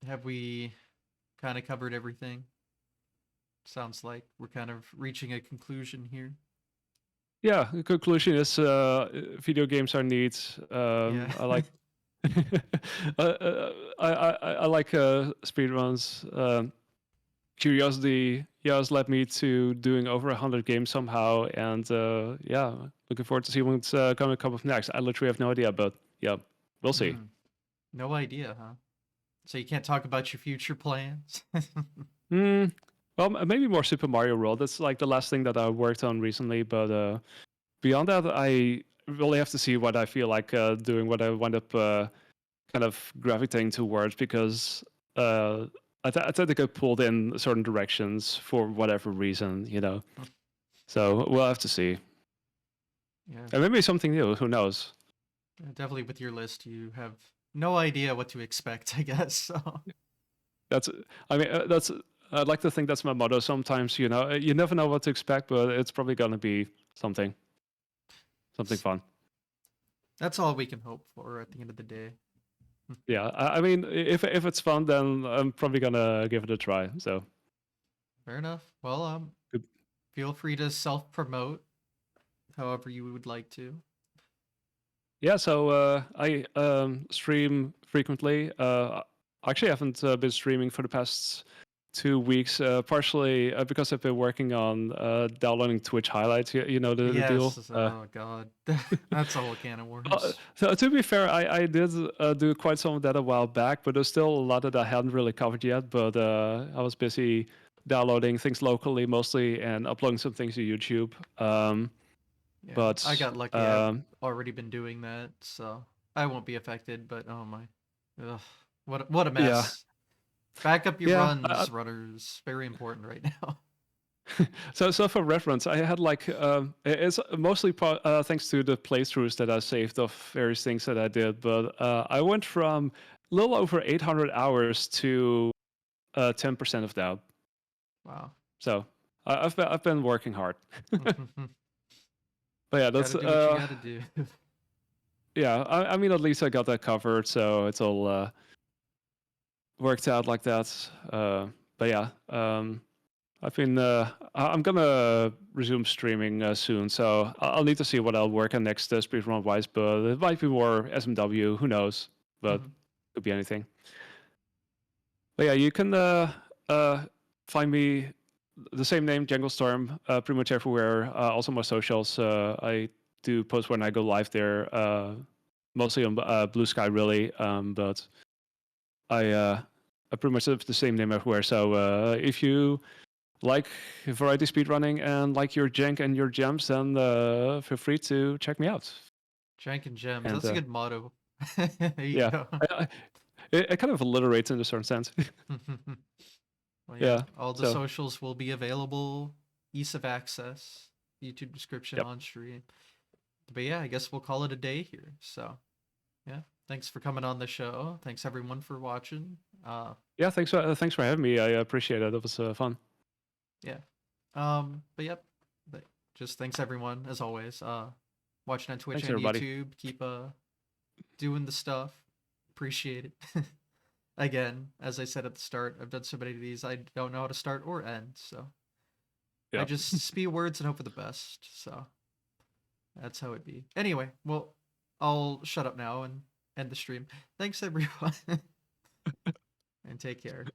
have we kind of covered everything? Sounds like we're kind of reaching a conclusion here. Yeah, the conclusion is video games are neat. Yeah. I like I like speedruns. Curiosity, has led me to doing over 100 games somehow, and yeah, looking forward to see what's coming up next. I literally have no idea, but yeah, we'll see. No idea, huh? So you can't talk about your future plans? Well, maybe more Super Mario World. That's like the last thing that I worked on recently, but beyond that, I really have to see what I feel like doing, what I wind up kind of gravitating towards, because I I tend to get pulled in certain directions for whatever reason, you know. Hmm. So we'll have to see. Yeah, And maybe something new. Who knows? definitely with your list, you have no idea what to expect, I guess. So That's. I mean, that's. I'd like to think that's my motto. Sometimes, you know, you never know what to expect, but it's probably gonna be something fun. that's all we can hope for at the end of the day. Yeah, I mean, if it's fun, then I'm probably gonna give it a try. So Fair enough. Well, good. feel free to self-promote however you would like to. Yeah, so I stream frequently. Actually, I haven't been streaming for the past 2 weeks, partially because I've been working on downloading Twitch highlights. You know the deal. Yes. Oh God, that's a whole can of worms. So to be fair, I did do quite some of that a while back, but there's still a lot that I hadn't really covered yet. But I was busy downloading things locally mostly and uploading some things to YouTube. Yeah, I But got lucky. I've already been doing that, so I won't be affected. But oh my, ugh, what a yeah, mess. Back up your yeah. runners. Very important right now. So for reference, I had like it's mostly thanks to the playthroughs that I saved of various things that I did, but I went from a little over 800 hours to 10% of that. Wow. So I've been working hard. But yeah, that's Gotta do what you gotta do. yeah. I mean, at least I got that covered, so it's all worked out like that. But yeah, I've been. I'm gonna resume streaming soon, so I'll need to see what I'll work on next speedrun wise. But it might be more SMW. Who knows? But Mhm. could be anything. But yeah, you can find me the same name, Janglestorm, pretty much everywhere. Also my socials. I do post when I go live there, mostly on Blue Sky, really. But I pretty much have the same name everywhere. So if you like variety speedrunning and like your jank and your gems, then feel free to check me out. Jank and gems. And That's a good motto. There you yeah, go. it kind of alliterates in a certain sense. Well, yeah, Yeah. all the So socials will be available, ease of access, YouTube description yep. on stream. But yeah, I guess we'll call it a day here. So yeah, thanks for coming on the show. Thanks everyone for watching. Yeah. Thanks for having me. I appreciate it. It was fun. Yeah. But yep. But just thanks everyone as always. Watching on Twitch Thanks and everybody. YouTube. Keep doing the stuff. Appreciate it. Again, as I said at the start, I've done so many of these, I don't know how to start or end. So I Yeah. just spew words and hope for the best. So that's how it be. Anyway, well, I'll shut up now and end the stream. Thanks everyone, and take care.